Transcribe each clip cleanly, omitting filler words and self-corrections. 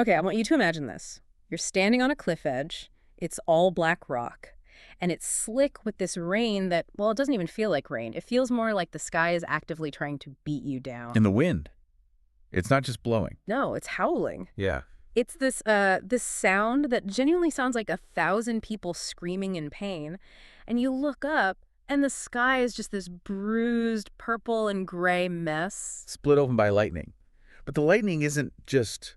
Okay, I want you to imagine this. You're standing on a cliff edge. It's all black rock. And it's slick with this rain that, well, it doesn't even feel like rain. It feels more like the sky is actively trying to beat you down. And the wind. It's not just blowing. No, it's howling. Yeah. It's this sound that genuinely sounds like 1,000 people screaming in pain. And you look up, and the sky is just this bruised purple and gray mess. Split open by lightning. But the lightning isn't just...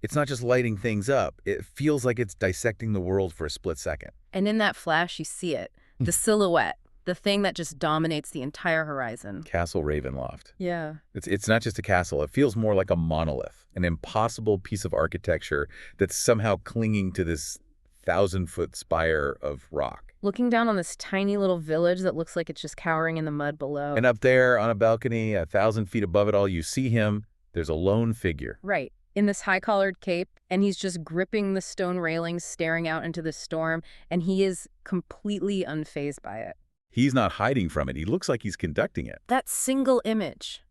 It's not just lighting things up. It feels like it's dissecting the world for a split second. And in that flash, you see it. The silhouette. The thing that just dominates the entire horizon. Castle Ravenloft. Yeah. It's not just a castle. It feels more like a monolith, an impossible piece of architecture that's somehow clinging to this 1,000-foot spire of rock. Looking down on this tiny little village that looks like it's just cowering in the mud below. And up there on a balcony, 1,000 feet above it all, you see him. There's a lone figure. Right. In this high-collared cape, and he's just gripping the stone railings, staring out into the storm, and he is completely unfazed by it. He's not hiding from it. He looks like he's conducting it. That single image,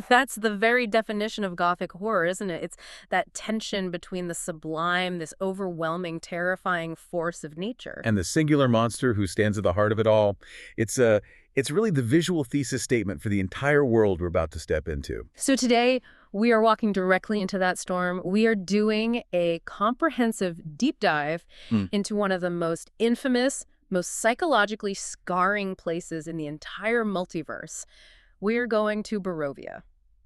that's the very definition of Gothic horror, isn't it? It's that tension between the sublime, this overwhelming, terrifying force of nature. And the singular monster who stands at the heart of it all, it's really the visual thesis statement for the entire world we're about to step into. So today, we are walking directly into that storm. We are doing a comprehensive deep dive into one of the most infamous, most psychologically scarring places in the entire multiverse. We're going to Barovia.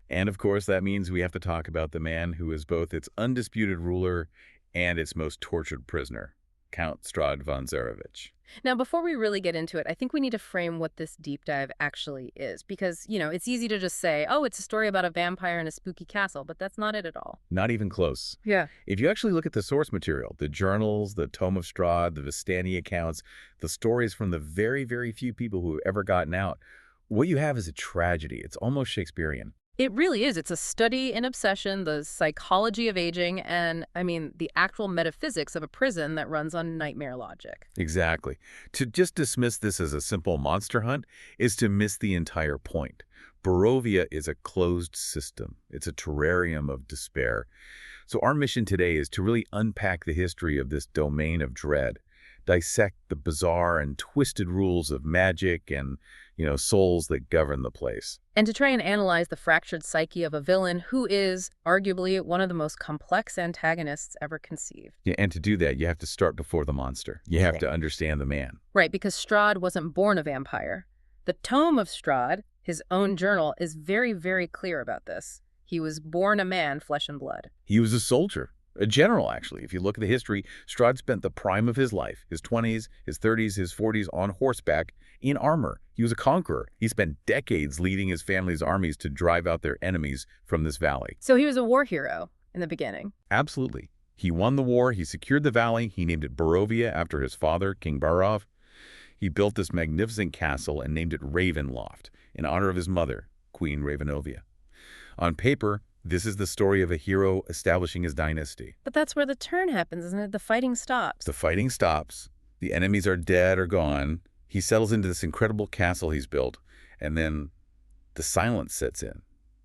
And of course, that means we have to talk about the man who is both its undisputed ruler and its most tortured prisoner, Count Strahd von Zarovich. Now, before we really get into it, I think we need to frame what this deep dive actually is. Because, it's easy to just say, oh, it's a story about a vampire in a spooky castle, but that's not it at all. Not even close. Yeah. If you actually look at the source material, the journals, the Tome of Strahd, the Vistani accounts, the stories from the very, very few people who have ever gotten out, what you have is a tragedy. It's almost Shakespearean. It really is. It's a study in obsession, the psychology of aging, and, the actual metaphysics of a prison that runs on nightmare logic. Exactly. To just dismiss this as a simple monster hunt is to miss the entire point. Barovia is a closed system. It's a terrarium of despair. So our mission today is to really unpack the history of this domain of dread, dissect the bizarre and twisted rules of magic and, souls that govern the place. And to try and analyze the fractured psyche of a villain who is, arguably, one of the most complex antagonists ever conceived. Yeah, and to do that, you have to start before the monster. You have to understand the man. Right, because Strahd wasn't born a vampire. The Tome of Strahd, his own journal, is very, very clear about this. He was born a man, flesh and blood. He was a soldier. A general, actually. If you look at the history, Strahd spent the prime of his life, his 20s, his 30s, his 40s, on horseback, in armor. He was a conqueror. He spent decades leading his family's armies to drive out their enemies from this valley. So he was a war hero in the beginning. Absolutely. He won the war. He secured the valley. He named it Barovia after his father, King Barov. He built this magnificent castle and named it Ravenloft in honor of his mother, Queen Ravenovia. On paper, this is the story of a hero establishing his dynasty. But that's where the turn happens, isn't it? The fighting stops. The fighting stops. The enemies are dead or gone. He settles into this incredible castle he's built, and then the silence sets in.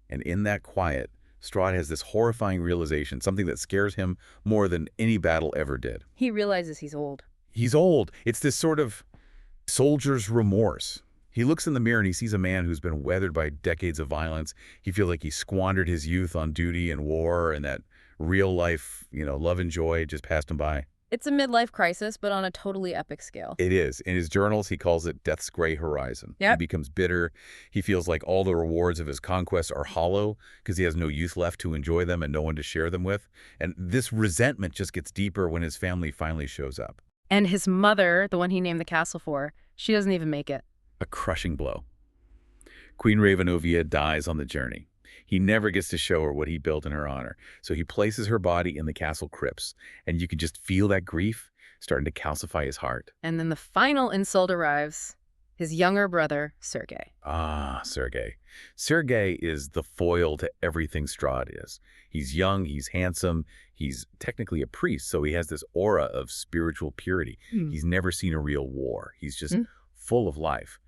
And in that quiet, Strahd has this horrifying realization, something that scares him more than any battle ever did. He realizes he's old. He's old. It's this sort of soldier's remorse. He looks in the mirror and he sees a man who's been weathered by decades of violence. He feels like he squandered his youth on duty and war, and that real life, love and joy just passed him by. It's a midlife crisis, but on a totally epic scale. It is. In his journals, he calls it death's gray horizon. Yep. He becomes bitter. He feels like all the rewards of his conquests are hollow because he has no youth left to enjoy them and no one to share them with. And this resentment just gets deeper when his family finally shows up. And his mother, the one he named the castle for, she doesn't even make it. A crushing blow. Queen Ravenovia dies on the journey. He never gets to show her what he built in her honor, so he places her body in the castle crypts, and you can just feel that grief starting to calcify his heart. And then the final insult arrives. His younger brother, Sergei. Ah, Sergei. Sergei is the foil to everything Strahd is. He's young, he's handsome, he's technically a priest, so he has this aura of spiritual purity. He's never seen a real war. He's just full of life.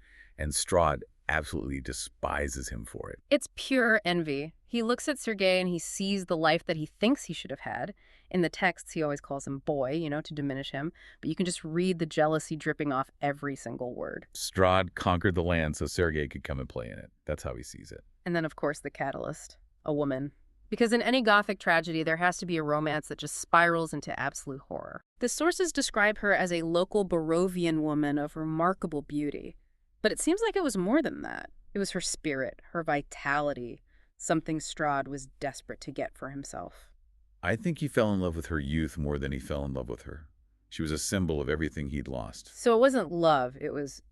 And Strahd absolutely despises him for it. It's pure envy. He looks at Sergei and he sees the life that he thinks he should have had. In the texts, he always calls him boy, to diminish him. But you can just read the jealousy dripping off every single word. Strahd conquered the land so Sergei could come and play in it. That's how he sees it. And then, of course, the catalyst, a woman. Because in any Gothic tragedy, there has to be a romance that just spirals into absolute horror. The sources describe her as a local Barovian woman of remarkable beauty. But it seems like it was more than that. It was her spirit, her vitality, something Strahd was desperate to get for himself. I think he fell in love with her youth more than he fell in love with her. She was a symbol of everything he'd lost. So it wasn't love, it was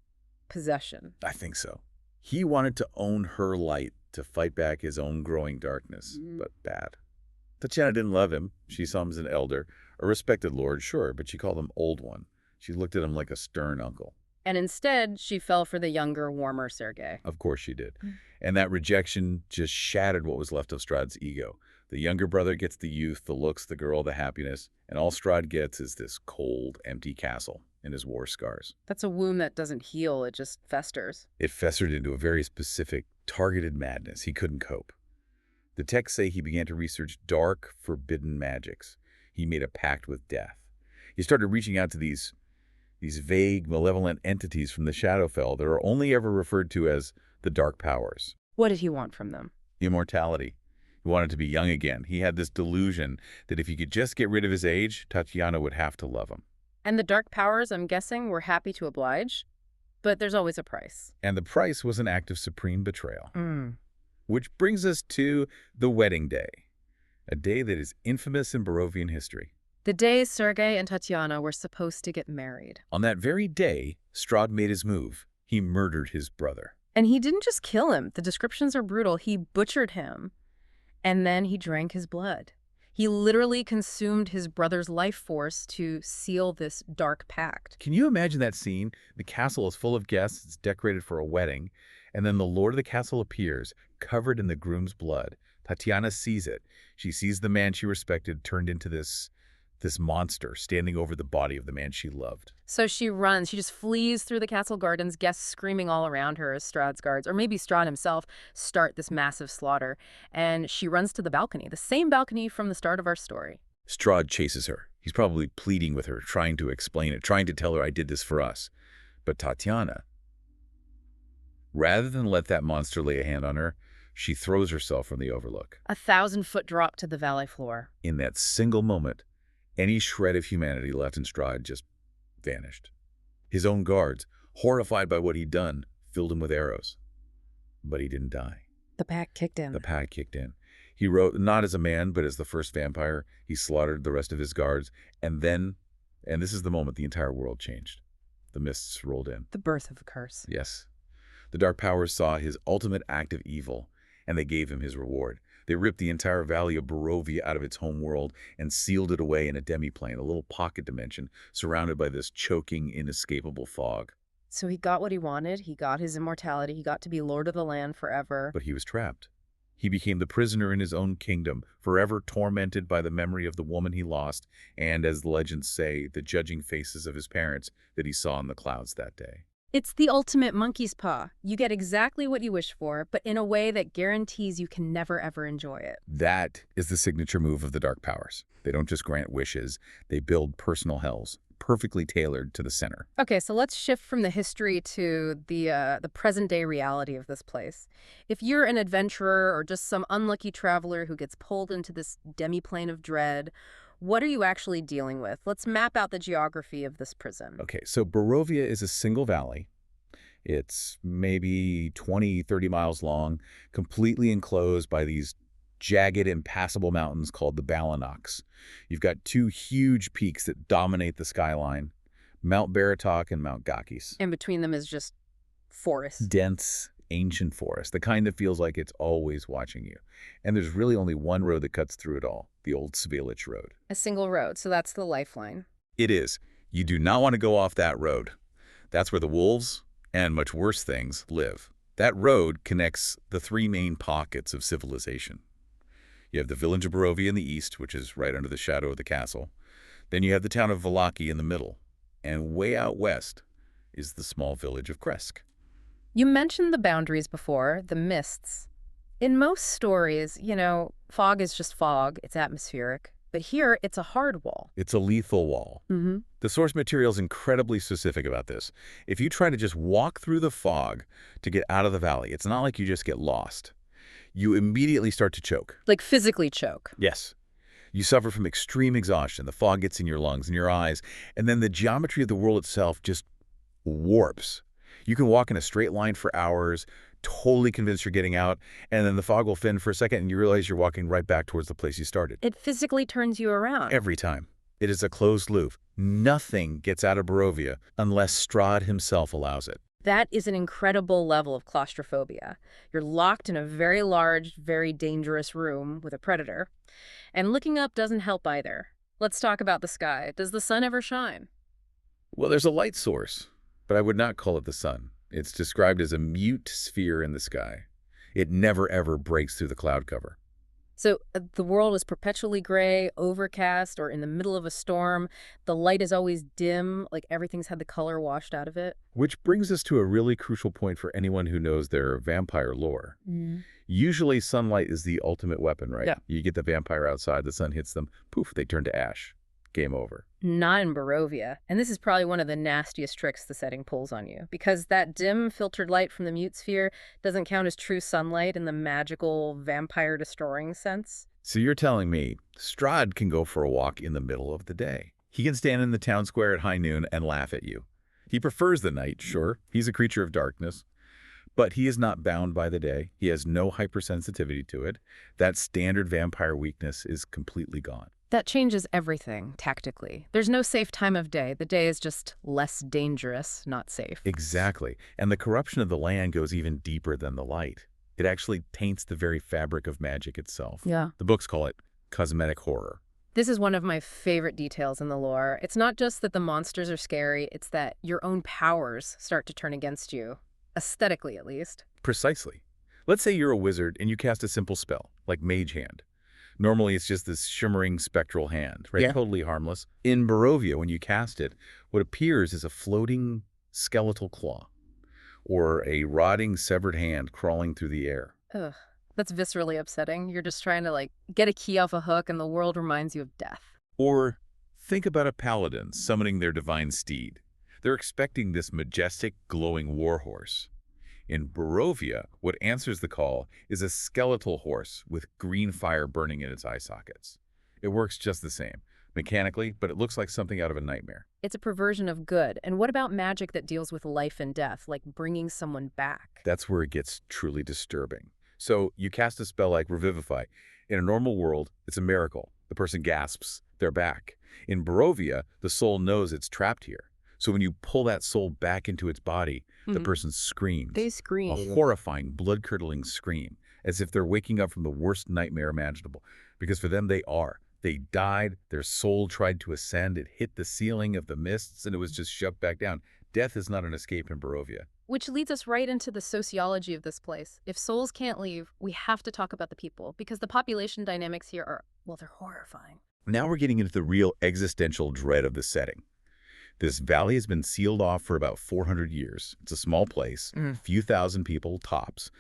possession. I think so. He wanted to own her light, to fight back his own growing darkness, but bad. Tatiana didn't love him. She saw him as an elder, a respected lord, sure, but she called him Old One. She looked at him like a stern uncle. And instead, she fell for the younger, warmer Sergei. Of course she did. And that rejection just shattered what was left of Strahd's ego. The younger brother gets the youth, the looks, the girl, the happiness, and all Strahd gets is this cold, empty castle and his war scars. That's a wound that doesn't heal, it just festers. It festered into a very specific, targeted madness. He couldn't cope. The texts say he began to research dark, forbidden magics. He made a pact with death. He started reaching out to these vague, malevolent entities from the Shadowfell that are only ever referred to as the Dark Powers. What did he want from them? Immortality. He wanted to be young again. He had this delusion that if he could just get rid of his age, Tatiana would have to love him. And the Dark Powers, I'm guessing, were happy to oblige? But there's always a price. And the price was an act of supreme betrayal. Which brings us to the wedding day, a day that is infamous in Barovian history. The day Sergei and Tatiana were supposed to get married. On that very day, Strahd made his move. He murdered his brother. And he didn't just kill him. The descriptions are brutal. He butchered him. And then he drank his blood. He literally consumed his brother's life force to seal this dark pact. Can you imagine that scene? The castle is full of guests. It's decorated for a wedding. And then the lord of the castle appears, covered in the groom's blood. Tatiana sees it. She sees the man she respected turned into this monster standing over the body of the man she loved. So she runs. She just flees through the castle gardens, guests screaming all around her as Strahd's guards, or maybe Strahd himself, start this massive slaughter. And she runs to the balcony, the same balcony from the start of our story. Strahd chases her. He's probably pleading with her, trying to explain it, trying to tell her, I did this for us. But Tatiana, rather than let that monster lay a hand on her, she throws herself from the overlook. 1,000-foot drop to the valley floor. In that single moment, any shred of humanity left in Strahd just vanished. His own guards, horrified by what he'd done, filled him with arrows. But he didn't die. The pact kicked in. The pact kicked in. He wrote, not as a man, but as the first vampire. He slaughtered the rest of his guards. And then, and this is the moment the entire world changed. The mists rolled in. The birth of a curse. Yes. The Dark Powers saw his ultimate act of evil, and they gave him his reward. They ripped the entire valley of Barovia out of its home world and sealed it away in a demiplane, a little pocket dimension, surrounded by this choking, inescapable fog. So he got what he wanted. He got his immortality. He got to be lord of the land forever. But he was trapped. He became the prisoner in his own kingdom, forever tormented by the memory of the woman he lost, and, as the legends say, the judging faces of his parents that he saw in the clouds that day. It's the ultimate monkey's paw. You get exactly what you wish for, but in a way that guarantees you can never, ever enjoy it. That is the signature move of the Dark Powers. They don't just grant wishes, they build personal hells, perfectly tailored to the center. Okay, so let's shift from the history to the present-day reality of this place. If you're an adventurer or just some unlucky traveler who gets pulled into this demiplane of dread, what are you actually dealing with? Let's map out the geography of this prison. Okay, so Barovia is a single valley. It's maybe 20, 30 miles long, completely enclosed by these jagged, impassable mountains called the Balanox. You've got two huge peaks that dominate the skyline, Mount Baratok and Mount Gakis. And between them is just forest. Dense, ancient forest, the kind that feels like it's always watching you. And there's really only one road that cuts through it all, the old Svalich Road. A single road, so that's the lifeline. It is. You do not want to go off that road. That's where the wolves, and much worse things, live. That road connects the three main pockets of civilization. You have the village of Barovia in the east, which is right under the shadow of the castle. Then you have the town of Vallaki in the middle. And way out west is the small village of Kresk. You mentioned the boundaries before, the mists. In most stories, fog is just fog. It's atmospheric. But here, it's a hard wall. It's a lethal wall. Mm-hmm. The source material is incredibly specific about this. If you try to just walk through the fog to get out of the valley, it's not like you just get lost. You immediately start to choke. Like physically choke. Yes. You suffer from extreme exhaustion. The fog gets in your lungs and your eyes, and then the geometry of the world itself just warps. You can walk in a straight line for hours, totally convinced you're getting out, and then the fog will thin for a second and you realize you're walking right back towards the place you started. It physically turns you around. Every time. It is a closed loop. Nothing gets out of Barovia unless Strahd himself allows it. That is an incredible level of claustrophobia. You're locked in a very large, very dangerous room with a predator. And looking up doesn't help either. Let's talk about the sky. Does the sun ever shine? Well, there's a light source, but I would not call it the sun. It's described as a mute sphere in the sky. It never, ever breaks through the cloud cover. So the world is perpetually gray, overcast, or in the middle of a storm. The light is always dim, like everything's had the color washed out of it. Which brings us to a really crucial point for anyone who knows their vampire lore. Usually sunlight is the ultimate weapon, right? Yeah. You get the vampire outside, the sun hits them, poof, they turn to ash. Game over. Not in Barovia. And this is probably one of the nastiest tricks the setting pulls on you, because that dim, filtered light from the mute sphere doesn't count as true sunlight in the magical, vampire-destroying sense. So you're telling me Strahd can go for a walk in the middle of the day. He can stand in the town square at high noon and laugh at you. He prefers the night, sure. He's a creature of darkness. But he is not bound by the day. He has no hypersensitivity to it. That standard vampire weakness is completely gone. That changes everything, tactically. There's no safe time of day. The day is just less dangerous, not safe. Exactly. And the corruption of the land goes even deeper than the light. It actually taints the very fabric of magic itself. Yeah. The books call it cosmetic horror. This is one of my favorite details in the lore. It's not just that the monsters are scary, it's that your own powers start to turn against you. Aesthetically, at least. Precisely. Let's say you're a wizard and you cast a simple spell, like Mage Hand. Normally, it's just this shimmering spectral hand, right? Yeah. Totally harmless. In Barovia, when you cast it, what appears is a floating skeletal claw or a rotting severed hand crawling through the air. Ugh. That's viscerally upsetting. You're just trying to, get a key off a hook and the world reminds you of death. Or think about a paladin summoning their divine steed. They're expecting this majestic, glowing warhorse. In Barovia, what answers the call is a skeletal horse with green fire burning in its eye sockets. It works just the same, mechanically, but it looks like something out of a nightmare. It's a perversion of good. And what about magic that deals with life and death, like bringing someone back? That's where it gets truly disturbing. So you cast a spell like Revivify. In a normal world, it's a miracle. The person gasps, they're back. In Barovia, the soul knows it's trapped here. So when you pull that soul back into its body, the person screams. They scream. A horrifying, blood-curdling scream, as if they're waking up from the worst nightmare imaginable. Because for them, they are. They died, their soul tried to ascend, it hit the ceiling of the mists, and it was just shoved back down. Death is not an escape in Barovia. Which leads us right into the sociology of this place. If souls can't leave, we have to talk about the people, because the population dynamics here are, well, they're horrifying. Now we're getting into the real existential dread of the setting. This valley has been sealed off for about 400 years. It's a small place, few thousand people, tops.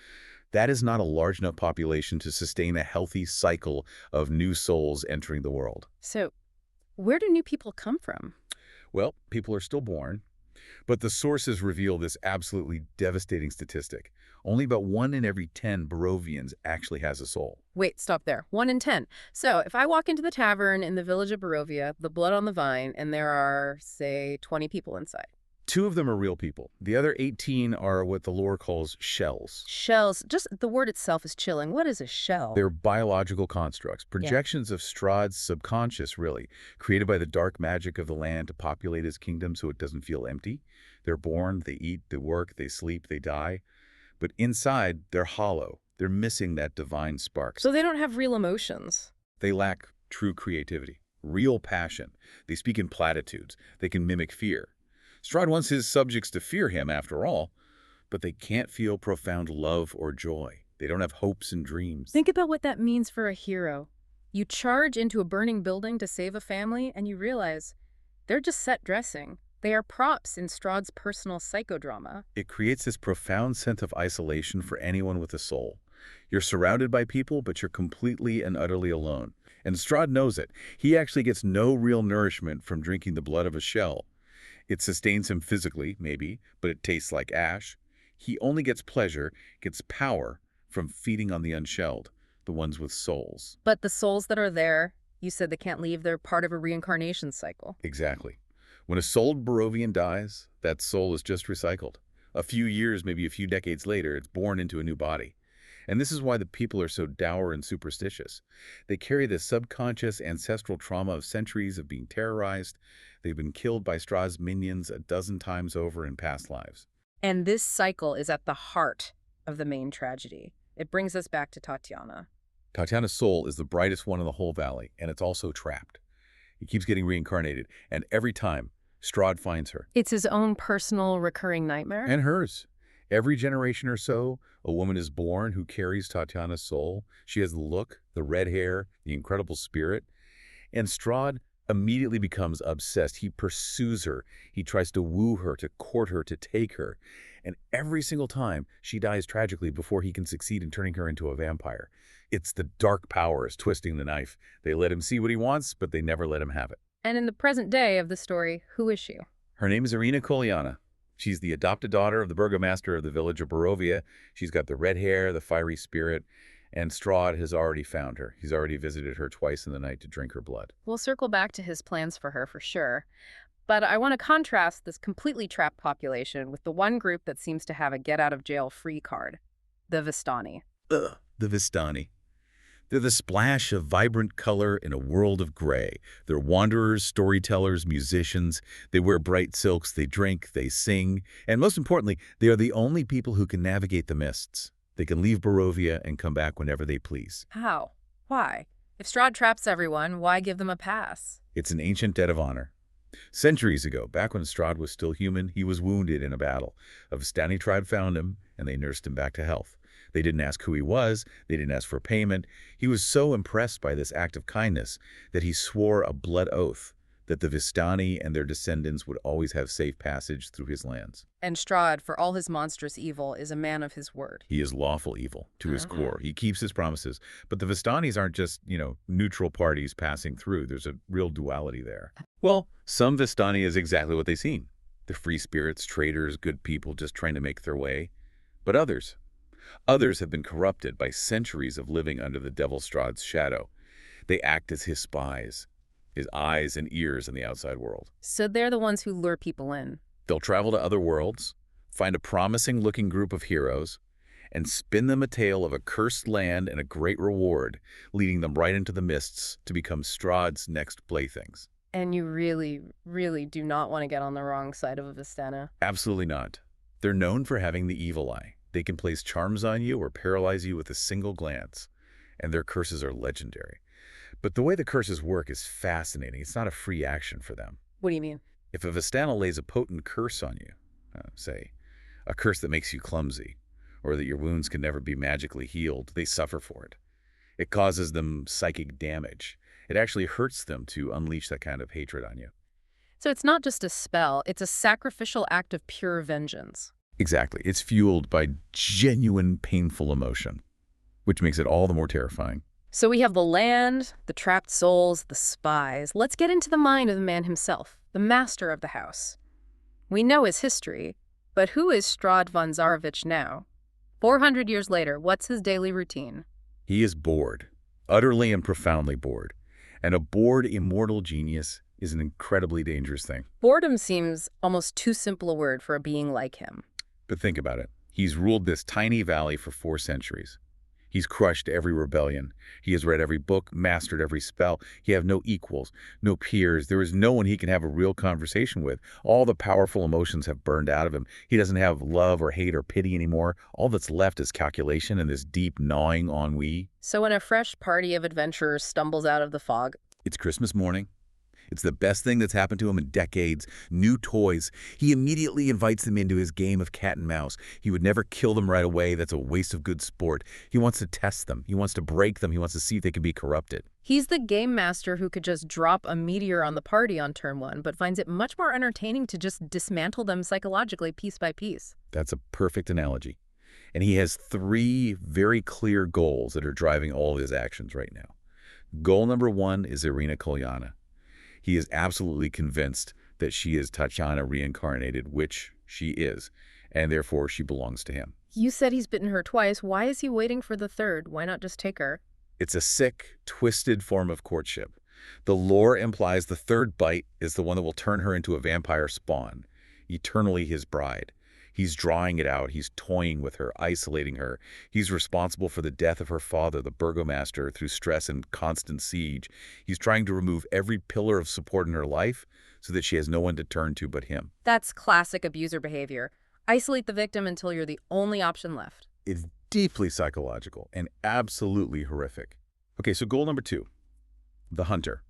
That is not a large enough population to sustain a healthy cycle of new souls entering the world. So, where do new people come from? Well, people are still born, but the sources reveal this absolutely devastating statistic. Only about 1 in every 10 Barovians actually has a soul. Wait, stop there. 1 in 10. So if I walk into the tavern in the village of Barovia, the blood on the vine, and there are, say, 20 people inside. 2 of them are real people. The other 18 are what the lore calls shells. Shells. Just the word itself is chilling. What is a shell? They're biological constructs, projections of Strahd's subconscious, really, created by the dark magic of the land to populate his kingdom so it doesn't feel empty. They're born, they eat, they work, they sleep, they die. But inside, they're hollow. They're missing that divine spark. So they don't have real emotions. They lack true creativity, real passion. They speak in platitudes. They can mimic fear. Strahd wants his subjects to fear him, after all, but they can't feel profound love or joy. They don't have hopes and dreams. Think about what that means for a hero. You charge into a burning building to save a family, and you realize they're just set dressing. They are props in Strahd's personal psychodrama. It creates this profound sense of isolation for anyone with a soul. You're surrounded by people, but you're completely and utterly alone. And Strahd knows it. He actually gets no real nourishment from drinking the blood of a shell. It sustains him physically, maybe, but it tastes like ash. He only gets pleasure, gets power, from feeding on the unshelled, the ones with souls. But the souls that are there, you said they can't leave. They're part of a reincarnation cycle. Exactly. When a souled Barovian dies, that soul is just recycled. A few years, maybe a few decades later, it's born into a new body. And this is why the people are so dour and superstitious. They carry the subconscious ancestral trauma of centuries of being terrorized. They've been killed by Strahd's minions a dozen times over in past lives. And this cycle is at the heart of the main tragedy. It brings us back to Tatiana. Tatiana's soul is the brightest one in the whole valley, and it's also trapped. It keeps getting reincarnated, and every time, Strahd finds her. It's his own personal recurring nightmare? And hers. Every generation or so, a woman is born who carries Tatiana's soul. She has the look, the red hair, the incredible spirit. And Strahd immediately becomes obsessed. He pursues her. He tries to woo her, to court her, to take her. And every single time, she dies tragically before he can succeed in turning her into a vampire. It's the dark powers twisting the knife. They let him see what he wants, but they never let him have it. And in the present day of the story, who is she? Her name is Irina Kolyana. She's the adopted daughter of the burgomaster of the village of Barovia. She's got the red hair, the fiery spirit, and Strahd has already found her. He's already visited her twice in the night to drink her blood. We'll circle back to his plans for her for sure. But I want to contrast this completely trapped population with the one group that seems to have a get-out-of-jail-free card, the Vistani. Ugh, the Vistani. They're the splash of vibrant color in a world of gray. They're wanderers, storytellers, musicians. They wear bright silks, they drink, they sing. And most importantly, they are the only people who can navigate the mists. They can leave Barovia and come back whenever they please. How? Why? If Strahd traps everyone, why give them a pass? It's an ancient debt of honor. Centuries ago, back when Strahd was still human, he was wounded in a battle. A Vistani tribe found him, and they nursed him back to health. They didn't ask who he was. They didn't ask for payment. He was so impressed by this act of kindness that he swore a blood oath that the Vistani and their descendants would always have safe passage through his lands. And Strahd, for all his monstrous evil, is a man of his word. He is lawful evil to his core. He keeps his promises. But the Vistanis aren't just, neutral parties passing through. There's a real duality there. Well, some Vistani is exactly what they seem. They're free spirits, traders, good people just trying to make their way. But others have been corrupted by centuries of living under the devil Strahd's shadow. They act as his spies, his eyes and ears in the outside world. So they're the ones who lure people in. They'll travel to other worlds, find a promising-looking group of heroes, and spin them a tale of a cursed land and a great reward, leading them right into the mists to become Strahd's next playthings. And you really, really do not want to get on the wrong side of a Vistana. Absolutely not. They're known for having the evil eye. They can place charms on you or paralyze you with a single glance, and their curses are legendary. But the way the curses work is fascinating. It's not a free action for them. What do you mean? If a Vistana lays a potent curse on you, say, a curse that makes you clumsy, or that your wounds can never be magically healed, they suffer for it. It causes them psychic damage. It actually hurts them to unleash that kind of hatred on you. So it's not just a spell, it's a sacrificial act of pure vengeance. Exactly. It's fueled by genuine, painful emotion, which makes it all the more terrifying. So we have the land, the trapped souls, the spies. Let's get into the mind of the man himself, the master of the house. We know his history, but who is Strahd von Zarovich now? 400 years later, what's his daily routine? He is bored, utterly and profoundly bored. And a bored, immortal genius is an incredibly dangerous thing. Boredom seems almost too simple a word for a being like him. But think about it. He's ruled this tiny valley for 4 centuries. He's crushed every rebellion. He has read every book, mastered every spell. He has no equals, no peers. There is no one he can have a real conversation with. All the powerful emotions have burned out of him. He doesn't have love or hate or pity anymore. All that's left is calculation and this deep, gnawing ennui. So when a fresh party of adventurers stumbles out of the fog, It's Christmas morning. It's the best thing that's happened to him in decades. New toys. He immediately invites them into his game of cat and mouse. He would never kill them right away. That's a waste of good sport. He wants to test them. He wants to break them. He wants to see if they can be corrupted. he's the game master who could just drop a meteor on the party on turn 1, but finds it much more entertaining to just dismantle them psychologically piece by piece. That's a perfect analogy. And he has three very clear goals that are driving all of his actions right now. Goal number one is Irina Kolyana. He is absolutely convinced that she is Tatiana reincarnated, which she is, and therefore she belongs to him. You said he's bitten her twice. Why is he waiting for the third? Why not just take her? It's a sick, twisted form of courtship. The lore implies the third bite is the one that will turn her into a vampire spawn, eternally his bride. He's drawing it out. He's toying with her, isolating her. He's responsible for the death of her father, the burgomaster, through stress and constant siege. He's trying to remove every pillar of support in her life so that she has no one to turn to but him. That's classic abuser behavior. Isolate the victim until you're the only option left. It's deeply psychological and absolutely horrific. Okay, so goal number two, the hunter.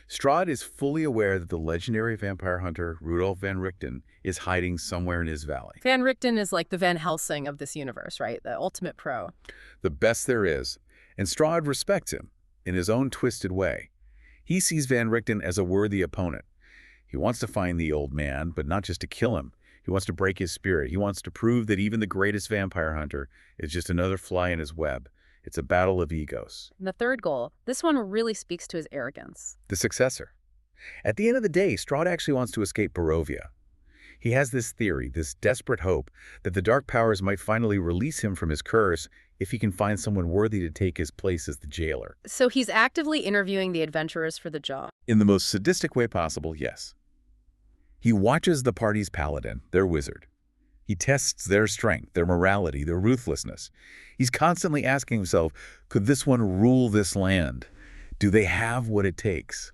Strahd is fully aware that the legendary vampire hunter Rudolf van Richten is hiding somewhere in his valley. Van Richten is like the Van Helsing of this universe, right? The ultimate pro. The best there is, and Strahd respects him in his own twisted way. He sees Van Richten as a worthy opponent. He wants to find the old man, but not just to kill him. He wants to break his spirit. He wants to prove that even the greatest vampire hunter is just another fly in his web. It's a battle of egos. And the third goal, this one really speaks to his arrogance. The successor. At the end of the day, Strahd actually wants to escape Barovia. He has this theory, this desperate hope, that the dark powers might finally release him from his curse if he can find someone worthy to take his place as the jailer. So he's actively interviewing the adventurers for the job. In the most sadistic way possible, yes. He watches the party's paladin, their wizard. He tests their strength, their morality, their ruthlessness. He's constantly asking himself, could this one rule this land? Do they have what it takes?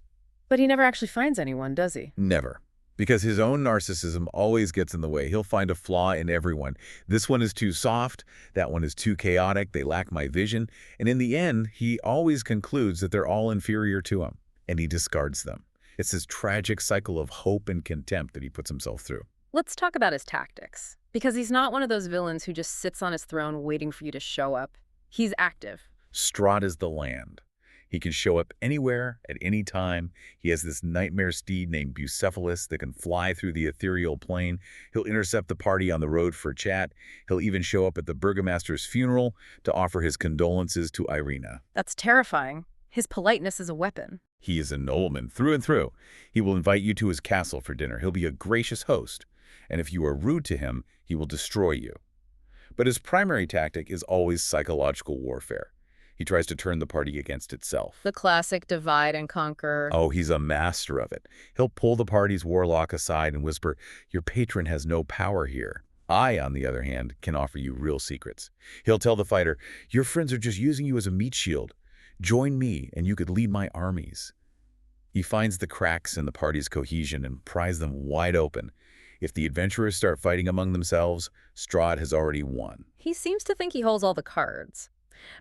But he never actually finds anyone, does he? Never. Because his own narcissism always gets in the way. He'll find a flaw in everyone. This one is too soft. That one is too chaotic. They lack my vision. And in the end, he always concludes that they're all inferior to him, and he discards them. It's this tragic cycle of hope and contempt that he puts himself through. Let's talk about his tactics. Because he's not one of those villains who just sits on his throne waiting for you to show up. He's active. Strahd is the land. He can show up anywhere, at any time. He has this nightmare steed named Bucephalus that can fly through the ethereal plane. He'll intercept the party on the road for a chat. He'll even show up at the burgomaster's funeral to offer his condolences to Irina. That's terrifying. His politeness is a weapon. He is a nobleman through and through. He will invite you to his castle for dinner. He'll be a gracious host. And if you are rude to him, he will destroy you. But his primary tactic is always psychological warfare. He tries to turn the party against itself. The classic divide and conquer. Oh, he's a master of it. He'll pull the party's warlock aside and whisper, your patron has no power here. I, on the other hand, can offer you real secrets. He'll tell the fighter, your friends are just using you as a meat shield. Join me, and you could lead my armies. He finds the cracks in the party's cohesion and pries them wide open. If the adventurers start fighting among themselves, Strahd has already won. He seems to think he holds all the cards.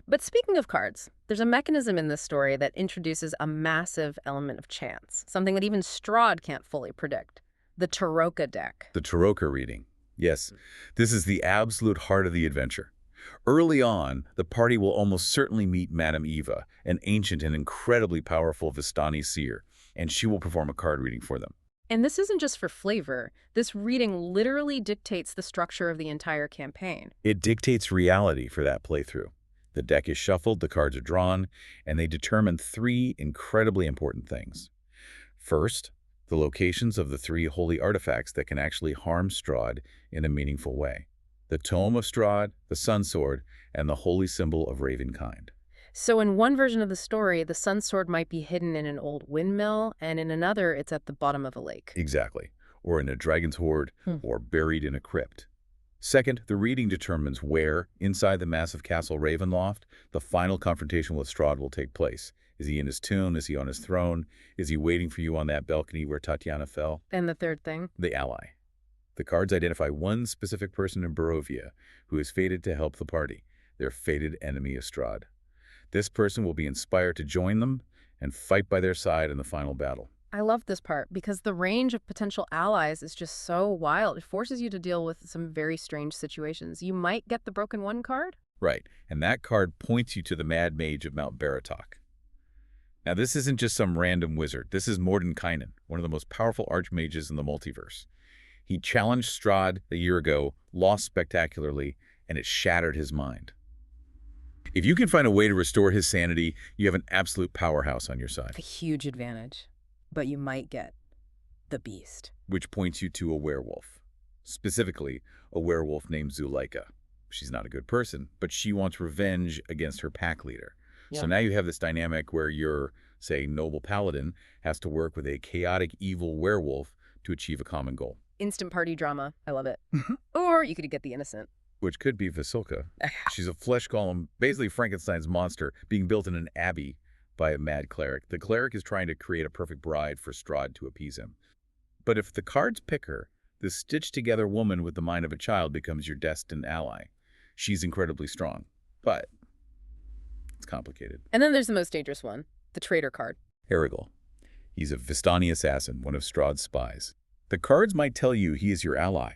But speaking of cards, there's a mechanism in this story that introduces a massive element of chance, something that even Strahd can't fully predict. The Taroka deck. The Taroka reading. Yes, this is the absolute heart of the adventure. Early on, the party will almost certainly meet Madame Eva, an ancient and incredibly powerful Vistani seer, and she will perform a card reading for them. And this isn't just for flavor. This reading literally dictates the structure of the entire campaign. It dictates reality for that playthrough. The deck is shuffled, the cards are drawn, and they determine three incredibly important things. First, the locations of the three holy artifacts that can actually harm Strahd in a meaningful way. The Tome of Strahd, the Sun Sword, and the holy symbol of Ravenkind. So in one version of the story, the Sun Sword might be hidden in an old windmill, and in another, it's at the bottom of a lake. Exactly. Or in a dragon's hoard, or buried in a crypt. Second, the reading determines where, inside the massive castle Ravenloft, the final confrontation with Strahd will take place. Is he in his tomb? Is he on his throne? Is he waiting for you on that balcony where Tatiana fell? And the third thing? The ally. The cards identify one specific person in Barovia who is fated to help the party, their fated enemy is Strahd. This person will be inspired to join them and fight by their side in the final battle. I love this part because the range of potential allies is just so wild. It forces you to deal with some very strange situations. You might get the Broken One card. Right, and that card points you to the Mad Mage of Mount Baratok. Now, this isn't just some random wizard. This is Mordenkainen, one of the most powerful archmages in the multiverse. He challenged Strahd a year ago, lost spectacularly, and it shattered his mind. If you can find a way to restore his sanity, you have an absolute powerhouse on your side. A huge advantage. But you might get the beast. Which points you to a werewolf. Specifically, a werewolf named Zuleika. She's not a good person, but she wants revenge against her pack leader. Yeah. So now you have this dynamic where your, say, noble paladin has to work with a chaotic evil werewolf to achieve a common goal. Instant party drama. I love it. Or you could get the innocent. Which could be Vasilka. She's a flesh golem, basically Frankenstein's monster, being built in an abbey by a mad cleric. The cleric is trying to create a perfect bride for Strahd to appease him. But if the cards pick her, the stitched-together woman with the mind of a child becomes your destined ally. She's incredibly strong, but it's complicated. And then there's the most dangerous one, the traitor card. Erigel. He's a Vistani assassin, one of Strahd's spies. The cards might tell you he is your ally,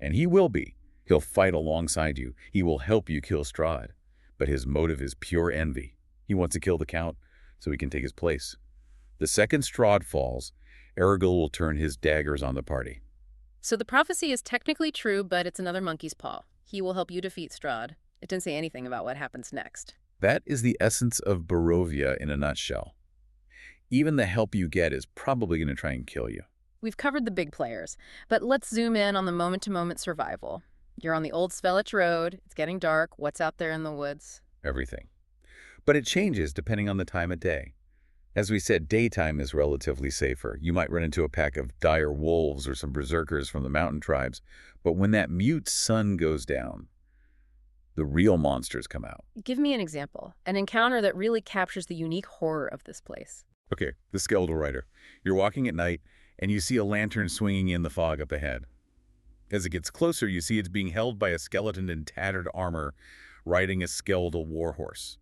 and he will be. He'll fight alongside you. He will help you kill Strahd. But his motive is pure envy. He wants to kill the Count so he can take his place. The second Strahd falls, Erigel will turn his daggers on the party. So the prophecy is technically true, but it's another monkey's paw. He will help you defeat Strahd. It didn't say anything about what happens next. That is the essence of Barovia in a nutshell. Even the help you get is probably going to try and kill you. We've covered the big players, but let's zoom in on the moment-to-moment survival. You're on the old Svellich Road. It's getting dark. What's out there in the woods? Everything. But it changes depending on the time of day. As we said, daytime is relatively safer. You might run into a pack of dire wolves or some berserkers from the mountain tribes. But when that mute sun goes down, the real monsters come out. Give me an example. An encounter that really captures the unique horror of this place. Okay, the Skeletal Rider. You're walking at night, and you see a lantern swinging in the fog up ahead. As it gets closer, you see it's being held by a skeleton in tattered armor, riding a skeletal warhorse.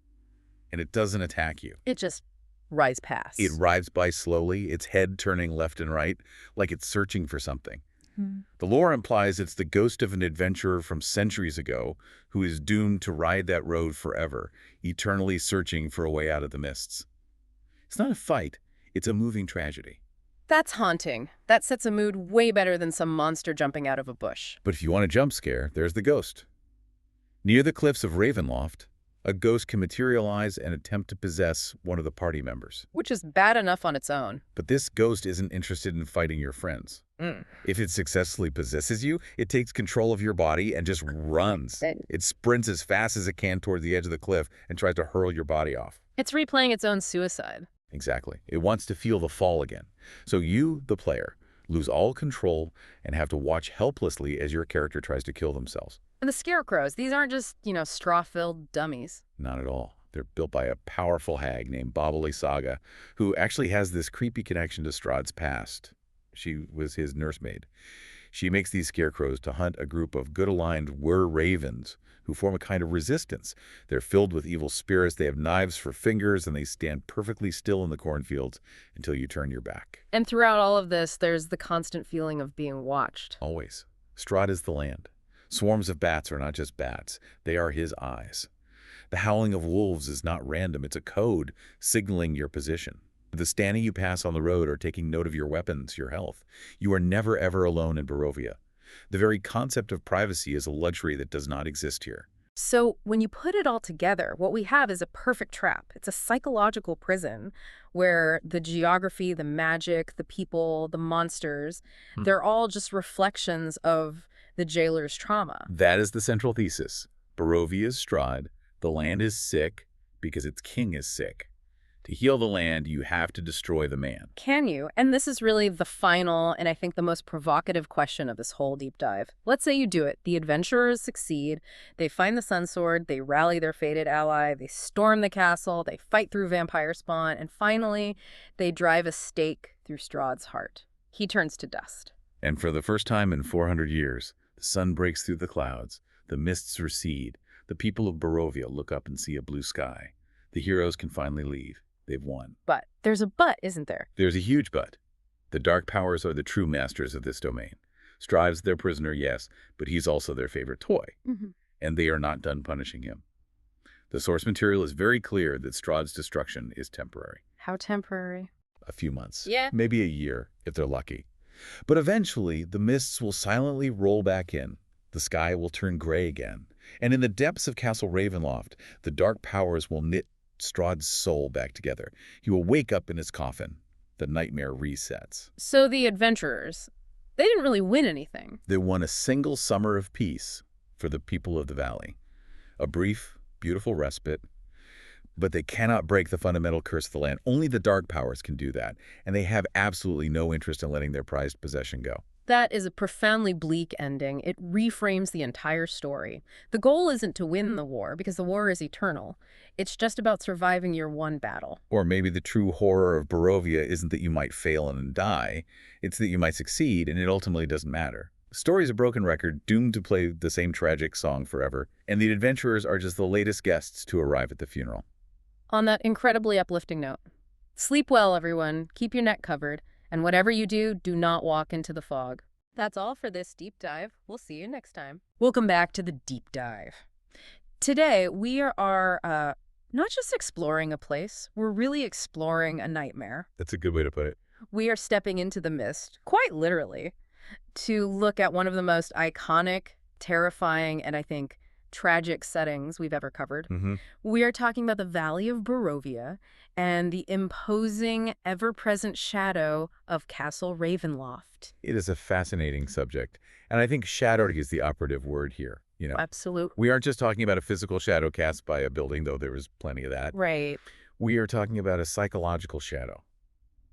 And it doesn't attack you. It just rides past. It rides by slowly, its head turning left and right, like it's searching for something. The lore implies it's the ghost of an adventurer from centuries ago who is doomed to ride that road forever, eternally searching for a way out of the mists. It's not a fight, it's a moving tragedy. That's haunting. That sets a mood way better than some monster jumping out of a bush. But if you want a jump scare, there's the ghost. Near the cliffs of Ravenloft, a ghost can materialize and attempt to possess one of the party members. Which is bad enough on its own. But this ghost isn't interested in fighting your friends. If it successfully possesses you, it takes control of your body and just runs. It sprints as fast as it can toward the edge of the cliff and tries to hurl your body off. It's replaying its own suicide. Exactly. It wants to feel the fall again. So you, the player, lose all control and have to watch helplessly as your character tries to kill themselves. And the scarecrows, these aren't just, straw-filled dummies. Not at all. They're built by a powerful hag named Babali Saga, who actually has this creepy connection to Strahd's past. She was his nursemaid. She makes these scarecrows to hunt a group of good-aligned ravens who form a kind of resistance. They're filled with evil spirits, they have knives for fingers, and they stand perfectly still in the cornfields until you turn your back. And throughout all of this, there's the constant feeling of being watched. Always. Strahd is the land. Swarms of bats are not just bats. They are his eyes. The howling of wolves is not random. It's a code signaling your position. The standing you pass on the road are taking note of your weapons, your health. You are never, ever alone in Barovia. The very concept of privacy is a luxury that does not exist here. So when you put it all together, what we have is a perfect trap. It's a psychological prison where the geography, the magic, the people, the monsters, they're all just reflections of the jailer's trauma. That is the central thesis. Barovia is Strahd. The land is sick because its king is sick. To heal the land, you have to destroy the man. Can you? And this is really the final and I think the most provocative question of this whole deep dive. Let's say you do it. The adventurers succeed. They find the Sun Sword. They rally their fated ally. They storm the castle. They fight through vampire spawn. And finally, they drive a stake through Strahd's heart. He turns to dust. And for the first time in 400 years, the sun breaks through the clouds. The mists recede. The people of Barovia look up and see a blue sky. The heroes can finally leave. They've won. But there's a but, isn't there? There's a huge but. The dark powers are the true masters of this domain. Strahd's their prisoner, yes, but he's also their favorite toy. And they are not done punishing him. The source material is very clear that Strahd's destruction is temporary. How temporary? A few months. Yeah. Maybe a year, if they're lucky. But eventually, the mists will silently roll back in. The sky will turn gray again. And in the depths of Castle Ravenloft, the dark powers will knit Strahd's soul back together. He will wake up in his coffin. The nightmare resets. So the adventurers, they didn't really win anything. They won a single summer of peace for the people of the valley. A brief, beautiful respite. But they cannot break the fundamental curse of the land. Only the dark powers can do that. And they have absolutely no interest in letting their prized possession go. That is a profoundly bleak ending. It reframes the entire story. The goal isn't to win the war, because the war is eternal. It's just about surviving your one battle. Or maybe the true horror of Barovia isn't that you might fail and die. It's that you might succeed, and it ultimately doesn't matter. The story's a broken record, doomed to play the same tragic song forever, and the adventurers are just the latest guests to arrive at the funeral. On that incredibly uplifting note, sleep well, everyone. Keep your neck covered. And whatever you do, do not walk into the fog. That's all for this deep dive. We'll see you next time. Welcome back to the deep dive. Today, we are not just exploring a place, we're really exploring a nightmare. That's a good way to put it. We are stepping into the mist, quite literally, to look at one of the most iconic, terrifying, and I think tragic settings we've ever covered. We are talking about the Valley of Barovia and the imposing, ever-present shadow of Castle Ravenloft. It is a fascinating subject, and I think shadow is the operative word here. Absolutely. We aren't just talking about a physical shadow cast by a building, though there was plenty of that. Right. We are talking about a psychological shadow,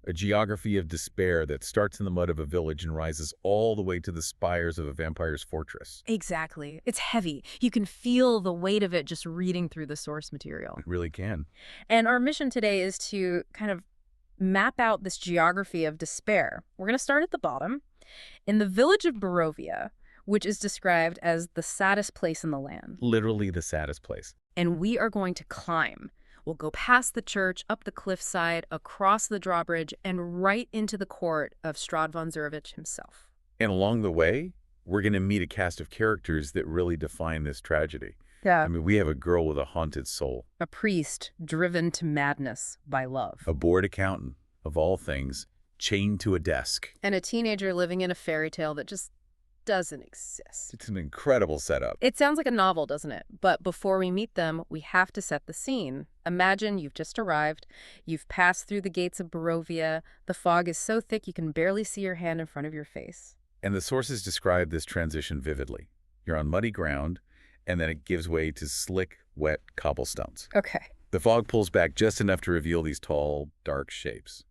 a geography of despair that starts in the mud of a village and rises all the way to the spires of a vampire's fortress. Exactly. It's heavy. You can feel the weight of it just reading through the source material. It really can. And our mission today is to kind of map out this geography of despair. We're going to start at the bottom. In the village of Barovia, which is described as the saddest place in the land. Literally the saddest place. And we are going to climb. We'll go past the church, up the cliffside, across the drawbridge, and right into the court of Strahd von Zarovich himself. And along the way, we're going to meet a cast of characters that really define this tragedy. Yeah. I mean, we have a girl with a haunted soul. A priest driven to madness by love. A bored accountant, of all things, chained to a desk. And a teenager living in a fairy tale that just doesn't exist. It's an incredible setup. It sounds like a novel, doesn't it? But before we meet them, we have to set the scene. Imagine you've just arrived. You've passed through the gates of Barovia. The fog is so thick you can barely see your hand in front of your face. And the sources describe this transition vividly. You're on muddy ground, and then it gives way to slick, wet cobblestones. Okay. The fog pulls back just enough to reveal these tall, dark shapes.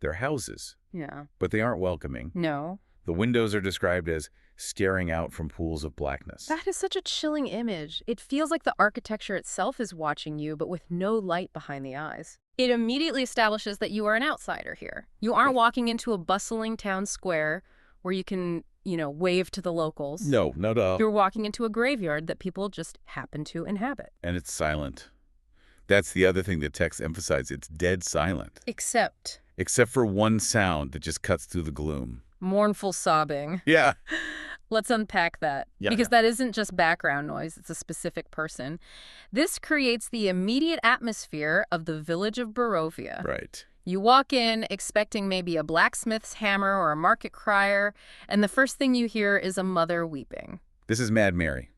They're houses, Yeah. but they aren't welcoming. No. The windows are described as staring out from pools of blackness. That is such a chilling image. It feels like the architecture itself is watching you, but with no light behind the eyes. It immediately establishes that you are an outsider here. You aren't walking into a bustling town square where you can, wave to the locals. No, not at all. You're walking into a graveyard that people just happen to inhabit. And it's silent. That's the other thing the text emphasizes. It's dead silent. Except Except for one sound that just cuts through the gloom. mournful sobbing. Yeah. Let's unpack that. Yeah. Because that isn't just background noise, it's a specific person. This creates the immediate atmosphere of the village of Barovia. Right. You walk in expecting maybe a blacksmith's hammer or a market crier, and the first thing you hear is a mother weeping. This is Mad Mary.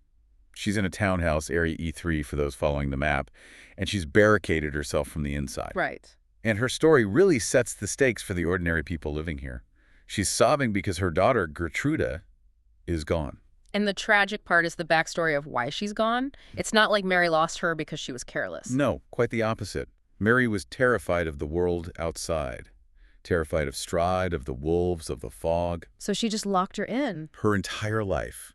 She's in a townhouse, Area E3 for those following the map, and she's barricaded herself from the inside. Right. And her story really sets the stakes for the ordinary people living here. She's sobbing because her daughter, Gertruda, is gone. And the tragic part is the backstory of why she's gone. It's not like Mary lost her because she was careless. No, quite the opposite. Mary was terrified of the world outside. Terrified of Strahd, of the wolves, of the fog. So she just locked her in. Her entire life.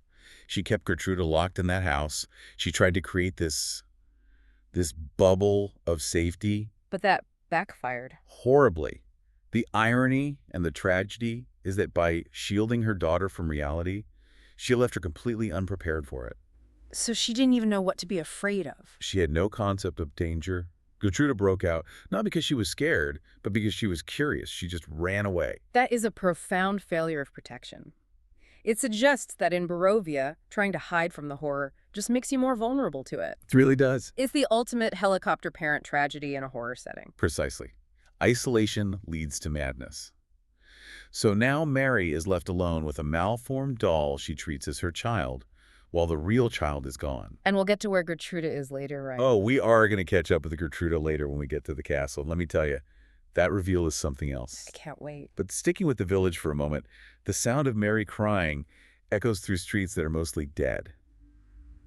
She kept Gertruda locked in that house. She tried to create this bubble of safety. But that backfired. Horribly. The irony and the tragedy is that by shielding her daughter from reality, she left her completely unprepared for it. So she didn't even know what to be afraid of. She had no concept of danger. Gertruda broke out, not because she was scared, but because she was curious. She just ran away. That is a profound failure of protection. It suggests that in Barovia, trying to hide from the horror just makes you more vulnerable to it. It really does. It's the ultimate helicopter parent tragedy in a horror setting. Precisely. Isolation leads to madness. So now Mary is left alone with a malformed doll she treats as her child, while the real child is gone. And we'll get to where Gertruda is later, right? Oh, we are going to catch up with Gertruda later when we get to the castle. And let me tell you, that reveal is something else. I can't wait. But sticking with the village for a moment, the sound of Mary crying echoes through streets that are mostly dead.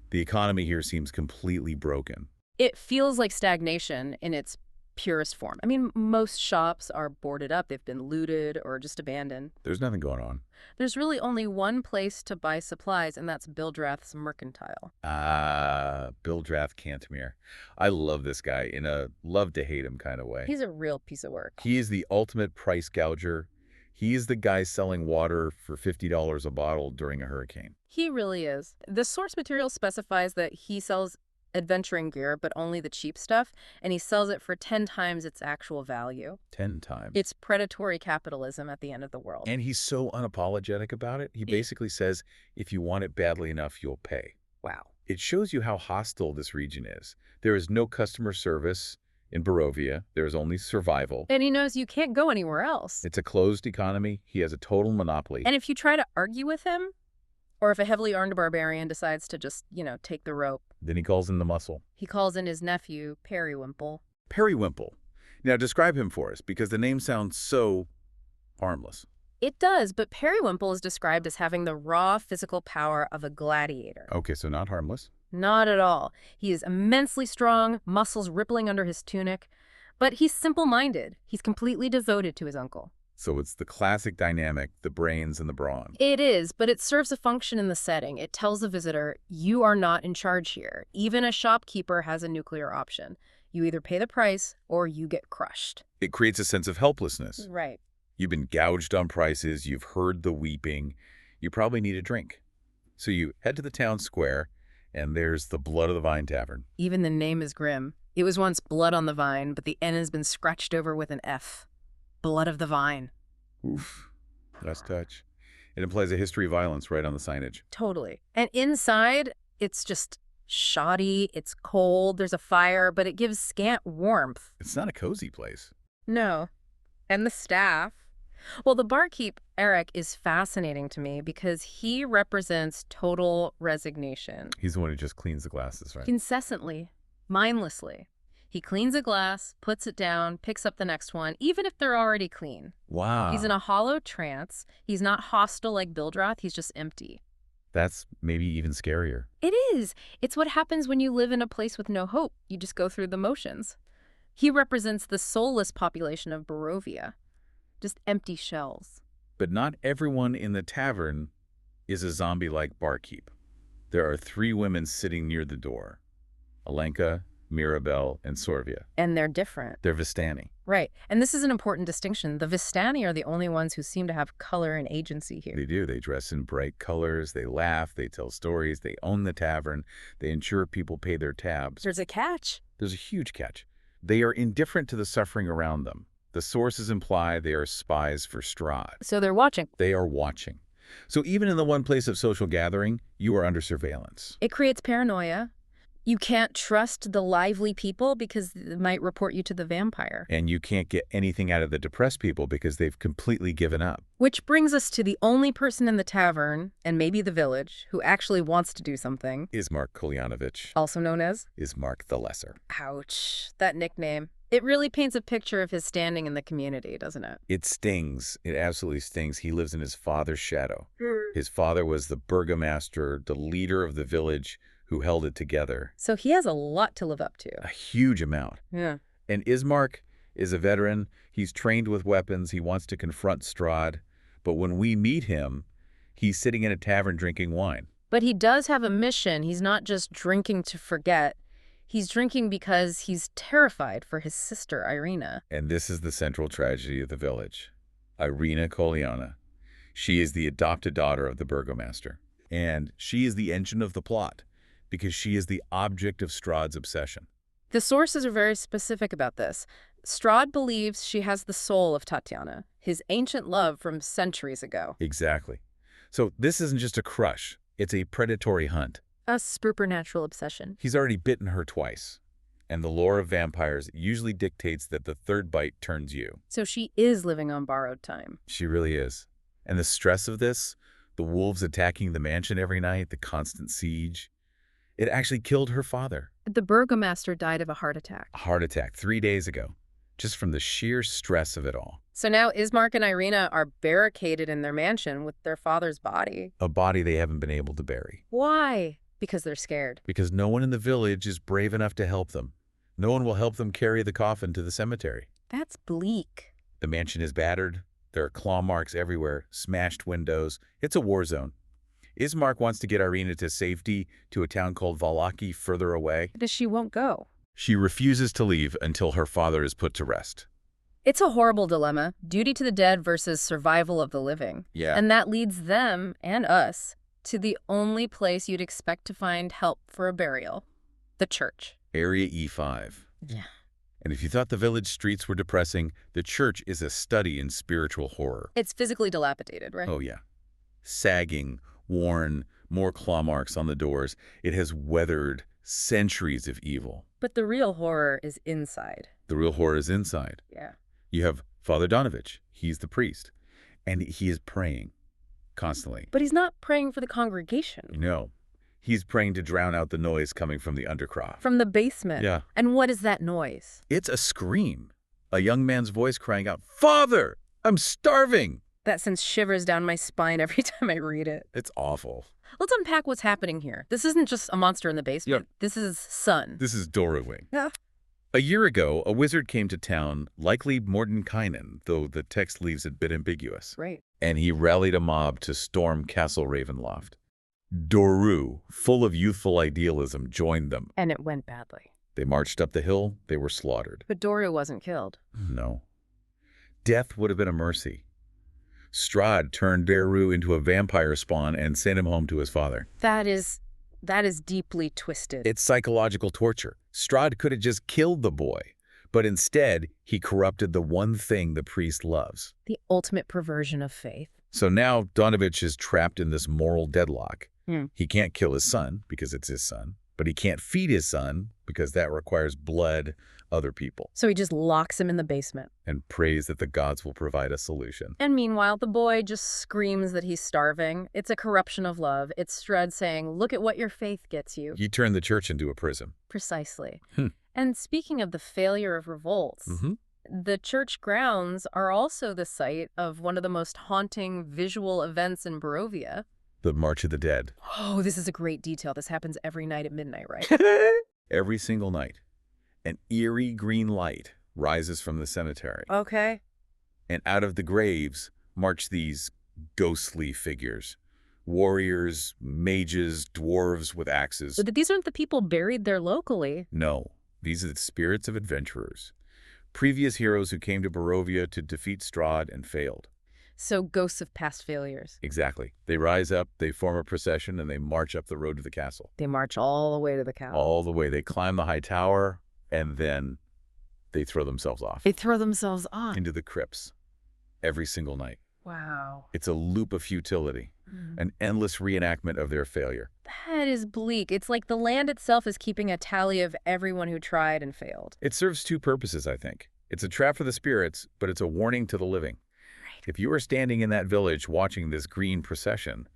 The economy here seems completely broken. It feels like stagnation in its purest form. I mean, most shops are boarded up. They've been looted or just abandoned. There's nothing going on. There's really only one place to buy supplies, and that's Bildrath's Mercantile. Bildrath Cantemir. I love this guy in a love-to-hate-him kind of way. He's a real piece of work. He is the ultimate price gouger. He is the guy selling water for $50 a bottle during a hurricane. He really is. The source material specifies that he sells adventuring gear, but only the cheap stuff, and he sells it for 10 times its actual value. 10 times. It's predatory capitalism at the end of the world. And he's so unapologetic about it. He basically says, if you want it badly enough, you'll pay. Wow. It shows you how hostile this region is. There is no customer service in Barovia. There is only survival. And he knows you can't go anywhere else. It's a closed economy. He has a total monopoly. And if you try to argue with him, or if a heavily armed barbarian decides to just, take the rope, then he calls in the muscle. he calls in his nephew, Periwimple. Periwimple. Now describe him for us, because the name sounds so harmless. It does, but Periwimple is described as having the raw physical power of a gladiator. Okay, so not harmless. Not at all. He is immensely strong, muscles rippling under his tunic, but he's simple-minded. He's completely devoted to his uncle. So it's the classic dynamic, the brains and the brawn. It is, but it serves a function in the setting. It tells the visitor, you are not in charge here. Even a shopkeeper has a nuclear option. You either pay the price or you get crushed. It creates a sense of helplessness. Right. You've been gouged on prices, you've heard the weeping, you probably need a drink. So you head to the town square, and there's the Blood of the Vine Tavern. Even the name is grim. It was once Blood on the Vine, but the N has been scratched over with an F. Blood of the Vine. Oof, nice touch. It implies a history of violence right on the signage. Totally. And inside, it's just shoddy, it's cold, there's a fire, but it gives scant warmth. It's not a cozy place. No. And the staff. Well, the barkeep, Eric, is fascinating to me because he represents total resignation. He's the one who just cleans the glasses, right? Incessantly, mindlessly. He cleans a glass, puts it down, picks up the next one, even if they're already clean. Wow. He's in a hollow trance. He's not hostile like Bildrath. He's just empty. That's maybe even scarier. It is. It's what happens when you live in a place with no hope. You just go through the motions. He represents the soulless population of Barovia. Just empty shells. But not everyone in the tavern is a zombie-like barkeep. There are 3 women sitting near the door. Alenka, Mirabelle, and Sorvia. And they're different. They're Vistani. Right. And this is an important distinction. The Vistani are the only ones who seem to have color and agency here. They do. They dress in bright colors, they laugh, they tell stories, they own the tavern, they ensure people pay their tabs. There's a catch. There's a huge catch. They are indifferent to the suffering around them. The sources imply they are spies for Strahd. So they're watching. They are watching. So even in the one place of social gathering, you are under surveillance. It creates paranoia. You can't trust the lively people because it might report you to the vampire. And you can't get anything out of the depressed people because they've completely given up. Which brings us to the only person in the tavern, and maybe the village, who actually wants to do something. Ismark Kolyanovich. Also known as? Ismark the Lesser. Ouch. That nickname. It really paints a picture of his standing in the community, doesn't it? It stings. It absolutely stings. He lives in his father's shadow. His father was the burgomaster, the leader of the village who held it together. So he has a lot to live up to. A huge amount. Yeah. And Ismark is a veteran. He's trained with weapons. He wants to confront Strahd. But when we meet him, he's sitting in a tavern drinking wine. But he does have a mission. He's not just drinking to forget. He's drinking because he's terrified for his sister, Irina. And this is the central tragedy of the village. Irina Kolyana. She is the adopted daughter of the burgomaster. And she is the engine of the plot, because she is the object of Strahd's obsession. The sources are very specific about this. Strahd believes she has the soul of Tatiana, his ancient love from centuries ago. Exactly. So this isn't just a crush. It's a predatory hunt. A supernatural obsession. He's already bitten her twice. And the lore of vampires usually dictates that the third bite turns you. So she is living on borrowed time. She really is. And the stress of this, The wolves attacking the mansion every night, the constant siege. It actually killed her father. The burgomaster died of a heart attack. A heart attack 3 days ago, just from the sheer stress of it all. So now Ismark and Irina are barricaded in their mansion with their father's body. A body they haven't been able to bury. Why? Because they're scared. Because no one in the village is brave enough to help them. No one will help them carry the coffin to the cemetery. That's bleak. The mansion is battered. There are claw marks everywhere, smashed windows. It's a war zone. Ismark wants to get Irina to safety to a town called Valaki further away. But she won't go. She refuses to leave until her father is put to rest. It's a horrible dilemma, duty to the dead versus survival of the living. Yeah. And that leads them, and us, to the only place you'd expect to find help for a burial. The church. Area E5. Yeah. And if you thought the village streets were depressing, the church is a study in spiritual horror. It's physically dilapidated, right? Oh, yeah. Sagging, worn, more claw marks on the doors. It has weathered centuries of evil. But the real horror is inside. The real horror is inside. Yeah. You have Father Donovich. He's the priest. And he is praying constantly. But he's not praying for the congregation. No. He's praying to drown out the noise coming from the undercroft. From the basement. Yeah. And what is that noise? It's a scream. A young man's voice crying out, "Father, I'm starving!" That sends shivers down my spine every time I read it. It's awful. Let's unpack what's happening here. This isn't just a monster in the basement. Yep. This is Sun. This is Doruwing. Yeah. A year ago, a wizard came to town, likely Mordenkainen, though the text leaves it a bit ambiguous. Right. And he rallied a mob to storm Castle Ravenloft. Doru, full of youthful idealism, joined them. And it went badly. They marched up the hill. They were slaughtered. But Doru wasn't killed. No. Death would have been a mercy. Strahd turned Doru into a vampire spawn and sent him home to his father. That is deeply twisted. It's psychological torture. Strahd could have just killed the boy, but instead, he corrupted the one thing the priest loves. The ultimate perversion of faith. So now Donovich is trapped in this moral deadlock. Hmm. He can't kill his son because it's his son, but he can't feed his son because that requires blood, other people, So he just locks him in the basement. and prays that the gods will provide a solution. And meanwhile, the boy just screams that he's starving. It's a corruption of love. It's Strahd saying, look at what your faith gets you. He turned the church into a prison. Precisely. Hmm. And speaking of the failure of revolts, the church grounds are also the site of one of the most haunting visual events in Barovia. The March of the Dead. Oh, this is a great detail. This happens every night at midnight, right? Every single night, an eerie green light rises from the cemetery, Okay. and out of the graves march these ghostly figures. Warriors, mages, dwarves with axes. But these aren't the people buried there locally. No, these are the spirits of adventurers. Previous heroes who came to Barovia to defeat Strahd and failed. So ghosts of past failures. Exactly. They rise up, they form a procession, and they march up the road to the castle. They march all the way to the castle. All the way. They climb the high tower, and then they throw themselves off They throw themselves off. into the crypts every single night. Wow. It's a loop of futility, an endless reenactment of their failure. That is bleak. It's like the land itself is keeping a tally of everyone who tried and failed. It serves two purposes, I think. It's a trap for the spirits, but it's a warning to the living. If you are standing in that village watching this green procession,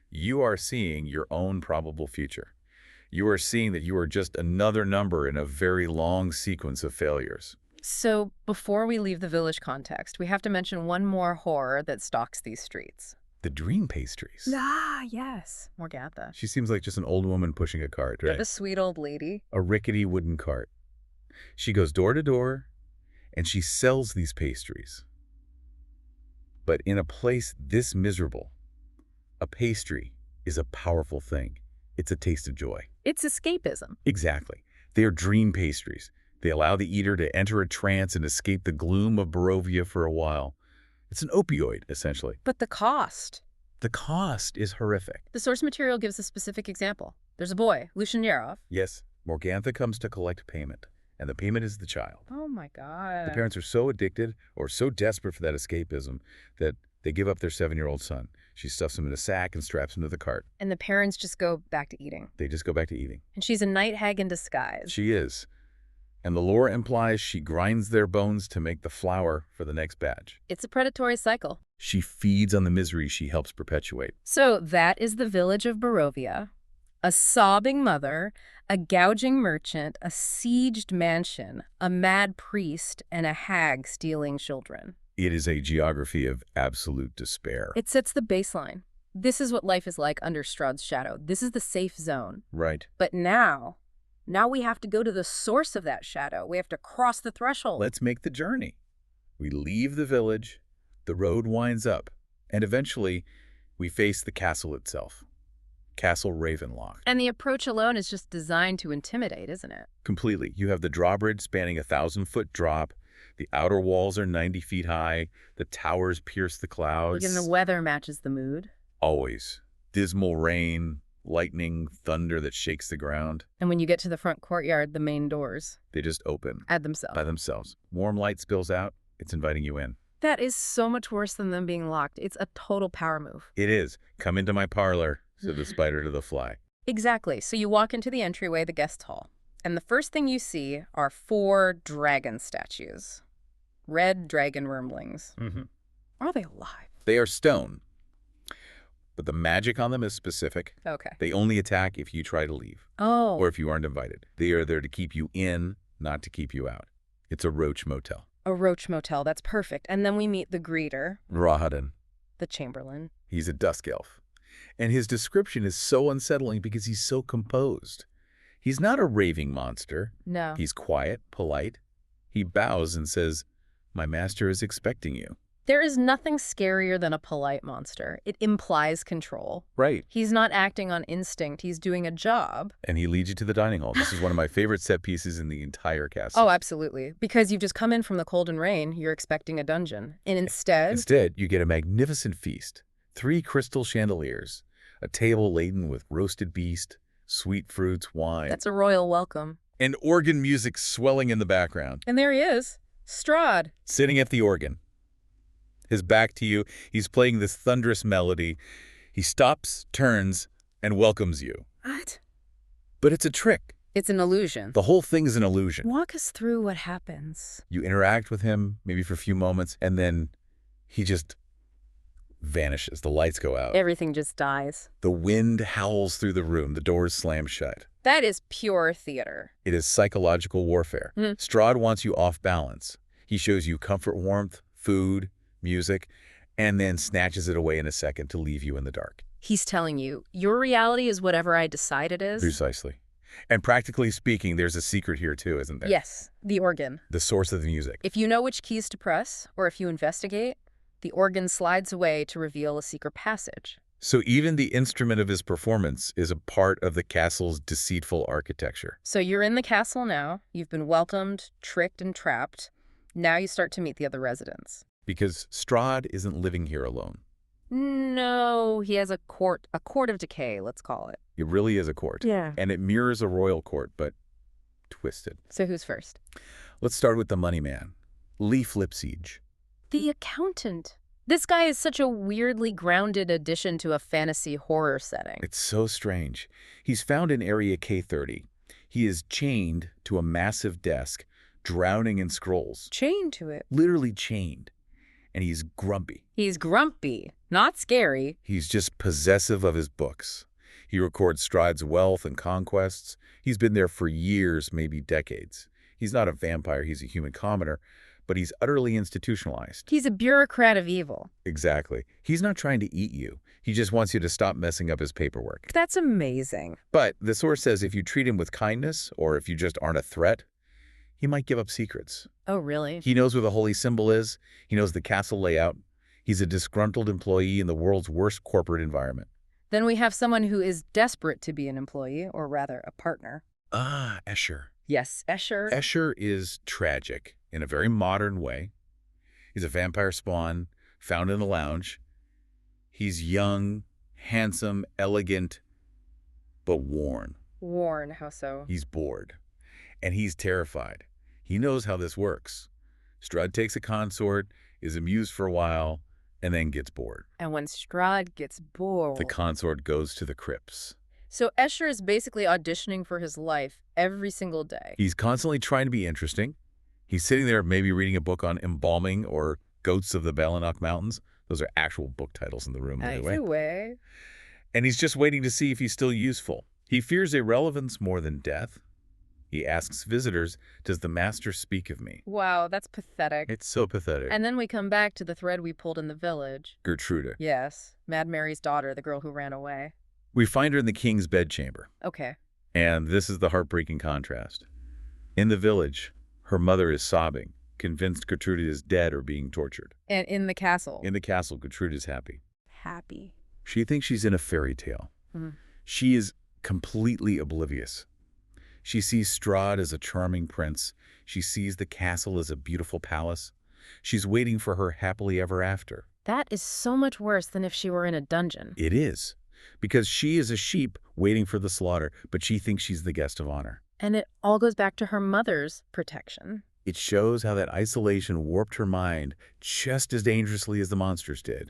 you are seeing your own probable future. You are seeing that you are just another number in a very long sequence of failures. So before we leave the village context, we have to mention one more horror that stalks these streets. The dream pastries. Ah, yes. Morgatha. She seems like just an old woman pushing a cart, right? The sweet old lady. A rickety wooden cart. She goes door to door, and she sells these pastries. But in a place this miserable, a pastry is a powerful thing. It's a taste of joy. It's escapism. Exactly. They are dream pastries. They allow the eater to enter a trance and escape the gloom of Barovia for a while. It's an opioid, essentially. But the cost. The cost is horrific. The source material gives a specific example. There's a boy, Lushin Yarov. Yes, Morgantha comes to collect payment, and the payment is the child. Oh my God. The parents are so addicted or so desperate for that escapism that they give up their 7-year-old son. She stuffs him in a sack and straps him to the cart. And the parents just go back to eating. They just go back to eating. And she's a night hag in disguise. She is. And the lore implies she grinds their bones to make the flour for the next batch. It's a predatory cycle. She feeds on the misery she helps perpetuate. So that is the village of Barovia. A sobbing mother, a gouging merchant, a sieged mansion, a mad priest, and a hag stealing children. It is a geography of absolute despair. It sets the baseline. This is what life is like under Strahd's shadow. This is the safe zone. Right. But now we have to go to the source of that shadow. We have to cross the threshold. Let's make the journey. We leave the village, the road winds up, and eventually we face the castle itself. Castle Ravenloft. And the approach alone is just designed to intimidate, isn't it? Completely. You have the drawbridge spanning a 1,000-foot drop. The outer walls are 90 feet high. The towers pierce the clouds. And the weather matches the mood. Always. Dismal rain, lightning, thunder that shakes the ground. And when you get to the front courtyard, the main doors They just open. add themselves. By themselves. Warm light spills out. It's inviting you in. That is so much worse than them being locked. It's a total power move. It is. Come into my parlor, said the spider to the fly. Exactly. So you walk into the entryway, the guest hall, and the first thing you see are 4 dragon statues. Red dragon wormlings. Are they alive? They are stone. But the magic on them is specific. Okay. They only attack if you try to leave. Oh. Or if you aren't invited. They are there to keep you in, not to keep you out. It's a roach motel. A roach motel. That's perfect. And then we meet the greeter, Rahadan. the chamberlain. He's a dusk elf. And his description is so unsettling because he's so composed. He's not a raving monster. No. He's quiet, polite. He bows and says, "My master is expecting you." There is nothing scarier than a polite monster. It implies control. Right. He's not acting on instinct. He's doing a job. And he leads you to the dining hall. This is one of my favorite set pieces in the entire castle. Oh, absolutely. Because you've just come in from the cold and rain, you're expecting a dungeon. And Instead, you get a magnificent feast. 3 crystal chandeliers, a table laden with roasted beast, sweet fruits, wine. That's a royal welcome. And organ music swelling in the background. And there he is, Strahd. Sitting at the organ. His back to you, he's playing this thunderous melody. He stops, turns, and welcomes you. What? But it's a trick. It's an illusion. The whole thing is an illusion. Walk us through what happens. You interact with him, maybe for a few moments, and then he just vanishes. The lights go out. Everything just dies. The wind howls through the room. The doors slam shut. That is pure theater. It is psychological warfare. Strahd wants you off balance. He shows you comfort, warmth, food, music, and then snatches it away in a second to leave you in the dark. He's telling you, your reality is whatever I decide it is. Precisely. And practically speaking, there's a secret here too, isn't there? Yes, the organ. The source of the music. If you know which keys to press, or if you investigate, the organ slides away to reveal a secret passage. So even the instrument of his performance is a part of the castle's deceitful architecture. So you're in the castle now. You've been welcomed, tricked, and trapped. Now you start to meet the other residents. Because Strahd isn't living here alone. No, he has a court of decay, let's call it. It really is a court. Yeah. And it mirrors a royal court, but twisted. So who's first? Let's start with the money man, Leaf Lipsiege. The accountant. This guy is such a weirdly grounded addition to a fantasy horror setting. It's so strange. He's found in Area K30. He is chained to a massive desk, drowning in scrolls. Chained to it. Literally chained. And he's grumpy. He's grumpy, not scary. He's just possessive of his books. He records Strahd's wealth and conquests. He's been there for years, maybe decades. He's not a vampire, he's a human commoner, but he's utterly institutionalized. He's a bureaucrat of evil. Exactly. He's not trying to eat you. He just wants you to stop messing up his paperwork. That's amazing. But the source says if you treat him with kindness, or if you just aren't a threat, he might give up secrets. Oh, really? He knows where the holy symbol is. He knows the castle layout. He's a disgruntled employee in the world's worst corporate environment. Then we have someone who is desperate to be an employee, or rather a partner. Ah, Escher. Yes, Escher. Escher is tragic in a very modern way. He's a vampire spawn found in the lounge. He's young, handsome, elegant, but worn. Worn, how so? He's bored. And he's terrified. He knows how this works. Strahd takes a consort, is amused for a while, and then gets bored. And when Strahd gets bored... The consort goes to the crypts. So Escher is basically auditioning for his life every single day. He's constantly trying to be interesting. He's sitting there maybe reading a book on embalming or Goats of the Balanok Mountains. Those are actual book titles in the room, by the way. Anyway. And he's just waiting to see if he's still useful. He fears irrelevance more than death. He asks visitors, does the master speak of me? Wow, that's pathetic. It's so pathetic. And then we come back to the thread we pulled in the village. Gertrude. Yes, Mad Mary's daughter, the girl who ran away. We find her in the king's bedchamber. Okay. And this is the heartbreaking contrast. In the village, her mother is sobbing, convinced Gertrude is dead or being tortured. And in the castle. In the castle, Gertrude is happy. Happy. She thinks she's in a fairy tale. She is completely oblivious. She sees Strahd as a charming prince. She sees the castle as a beautiful palace. She's waiting for her happily ever after. That is so much worse than if she were in a dungeon. It is. Because she is a sheep waiting for the slaughter, but she thinks she's the guest of honor. And it all goes back to her mother's protection. It shows how that isolation warped her mind just as dangerously as the monsters did.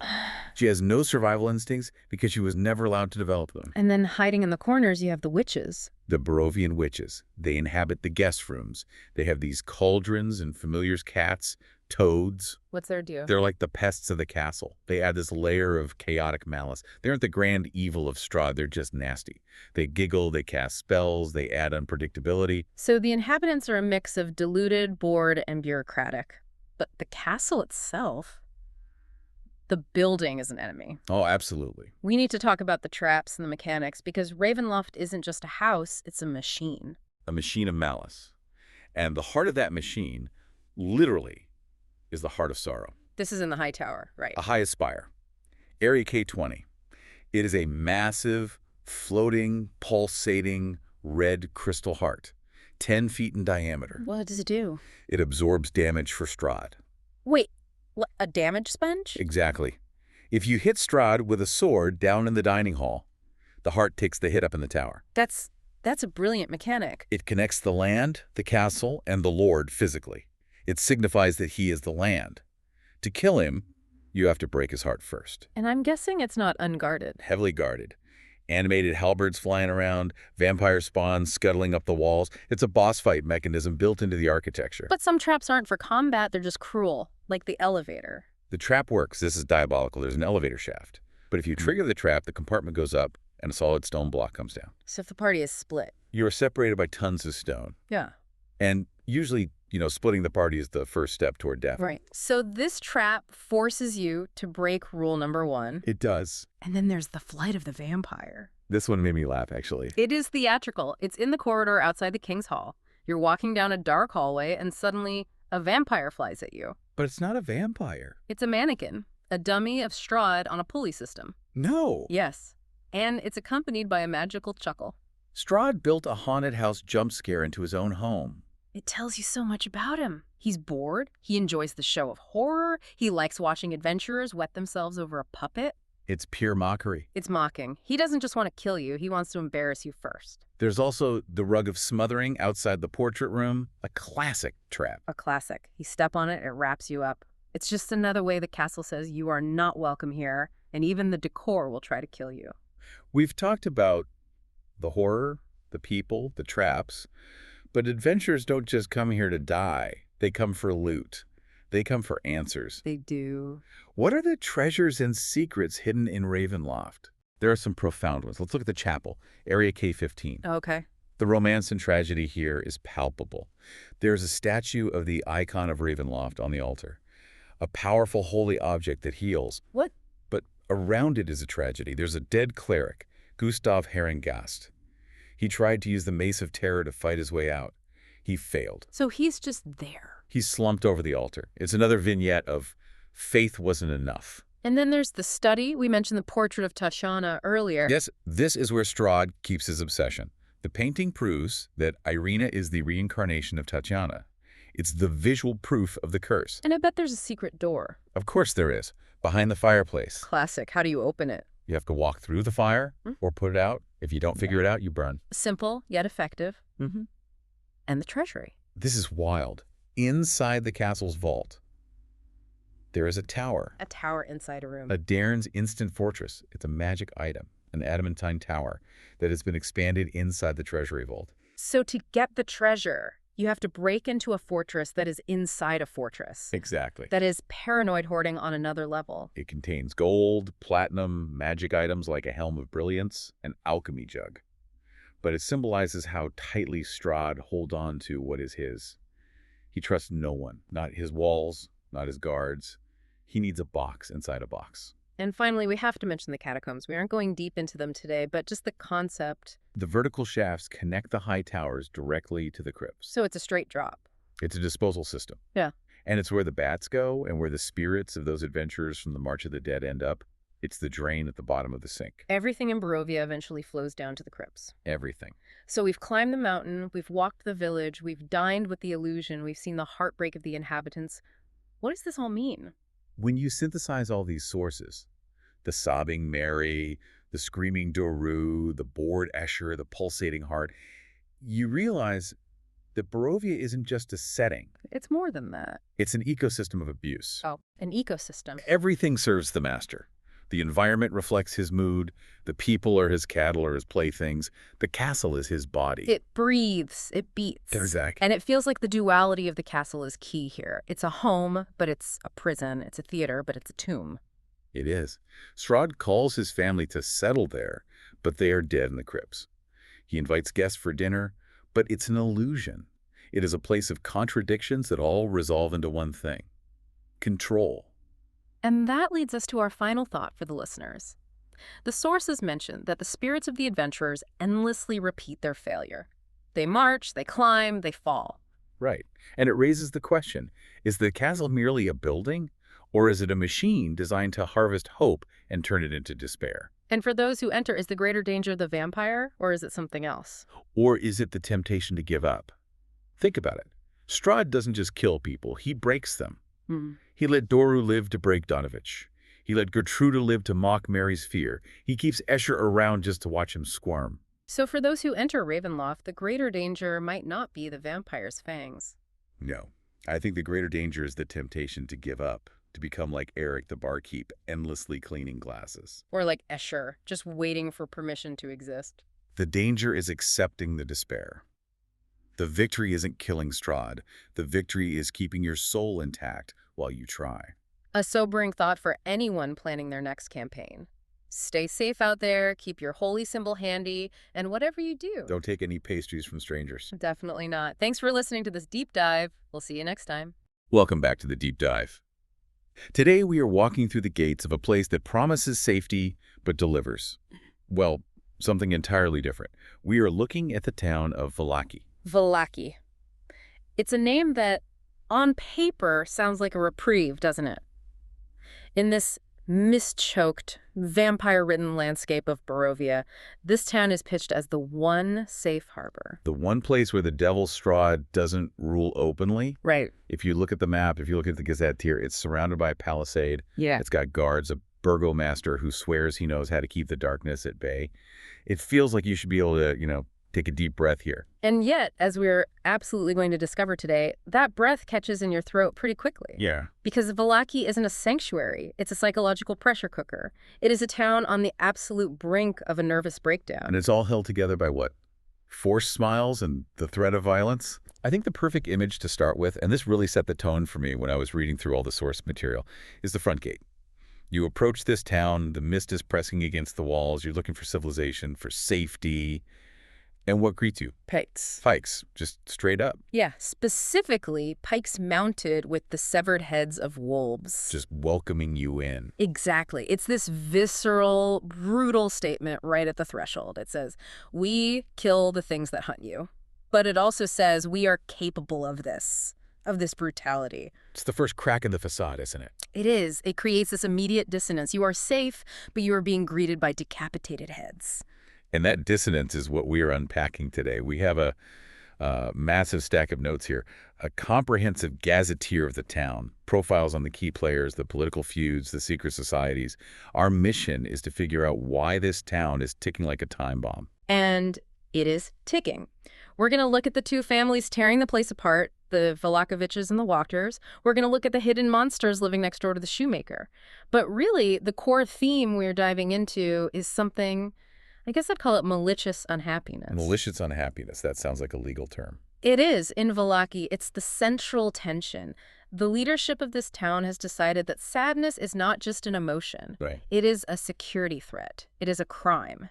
She has no survival instincts because she was never allowed to develop them. And then hiding in the corners, you have the witches. The Barovian witches. They inhabit the guest rooms. They have these cauldrons and familiars cats, toads. What's their deal? They're like the pests of the castle. They add this layer of chaotic malice. They aren't the grand evil of Strahd. They're just nasty. They giggle, they cast spells, they add unpredictability. So the inhabitants are a mix of deluded, bored, and bureaucratic. But the castle itself, the building is an enemy. Oh, absolutely. We need to talk about the traps and the mechanics, because Ravenloft isn't just a house, it's a machine. A machine of malice. And the heart of that machine, literally, is the heart of sorrow. This is in the high tower, right? A highest spire. Area K20. It is a massive, floating, pulsating, red crystal heart, 10 feet in diameter. What does it do? It absorbs damage for Strahd. Wait, a damage sponge? Exactly. If you hit Strahd with a sword down in the dining hall, the heart takes the hit up in the tower. That's a brilliant mechanic. It connects the land, the castle, and the lord physically. It signifies that he is the land. To kill him, you have to break his heart first. And I'm guessing it's not unguarded. Heavily guarded. Animated halberds flying around, vampire spawns scuttling up the walls. It's a boss fight mechanism built into the architecture. But some traps aren't for combat, they're just cruel, like the elevator. The trap works. This is diabolical. There's an elevator shaft. But if you trigger the trap, the compartment goes up and a solid stone block comes down. So if the party is split. You are separated by tons of stone. Yeah. And usually, splitting the party is the first step toward death. Right. So this trap forces you to break rule number 1. It does. And then there's the flight of the vampire. This one made me laugh, actually. It is theatrical. It's in the corridor outside the King's Hall. You're walking down a dark hallway and suddenly a vampire flies at you. But it's not a vampire. It's a mannequin, a dummy of Strahd on a pulley system. No. Yes. And it's accompanied by a magical chuckle. Strahd built a haunted house jump scare into his own home. It tells you so much about him. He's bored. He enjoys the show of horror. He likes watching adventurers wet themselves over a puppet. It's pure mockery. It's mocking. He doesn't just want to kill you. He wants to embarrass you first. There's also the rug of smothering outside the portrait room, a classic trap. A classic. You step on it, it wraps you up. It's just another way the castle says you are not welcome here, and even the decor will try to kill you. We've talked about the horror, the people, the traps, but adventurers don't just come here to die. They come for loot. They come for answers. They do. What are the treasures and secrets hidden in Ravenloft? There are some profound ones. Let's look at the chapel, Area K15. Okay. The romance and tragedy here is palpable. There's a statue of the icon of Ravenloft on the altar, a powerful holy object that heals. What? But around it is a tragedy. There's a dead cleric, Gustav Herringast. He tried to use the Mace of Terror to fight his way out. He failed. So he's just there. He slumped over the altar. It's another vignette of faith wasn't enough. And then there's the study. We mentioned the portrait of Tatiana earlier. Yes, this is where Strahd keeps his obsession. The painting proves that Irina is the reincarnation of Tatiana. It's the visual proof of the curse. And I bet there's a secret door. Of course there is. Behind the fireplace. Classic. How do you open it? You have to walk through the fire or put it out. If you don't figure it out, you burn. Simple, yet effective. And the treasury. This is wild. Inside the castle's vault, there is a tower. A tower inside a room. A Dairn's instant fortress. It's a magic item. an adamantine tower that has been expanded inside the treasury vault. So to get the treasure, you have to break into a fortress that is inside a fortress. Exactly. That is paranoid hoarding on another level. It contains gold, platinum, magic items like a helm of brilliance, an alchemy jug. But it symbolizes how tightly Strahd holds on to what is his. He trusts no one, not his walls, not his guards. He needs a box inside a box. And finally, we have to mention the catacombs. We aren't going deep into them today, but just the concept. The vertical shafts connect the high towers directly to the crypts. So it's a straight drop. It's a disposal system. Yeah. And it's where the bats go and where the spirits of those adventurers from the March of the Dead end up. It's the drain at the bottom of the sink. Everything in Barovia eventually flows down to the crypts. Everything. So we've climbed the mountain, we've walked the village, we've dined with the illusion, we've seen the heartbreak of the inhabitants. What does this all mean? When you synthesize all these sources, the sobbing Mary, the screaming Doru, the bored Escher, the pulsating heart, you realize that Barovia isn't just a setting. It's more than that. It's an ecosystem of abuse. Oh, an ecosystem. Everything serves the master. The environment reflects his mood. The people are his cattle or his playthings. The castle is his body. It breathes. It beats. Exactly. And it feels like the duality of the castle is key here. It's a home, but it's a prison. It's a theater, but it's a tomb. It is. Strahd calls his family to settle there, but they are dead in the crypts. He invites guests for dinner, but it's an illusion. It is a place of contradictions that all resolve into one thing: control. And that leads us to our final thought for the listeners. The sources mention that the spirits of the adventurers endlessly repeat their failure. They march, they climb, they fall. Right. And it raises the question, is the castle merely a building, or is it a machine designed to harvest hope and turn it into despair? And for those who enter, is the greater danger the vampire, or is it something else? Or is it the temptation to give up? Think about it. Strahd doesn't just kill people, he breaks them. He let Doru live to break Donovich. He let Gertruda live to mock Mary's fear. He keeps Escher around just to watch him squirm. So for those who enter Ravenloft, the greater danger might not be the vampire's fangs. No. I think the greater danger is the temptation to give up, to become like Eric the barkeep, endlessly cleaning glasses. Or like Escher, just waiting for permission to exist. The danger is accepting the despair. The victory isn't killing Strahd. The victory is keeping your soul intact while you try. A sobering thought for anyone planning their next campaign. Stay safe out there, keep your holy symbol handy, and whatever you do, Don't take any pastries from strangers. definitely not. Thanks for listening to this deep dive. We'll see you next time. Welcome back to the Deep Dive. Today we are walking through the gates of a place that promises safety but delivers. Well, something entirely different. We are looking at the town of Vallaki. Vallaki. It's a name that, on paper, sounds like a reprieve, doesn't it? In this mist-choked, vampire-ridden landscape of Barovia, this town is pitched as the one safe harbor. The one place where the Devil Strahd doesn't rule openly. Right. If you look at the map, if you look at the Gazette here, it's surrounded by a palisade. Yeah. It's got guards, a burgomaster who swears he knows how to keep the darkness at bay. It feels like you should be able to, take a deep breath here. And yet, as we're absolutely going to discover today, that breath catches in your throat pretty quickly. Yeah. Because Vallaki isn't a sanctuary. It's a psychological pressure cooker. It is a town on the absolute brink of a nervous breakdown. And it's all held together by what? Forced smiles and the threat of violence? I think the perfect image to start with, and this really set the tone for me when I was reading through all the source material, is the front gate. You approach this town, the mist is pressing against the walls, you're looking for civilization, for safety. And what greets you? Pikes. Pikes, just straight up. Yeah, specifically pikes mounted with the severed heads of wolves. Just welcoming you in. Exactly. It's this visceral, brutal statement right at the threshold. It says, we kill the things that hunt you. But it also says we are capable of this brutality. It's the first crack in the facade, isn't it? It is. It creates this immediate dissonance. You are safe, but you are being greeted by decapitated heads. And that dissonance is what we are unpacking today. We have a massive stack of notes here, a comprehensive gazetteer of the town, profiles on the key players, the political feuds, the secret societies. Our mission is to figure out why this town is ticking like a time bomb. And it is ticking. We're going to look at the two families tearing the place apart, the Vlakoviches and the Walkers. We're going to look at the hidden monsters living next door to the shoemaker. But really, the core theme we're diving into is something, I guess I'd call it malicious unhappiness. Malicious unhappiness. That sounds like a legal term. It is. In Vallaki, it's the central tension. The leadership of this town has decided that sadness is not just an emotion. Right. It is a security threat. It is a crime.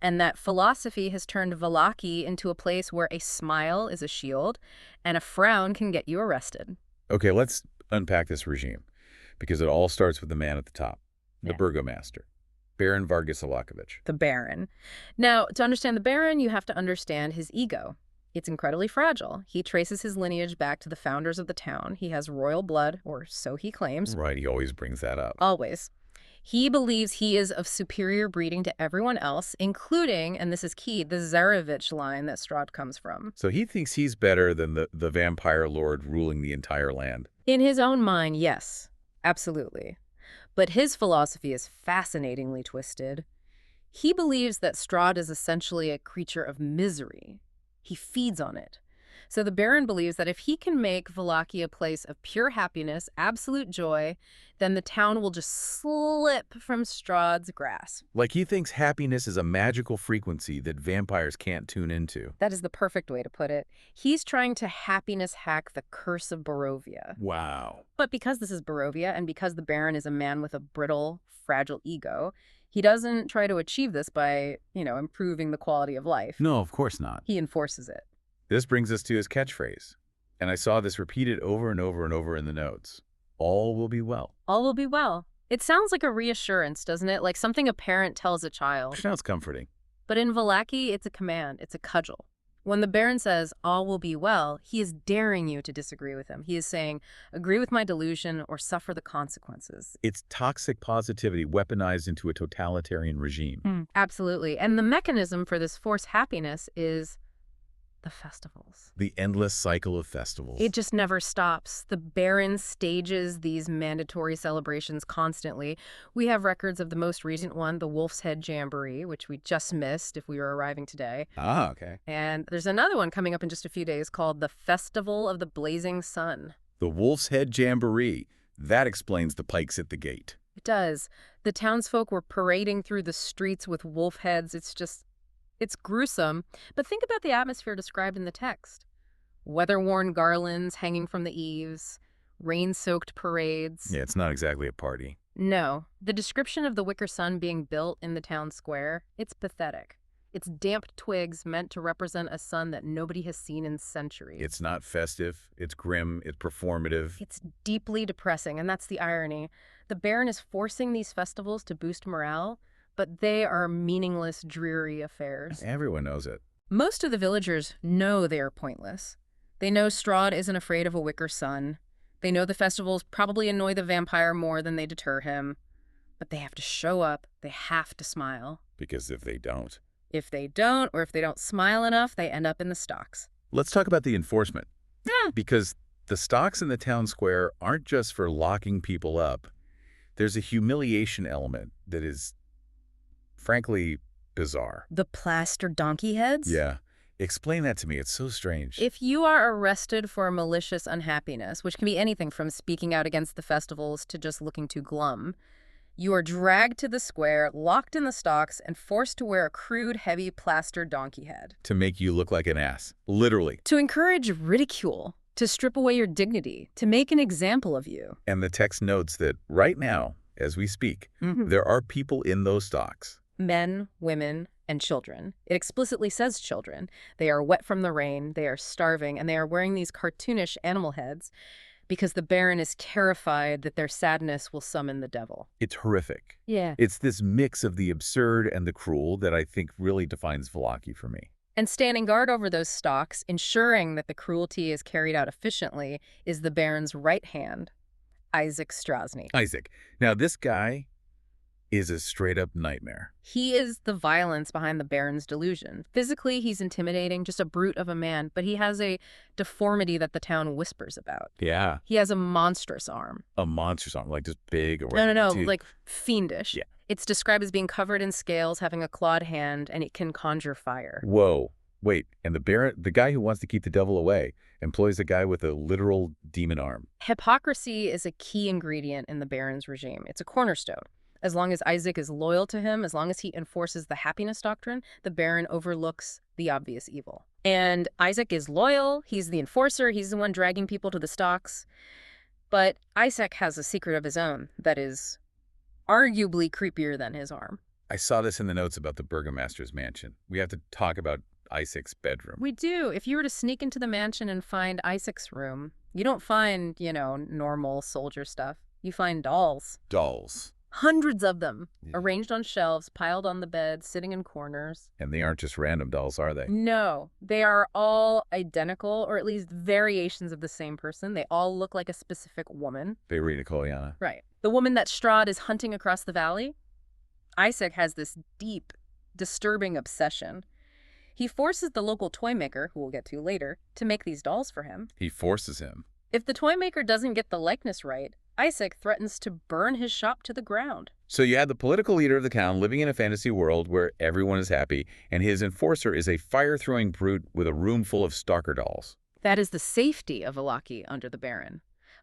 And that philosophy has turned Vallaki into a place where a smile is a shield and a frown can get you arrested. Okay, let's unpack this regime, because it all starts with the man at the top, the burgomaster, Baron Vargas Alakovich. The Baron. Now, to understand the Baron, you have to understand his ego. It's incredibly fragile. He traces his lineage back to the founders of the town. He has royal blood, or so he claims. Right, he always brings that up. Always. He believes he is of superior breeding to everyone else, including, and this is key, the Zarovich line that Strahd comes from. So he thinks he's better than the vampire lord ruling the entire land. In his own mind, yes, absolutely. But his philosophy is fascinatingly twisted. He believes that Strahd is essentially a creature of misery. He feeds on it. So the Baron believes that if he can make Vallaki a place of pure happiness, absolute joy, then the town will just slip from Strahd's grasp. Like he thinks happiness is a magical frequency that vampires can't tune into. That is the perfect way to put it. He's trying to happiness hack the Curse of Barovia. Wow. But because this is Barovia, and because the Baron is a man with a brittle, fragile ego, he doesn't try to achieve this by, improving the quality of life. No, of course not. He enforces it. This brings us to his catchphrase, and I saw this repeated over and over and over in the notes. All will be well. All will be well. It sounds like a reassurance, doesn't it? Like something a parent tells a child. Sounds comforting. But in Vallaki, it's a command. It's a cudgel. When the Baron says, all will be well, he is daring you to disagree with him. He is saying, agree with my delusion or suffer the consequences. It's toxic positivity weaponized into a totalitarian regime. Absolutely. And the mechanism for this forced happiness is the festivals. The endless cycle of festivals. It just never stops. The Baron stages these mandatory celebrations constantly. We have records of the most recent one, the Wolf's Head Jamboree, which we just missed if we were arriving today. Ah, okay. And there's another one coming up in just a few days called the Festival of the Blazing Sun. The Wolf's Head Jamboree. That explains the pikes at the gate. It does. The townsfolk were parading through the streets with wolf heads. It's gruesome, but think about the atmosphere described in the text. Weather-worn garlands hanging from the eaves, rain-soaked parades. Yeah, it's not exactly a party. No. The description of the wicker sun being built in the town square, it's pathetic. It's damp twigs meant to represent a sun that nobody has seen in centuries. It's not festive, it's grim, it's performative. It's deeply depressing, and that's the irony. The Baron is forcing these festivals to boost morale, but they are meaningless, dreary affairs. Everyone knows it. Most of the villagers know they are pointless. They know Strahd isn't afraid of a wicker sun. They know the festivals probably annoy the vampire more than they deter him. But they have to show up. They have to smile. Because if they don't... If they don't, or if they don't smile enough, they end up in the stocks. Let's talk about the enforcement. Because the stocks in the town square aren't just for locking people up. There's a humiliation element that is, frankly, bizarre. The plaster donkey heads? Yeah. Explain that to me. It's so strange. If you are arrested for malicious unhappiness, which can be anything from speaking out against the festivals to just looking too glum, you are dragged to the square, locked in the stocks, and forced to wear a crude, heavy plaster donkey head. To make you look like an ass. Literally. To encourage ridicule, to strip away your dignity, to make an example of you. And the text notes that right now, as we speak, there are people in those stocks. Men, women, and children. It explicitly says children. They are wet from the rain, they are starving, and they are wearing these cartoonish animal heads because the Baron is terrified that their sadness will summon the devil. It's horrific. Yeah. It's this mix of the absurd and the cruel that I think really defines Vallaki for me. And standing guard over those stocks, ensuring that the cruelty is carried out efficiently, is the Baron's right hand, Isaac Strasny. Isaac. Now, this guy is a straight-up nightmare. He is the violence behind the Baron's delusion. Physically, he's intimidating, just a brute of a man, but he has a deformity that the town whispers about. Yeah. He has a monstrous arm. A monstrous arm, like just big or No, dude. like fiendish. Yeah. It's described as being covered in scales, having a clawed hand, and it can conjure fire. Whoa. Wait, and the Baron, the guy who wants to keep the devil away, employs a guy with a literal demon arm. Hypocrisy is a key ingredient in the Baron's regime. It's a cornerstone. As long as Isaac is loyal to him, as long as he enforces the happiness doctrine, the Baron overlooks the obvious evil. And Isaac is loyal, he's the enforcer, he's the one dragging people to the stocks. But Isaac has a secret of his own that is arguably creepier than his arm. I saw this in the notes about the Burgomaster's mansion. We have to talk about Isaac's bedroom. We do. If you were to sneak into the mansion and find Isaac's room, you don't find, normal soldier stuff. You find dolls. Dolls. Hundreds of them, Yeah. arranged on shelves, piled on the bed, sitting in corners. And they aren't just random dolls, are they? No, they are all identical, or at least variations of the same person. They all look like a specific woman. Bayrita Kolyana. Right. The woman that Strahd is hunting across the valley? Isaac has this deep, disturbing obsession. He forces the local toy maker, who we'll get to later, to make these dolls for him. He forces him. If the toy maker doesn't get the likeness right, Isaac threatens to burn his shop to the ground. So you had the political leader of the town living in a fantasy world where everyone is happy, and his enforcer is a fire-throwing brute with a room full of stalker dolls. That is the safety of Vallaki under the Baron.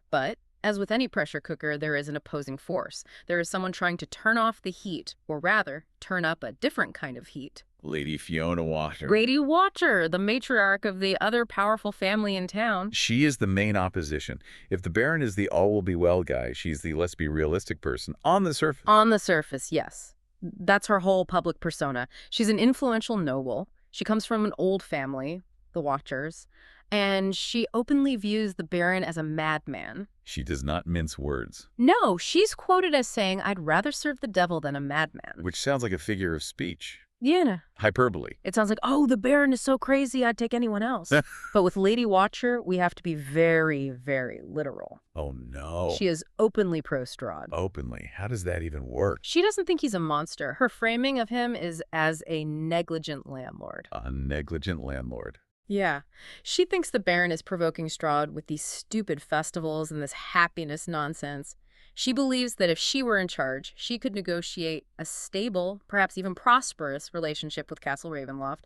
But, as with any pressure cooker, there is an opposing force. There is someone trying to turn off the heat, or rather, turn up a different kind of heat. Lady Fiona Water. Lady Watcher, the matriarch of the other powerful family in town. She is the main opposition. If the Baron is the all-will-be-well guy, she's the let's-be-realistic person on the surface. On the surface, yes. That's her whole public persona. She's an influential noble. She comes from an old family, the Watchers, and she openly views the Baron as a madman. She does not mince words. No, she's quoted as saying, "I'd rather serve the devil than a madman." Which sounds like a figure of speech. Yeah. Hyperbole. It sounds like, oh, the Baron is so crazy, I'd take anyone else. But with Lady Watcher, we have to be very, very literal. Oh, no. She is openly pro-Strahd. Openly. How does that even work? She doesn't think he's a monster. Her framing of him is as a negligent landlord. A negligent landlord. Yeah. She thinks the Baron is provoking Strahd with these stupid festivals and this happiness nonsense. She believes that if she were in charge, she could negotiate a stable, perhaps even prosperous relationship with Castle Ravenloft.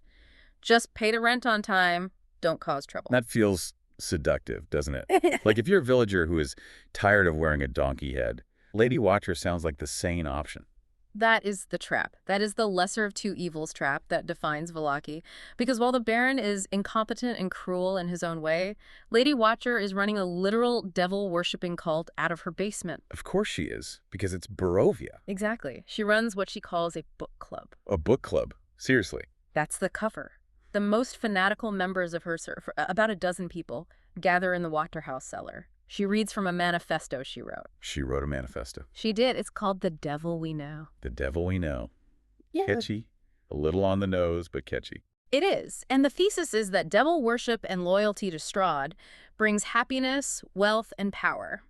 Just pay the rent on time, don't cause trouble. That feels seductive, doesn't it? Like if you're a villager who is tired of wearing a donkey head, Lady Watcher sounds like the sane option. That is the trap. That is the lesser of two evils trap that defines Vallaki. Because while the Baron is incompetent and cruel in his own way, Lady Watcher is running a literal devil-worshipping cult out of her basement. Of course she is, because it's Barovia. Exactly. She runs what she calls a book club. A book club. Seriously. That's the cover. The most fanatical members of her, about a dozen people, gather in the Waterhouse cellar. She reads from a manifesto she wrote. She wrote a manifesto. She did. It's called The Devil We Know. The Devil We Know. Yeah. Catchy. A little on the nose, but catchy. It is. And the thesis is that devil worship and loyalty to Strahd brings happiness, wealth, and power.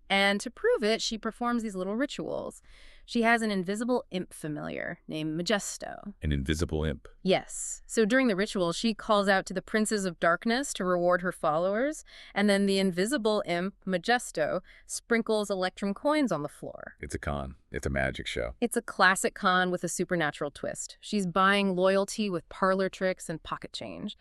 And to prove it, she performs these little rituals. She has an invisible imp familiar named Majesto. An invisible imp. Yes. So during the ritual, she calls out to the princes of darkness to reward her followers, and then the invisible imp, Majesto, sprinkles electrum coins on the floor. It's a con. It's a magic show. It's a classic con with a supernatural twist. She's buying loyalty with parlor tricks and pocket change.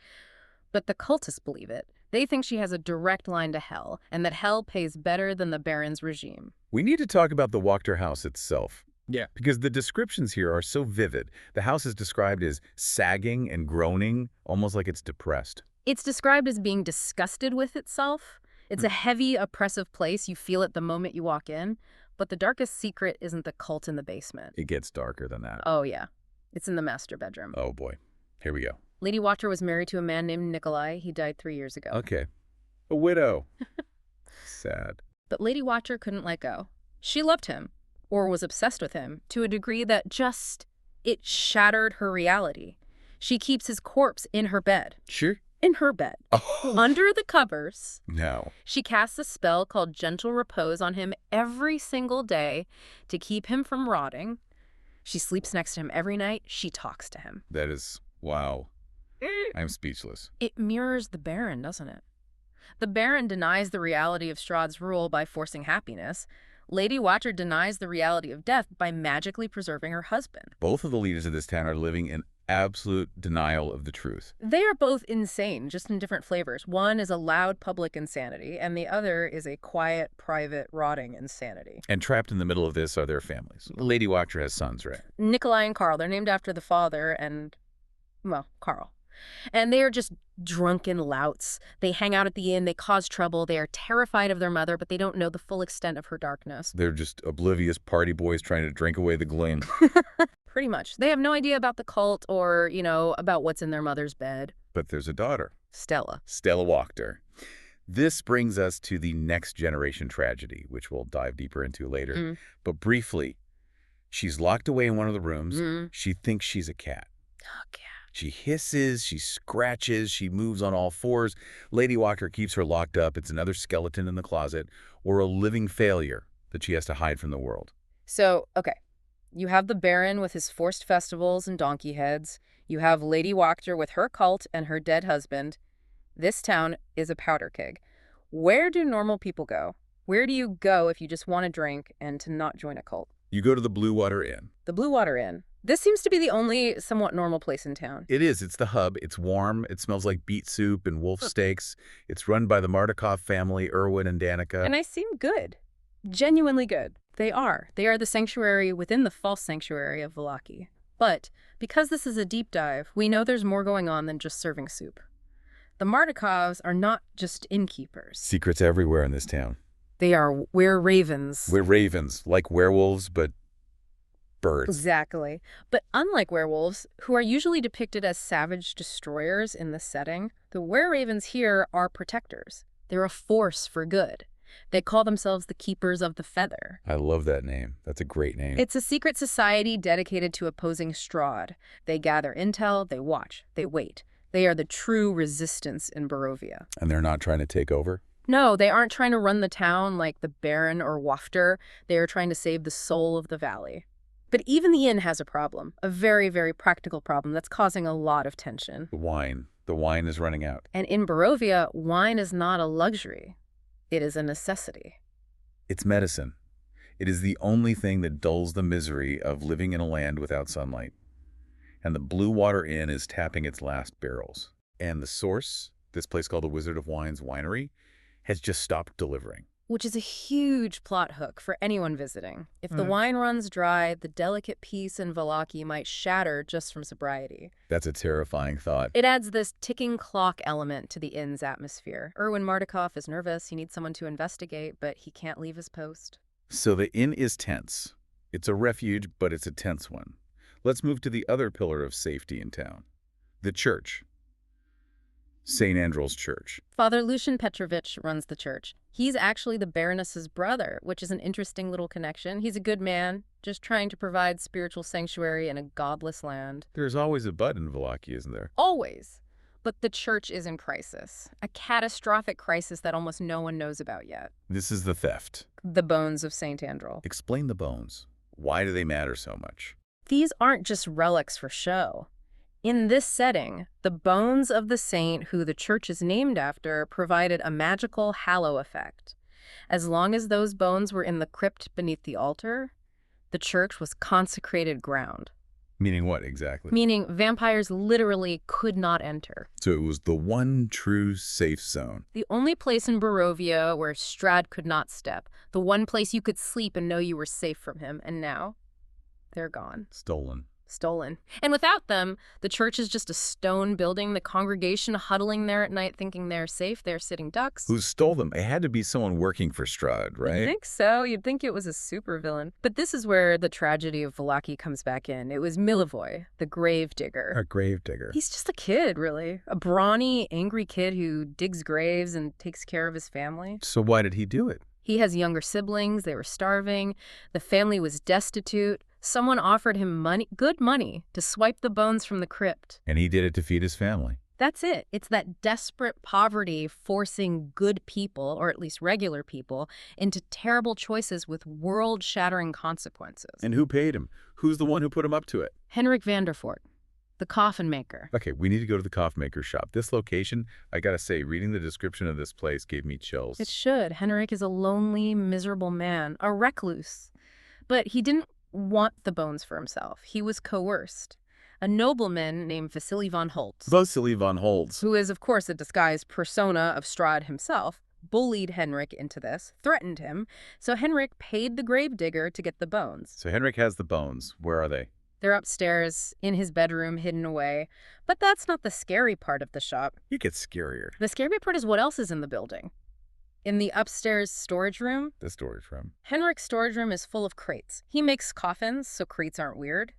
But the cultists believe it. They think she has a direct line to hell, and that hell pays better than the Baron's regime. We need to talk about the Wachter house itself. Yeah. Because the descriptions here are so vivid. The house is described as sagging and groaning, almost like it's depressed. It's described as being disgusted with itself. It's a heavy, oppressive place. You feel it the moment you walk in. But the darkest secret isn't the cult in the basement. It gets darker than that. Oh, yeah. It's in the master bedroom. Oh, boy. Here we go. Lady Watcher was married to a man named Nikolai. He died 3 years ago. Okay. A widow. Sad. But Lady Watcher couldn't let go. She loved him, or was obsessed with him, to a degree that it shattered her reality. She keeps his corpse in her bed. Sure. In her bed. Oh. Under the covers. No. She casts a spell called Gentle Repose on him every single day to keep him from rotting. She sleeps next to him every night. She talks to him. That is, wow. I'm speechless. It mirrors the Baron, doesn't it? The Baron denies the reality of Strahd's rule by forcing happiness. Lady Watcher denies the reality of death by magically preserving her husband. Both of the leaders of this town are living in Absolute denial of the truth. They are both insane, just in different flavors. One is a loud public insanity, and the other is a quiet, private, rotting insanity. And trapped in the middle of this are their families. Lady Wachter has sons, right? Nikolai and Carl, they're named after the father and, well, Carl. And they are just drunken louts. They hang out at the inn, they cause trouble, they are terrified of their mother, but they don't know the full extent of her darkness. They're just oblivious party boys trying to drink away the gloom. Pretty much. They have no idea about the cult or, about what's in their mother's bed. But there's a daughter. Stella. Stella Wachter. This brings us to the next generation tragedy, which we'll dive deeper into later. But briefly, she's locked away in one of the rooms. She thinks she's a cat. Oh, cat. She hisses, she scratches, she moves on all fours. Lady Wachter keeps her locked up. It's another skeleton in the closet or a living failure that she has to hide from the world. So, okay. You have the Baron with his forced festivals and donkey heads. You have Lady Wachter with her cult and her dead husband. This town is a powder keg. Where do normal people go? Where do you go if you just want to drink and to not join a cult? You go to the Blue Water Inn. The Blue Water Inn. This seems to be the only somewhat normal place in town. It is. It's the hub. It's warm. It smells like beet soup and wolf steaks. It's run by the Mardukov family, Erwin and Danica. And I seem good. Genuinely good. They are. They are the sanctuary within the false sanctuary of Vallaki. But because this is a deep dive, we know there's more going on than just serving soup. The Mardukovs are not just innkeepers. Secrets everywhere in this town. We're ravens. We're ravens, like werewolves, but birds. Exactly. But unlike werewolves, who are usually depicted as savage destroyers in this setting, the were-ravens here are protectors. They're a force for good. They call themselves the Keepers of the Feather. I love that name. That's a great name. It's a secret society dedicated to opposing Strahd. They gather intel, they watch, they wait. They are the true resistance in Barovia. And they're not trying to take over? No, they aren't trying to run the town like the Baron or Wachter. They are trying to save the soul of the valley. But even the inn has a problem, a very, very practical problem that's causing a lot of tension. The wine. The wine is running out. And in Barovia, wine is not a luxury. It is a necessity. It's medicine. It is the only thing that dulls the misery of living in a land without sunlight. And the Blue Water Inn is tapping its last barrels. And the source, this place called the Wizard of Wine's Winery, has just stopped delivering. Which is a huge plot hook for anyone visiting. If the wine runs dry, the delicate peace in Vallaki might shatter just from sobriety. That's a terrifying thought. It adds this ticking clock element to the inn's atmosphere. Erwin Mardukov is nervous. He needs someone to investigate, but he can't leave his post. So the inn is tense. It's a refuge, but it's a tense one. Let's move to the other pillar of safety in town. The church. St. Andrew's Church. Father Lucian Petrovich runs the church. He's actually the Baroness's brother, which is an interesting little connection. He's a good man, just trying to provide spiritual sanctuary in a godless land. There's always a but in Vallaki, isn't there? Always. But the church is in crisis. A catastrophic crisis that almost no one knows about yet. This is the theft. The bones of St. Andrew. Explain the bones. Why do they matter so much? These aren't just relics for show. In this setting, the bones of the saint who the church is named after provided a magical hallow effect. As long as those bones were in the crypt beneath the altar, the church was consecrated ground. Meaning what exactly? Meaning vampires literally could not enter. So it was the one true safe zone. The only place in Barovia where Strahd could not step. The one place you could sleep and know you were safe from him. And now, they're gone. Stolen. And without them, the church is just a stone building, the congregation huddling there at night thinking they're safe, they're sitting ducks. Who stole them? It had to be someone working for Strahd, right? I think so. You'd think it was a supervillain. But this is where the tragedy of Vallaki comes back in. It was Milivoy, the gravedigger. A gravedigger. He's just a kid, really. A brawny, angry kid who digs graves and takes care of his family. So why did he do it? He has younger siblings. They were starving. The family was destitute. Someone offered him money, good money, to swipe the bones from the crypt. And he did it to feed his family. That's it. It's that desperate poverty forcing good people, or at least regular people, into terrible choices with world-shattering consequences. And who paid him? Who's the one who put him up to it? Henrik Vanderfort, the coffin maker. Okay, we need to go to the coffin maker shop. This location, I gotta say, reading the description of this place gave me chills. It should. Henrik is a lonely, miserable man, a recluse. But he didn't want the bones for himself. He was coerced. a nobleman named Vasily von Holtz, Vasily von Holtz. who is, of course, a disguised persona of Strahd himself, bullied Henrik into this, threatened him, so Henrik paid the gravedigger to get the bones. So Henrik has the bones. Where are they? They're upstairs, in his bedroom, hidden away. But that's not the scary part of the shop. It gets scarier. The scary part is what else is in the building. In the upstairs storage room, The storage room. Henrik's storage room is full of crates. He makes coffins, so crates aren't weird.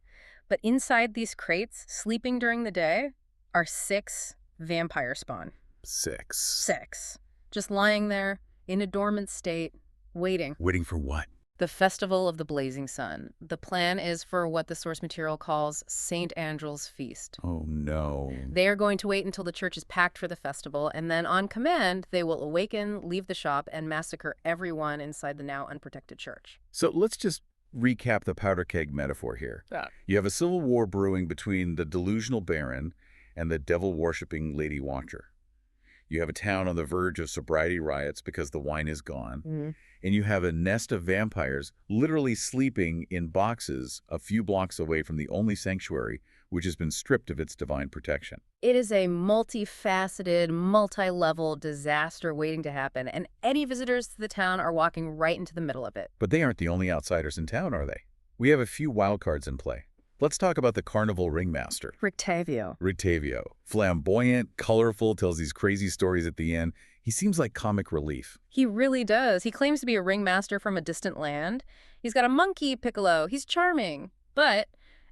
But inside these crates, sleeping during the day, are 6 vampire spawn. 6. 6. Just lying there, in a dormant state, waiting. Waiting for what? The Festival of the Blazing Sun. The plan is for what the source material calls St. Andrew's Feast. Oh, no. They are going to wait until the church is packed for the festival, and then on command, they will awaken, leave the shop, and massacre everyone inside the now unprotected church. So let's just recap the powder keg metaphor here. Yeah. You have a civil war brewing between the delusional baron and the devil-worshipping lady watcher. You have a town on the verge of sobriety riots because the wine is gone. Mm-hmm. And you have a nest of vampires literally sleeping in boxes a few blocks away from the only sanctuary which has been stripped of its divine protection. It is a multifaceted, multi-level disaster waiting to happen, and any visitors to the town are walking right into the middle of it. But they aren't the only outsiders in town, are they? We have a few wild cards in play. Let's talk about the carnival ringmaster. Rictavio. Flamboyant, colorful, tells these crazy stories at the end. He seems like comic relief. He really does. He claims to be a ringmaster from a distant land. He's got a monkey piccolo. He's charming. But,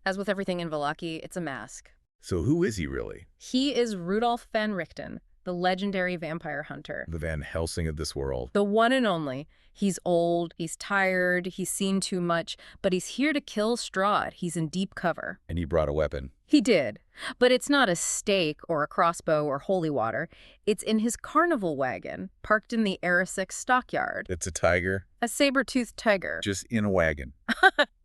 as with everything in Vallaki, it's a mask. So who is he really? He is Rudolf van Richten, the legendary vampire hunter. The Van Helsing of this world. The one and only. He's old, he's tired, he's seen too much, but he's here to kill Strahd. He's in deep cover. And he brought a weapon. He did. But it's not a stake or a crossbow or holy water. It's in his carnival wagon, parked in the Erisek stockyard. It's a tiger. A saber-toothed tiger. Just in a wagon.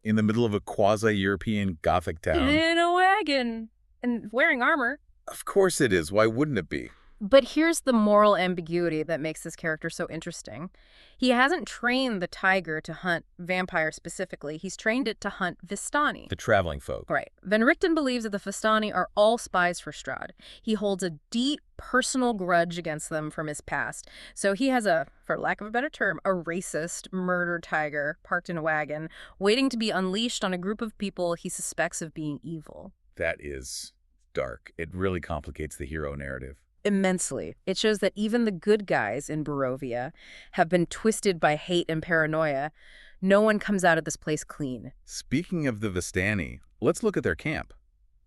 In the middle of a quasi-European Gothic town. In a wagon. And wearing armor. Of course it is. Why wouldn't it be? But here's the moral ambiguity that makes this character so interesting. He hasn't trained the tiger to hunt vampires specifically. He's trained it to hunt Vistani. The traveling folk. Right. Van Richten believes that the Vistani are all spies for Strahd. He holds a deep personal grudge against them from his past. So he has a, for lack of a better term, a racist murder tiger parked in a wagon, waiting to be unleashed on a group of people he suspects of being evil. That is dark. It really complicates the hero narrative. Immensely. It shows that even the good guys in Barovia have been twisted by hate and paranoia. No one comes out of this place clean. Speaking of the Vistani, let's look at their camp.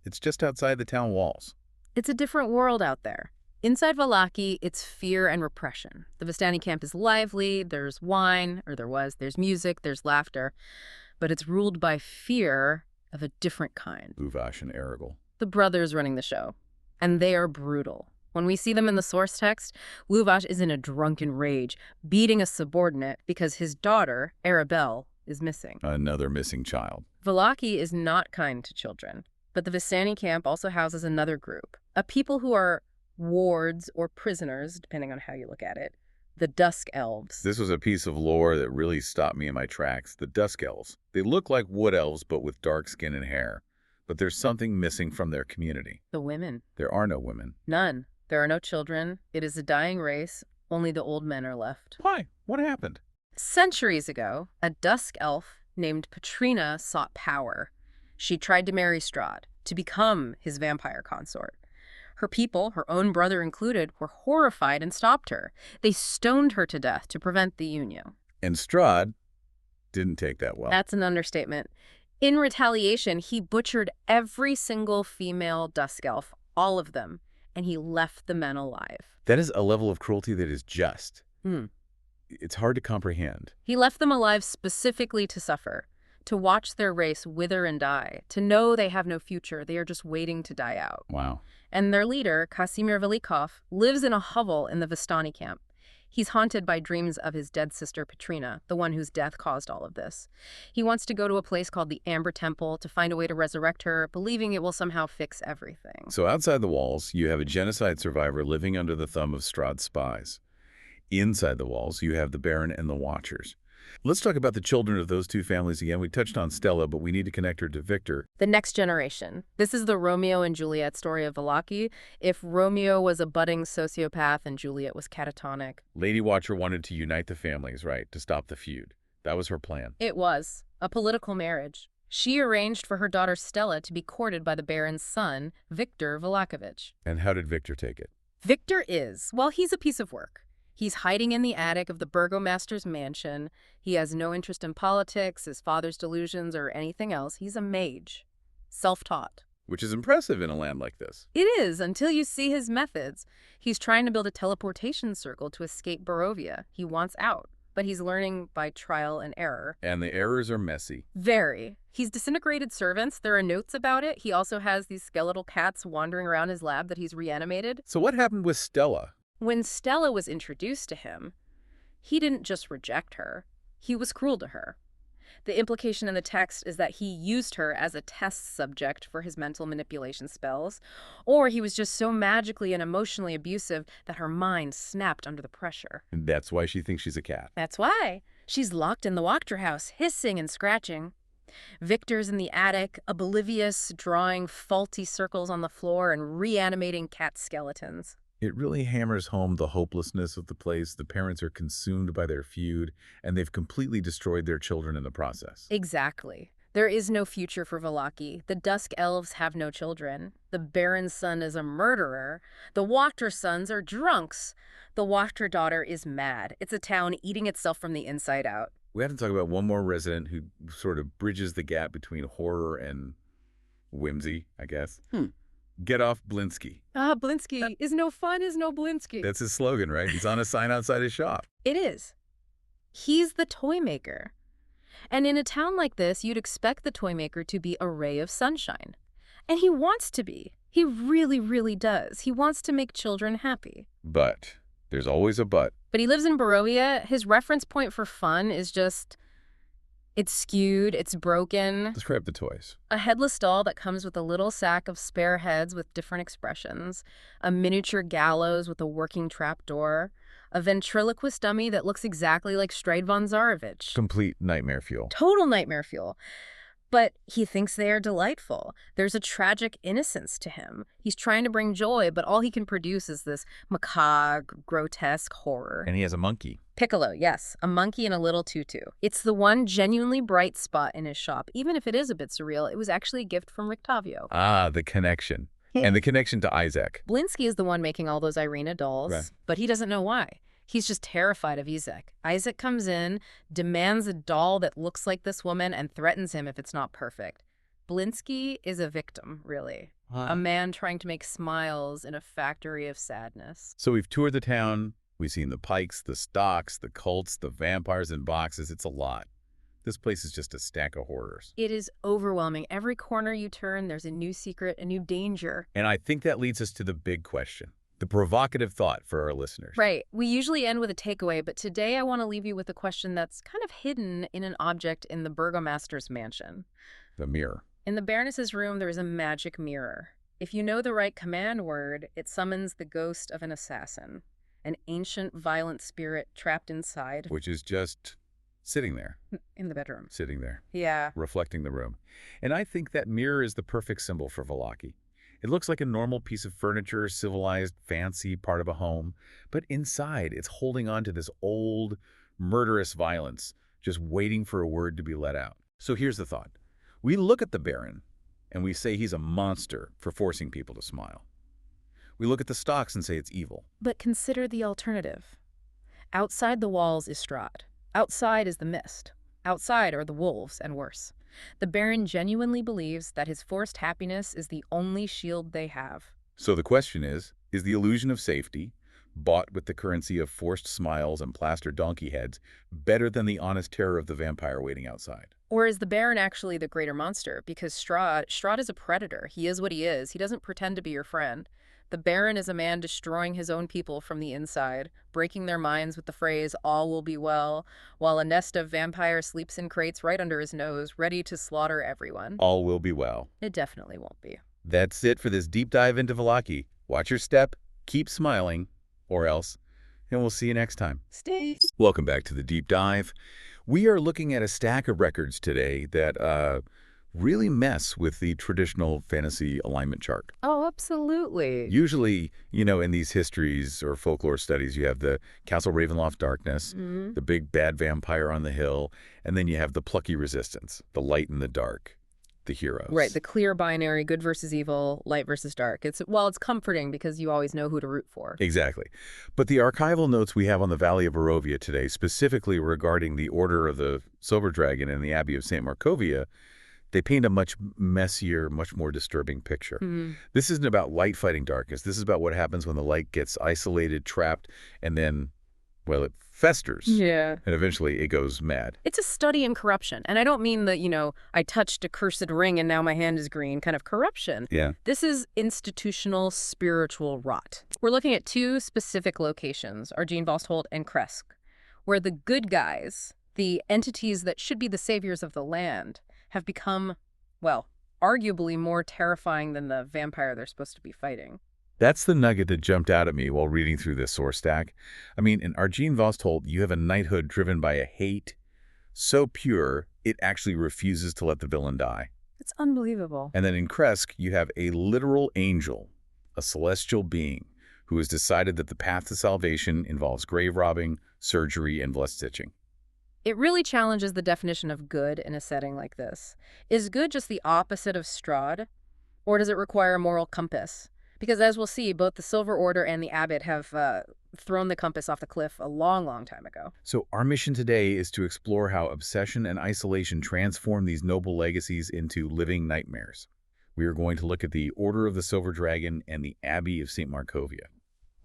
It's just outside the town walls. It's a different world out there. Inside Vallaki, it's fear and repression. The Vistani camp is lively, there's wine, or there was, there's music, there's laughter, but it's ruled by fear of a different kind. Uvash and Erigel. The brothers running the show, and they are brutal. When we see them in the source text, Luvash is in a drunken rage, beating a subordinate because his daughter, Arabelle, is missing. Another missing child. Vallaki is not kind to children, but the Vistani camp also houses another group, a people who are wards or prisoners, depending on how you look at it, the Dusk Elves. This was a piece of lore that really stopped me in my tracks. The Dusk Elves. They look like wood elves, but with dark skin and hair. But there's something missing from their community. The women. There are no women. None. There are no children. It is a dying race. Only the old men are left. Why? What happened? Centuries ago, a dusk elf named Petrina sought power. She tried to marry Strahd, to become his vampire consort. Her people, her own brother included, were horrified and stopped her. They stoned her to death to prevent the union. And Strahd didn't take that well. That's an understatement. In retaliation, he butchered every single female dusk elf, all of them, and he left the men alive. That is a level of cruelty that is just. Hmm. It's hard to comprehend. He left them alive specifically to suffer, to watch their race wither and die, to know they have no future. They are just waiting to die out. Wow. And their leader, Casimir Velikov, lives in a hovel in the Vistani camp. He's haunted by dreams of his dead sister Petrina, the one whose death caused all of this. He wants to go to a place called the Amber Temple to find a way to resurrect her, believing it will somehow fix everything. So outside the walls, you have a genocide survivor living under the thumb of Strahd's spies. Inside the walls, you have the Baron and the Watchers. Let's talk about the children of those two families again. We touched on Stella, but we need to connect her to Victor. The next generation. This is the Romeo and Juliet story of Vallaki. If Romeo was a budding sociopath and Juliet was catatonic. Lady Watcher wanted to unite the families, right, to stop the feud. That was her plan. It was a political marriage. She arranged for her daughter Stella to be courted by the Baron's son, Victor Vallakovich. And how did Victor take it? Victor is, well, he's a piece of work. He's hiding in the attic of the burgomaster's mansion. He has no interest in politics, his father's delusions, or anything else. He's a mage. Self-taught. Which is impressive in a land like this. It is, until you see his methods. He's trying to build a teleportation circle to escape Barovia. He wants out, but he's learning by trial and error. And the errors are messy. Very. He's disintegrated servants. There are notes about it. He also has these skeletal cats wandering around his lab that he's reanimated. So what happened with Stella? When Stella was introduced to him, he didn't just reject her. He was cruel to her. The implication in the text is that he used her as a test subject for his mental manipulation spells, or he was just so magically and emotionally abusive that her mind snapped under the pressure. And that's why she thinks she's a cat. That's why. She's locked in the Wachter house, hissing and scratching. Victor's in the attic, oblivious, drawing faulty circles on the floor and reanimating cat skeletons. It really hammers home the hopelessness of the place. The parents are consumed by their feud, and they've completely destroyed their children in the process. Exactly. There is no future for Vallaki. The Dusk Elves have no children. The Baron's son is a murderer. The Wachter sons are drunks. The Wachter daughter is mad. It's a town eating itself from the inside out. We have to talk about one more resident who sort of bridges the gap between horror and whimsy, I guess. Get off Blinsky. Blinsky. Is no fun is no Blinsky. That's his slogan, right? He's on a sign outside his shop. It is. He's the toy maker. And in a town like this, you'd expect the toy maker to be a ray of sunshine. And he wants to be. He really, really does. He wants to make children happy. But there's always a but. But he lives in Barovia. His reference point for fun is just, it's skewed, it's broken. Describe the toys. A headless doll that comes with a little sack of spare heads with different expressions, a miniature gallows with a working trapdoor, a ventriloquist dummy that looks exactly like Strahd von Zarovich. Complete nightmare fuel. Total nightmare fuel. But he thinks they are delightful. There's a tragic innocence to him. He's trying to bring joy, but all he can produce is this macabre, grotesque horror. And he has a monkey. Piccolo, yes. A monkey in a little tutu. It's the one genuinely bright spot in his shop. Even if it is a bit surreal, it was actually a gift from Rictavio. Ah, the connection. And the connection to Isaac. Blinsky is the one making all those Irina dolls, right. But he doesn't know why. He's just terrified of Isaac. Isaac comes in, demands a doll that looks like this woman, and threatens him if it's not perfect. Blinsky is a victim, really. A man trying to make smiles in a factory of sadness. So we've toured the town. We've seen the pikes, the stocks, the cults, the vampires in boxes. It's a lot. This place is just a stack of horrors. It is overwhelming. Every corner you turn, there's a new secret, a new danger. And I think that leads us to the big question. The provocative thought for our listeners. Right. We usually end with a takeaway, but today I want to leave you with a question that's kind of hidden in an object in the burgomaster's mansion. The mirror. In the Baroness's room, there is a magic mirror. If you know the right command word, it summons the ghost of an assassin, an ancient, violent spirit trapped inside. Which is just sitting there. In the bedroom. Sitting there. Yeah. Reflecting the room. And I think that mirror is the perfect symbol for Vallaki. It looks like a normal piece of furniture, civilized, fancy part of a home, but inside it's holding on to this old, murderous violence, just waiting for a word to be let out. So here's the thought. We look at the Baron, and we say he's a monster for forcing people to smile. We look at the stocks and say it's evil. But consider the alternative. Outside the walls is Strahd. Outside is the mist. Outside are the wolves, and worse. The Baron genuinely believes that his forced happiness is the only shield they have. So the question is the illusion of safety, bought with the currency of forced smiles and plaster donkey heads, better than the honest terror of the vampire waiting outside? Or is the Baron actually the greater monster? Because Strahd is a predator. He is what he is. He doesn't pretend to be your friend. The Baron is a man destroying his own people from the inside, breaking their minds with the phrase, "all will be well," while a nest of vampires sleeps in crates right under his nose, ready to slaughter everyone. All will be well. It definitely won't be. That's it for this deep dive into Vallaki. Watch your step, keep smiling, or else, and we'll see you next time. Stay. Welcome back to the deep dive. We are looking at a stack of records today that really mess with the traditional fantasy alignment chart. Oh, absolutely. Usually, in these histories or folklore studies, you have the Castle Ravenloft darkness, Mhm. the big bad vampire on the hill, and then you have the plucky resistance, the light and the dark, the Right, heroes. the clear binary, good versus evil, light versus dark. It's comforting because you always know who to root for. Exactly. But the archival notes we have on the Valley of Barovia today, specifically regarding the Order of the Silver Dragon and the Abbey of St. Markovia, they paint a much messier, much more disturbing picture. Mhm. This isn't about light fighting darkness. This is about what happens when the light gets isolated, trapped, and then, well, it festers. Yeah. And eventually it goes mad. It's a study in corruption. And I don't mean that, I touched a cursed ring and now my hand is green kind of corruption. Yeah. This is institutional spiritual rot. We're looking at two specific locations, Argene Vostholt and Kresk, where the good guys, the entities that should be the saviors of the land, have become, well, arguably more terrifying than the vampire they're supposed to be fighting. That's the nugget that jumped out at me while reading through this source stack. I mean, in Argene Vostholt, you have a knighthood driven by a hate so pure, it actually refuses to let the villain die. It's unbelievable. And then in Kresk, you have a literal angel, a celestial being, who has decided that the path to salvation involves grave robbing, surgery, and blood stitching. It really challenges the definition of good in a setting like this. Is good just the opposite of Strahd, or does it require a moral compass? Because as we'll see, both the Silver Order and the Abbot have thrown the compass off the cliff a long, long time ago. So our mission today is to explore how obsession and isolation transform these noble legacies into living nightmares. We are going to look at the Order of the Silver Dragon and the Abbey of St. Markovia.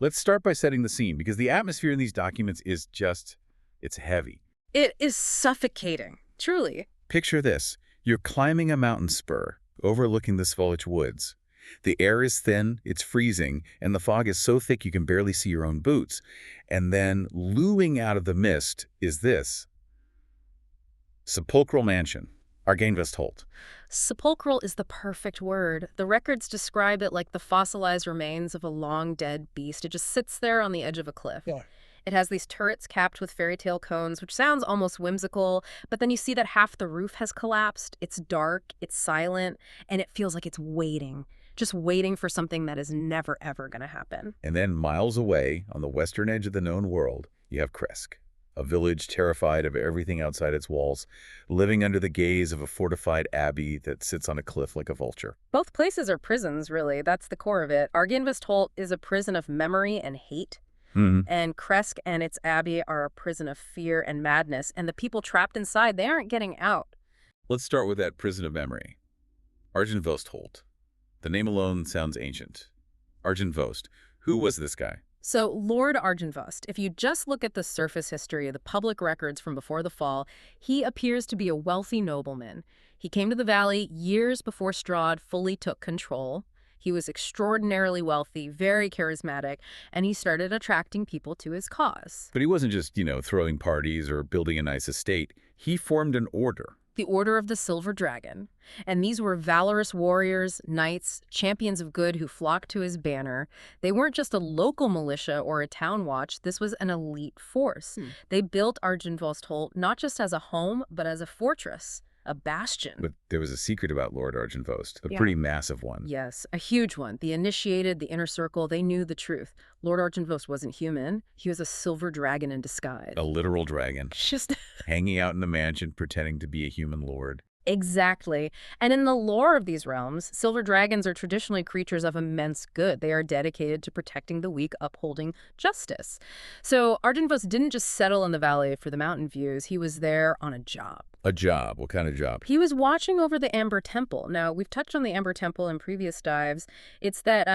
Let's start by setting the scene, because the atmosphere in these documents is it's heavy. It is suffocating, truly. Picture this. You're climbing a mountain spur, overlooking the Svolach Woods. The air is thin, it's freezing, and the fog is so thick you can barely see your own boots. And then, looming out of the mist, is this. Sepulchral Mansion, Argene Vostholt. Sepulchral is the perfect word. The records describe it like the fossilized remains of a long-dead beast. It just sits there on the edge of a cliff. Yeah. It has these turrets capped with fairy tale cones, which sounds almost whimsical, but then you see that half the roof has collapsed. It's dark, it's silent, and it feels like it's waiting. Just waiting for something that is never, ever going to happen. And then miles away, on the western edge of the known world, you have Kresk, a village terrified of everything outside its walls, living under the gaze of a fortified abbey that sits on a cliff like a vulture. Both places are prisons, really. That's the core of it. Argene Vostholt is a prison of memory and hate. And Kresk and its abbey are a prison of fear and madness, and the people trapped inside, they aren't getting out. Let's start with that prison of memory. Argene Vostholt. The name alone sounds ancient. Argene Vost. Who was this guy? So, Lord Argene Vost, if you just look at the surface history of the public records from before the fall, he appears to be a wealthy nobleman. He came to the valley years before Strahd fully took control. He was extraordinarily wealthy, very charismatic, and he started attracting people to his cause. But he wasn't just, throwing parties or building a nice estate. He formed an order. The Order of the Silver Dragon. And these were valorous warriors, knights, champions of good who flocked to his banner. They weren't just a local militia or a town watch. This was an elite force. They built Argene Vostholt not just as a home, but as a fortress. A bastion. But there was a secret about Lord Argene Vost, a Yeah. pretty massive one. Yes, a huge one. The initiated, the inner circle, they knew the truth. Lord Argene Vost wasn't human. He was a silver dragon in disguise. A literal dragon, Just hanging out in the mansion pretending to be a human lord. exactly. And in the lore of these realms, silver dragons are traditionally creatures of immense good. They are dedicated to protecting the weak, upholding justice. So Argene Vost didn't just settle in the valley for the mountain views. He was there on a job. A job? What kind of job? He was watching over the Amber Temple. Now, we've touched on the Amber Temple in previous dives. It's that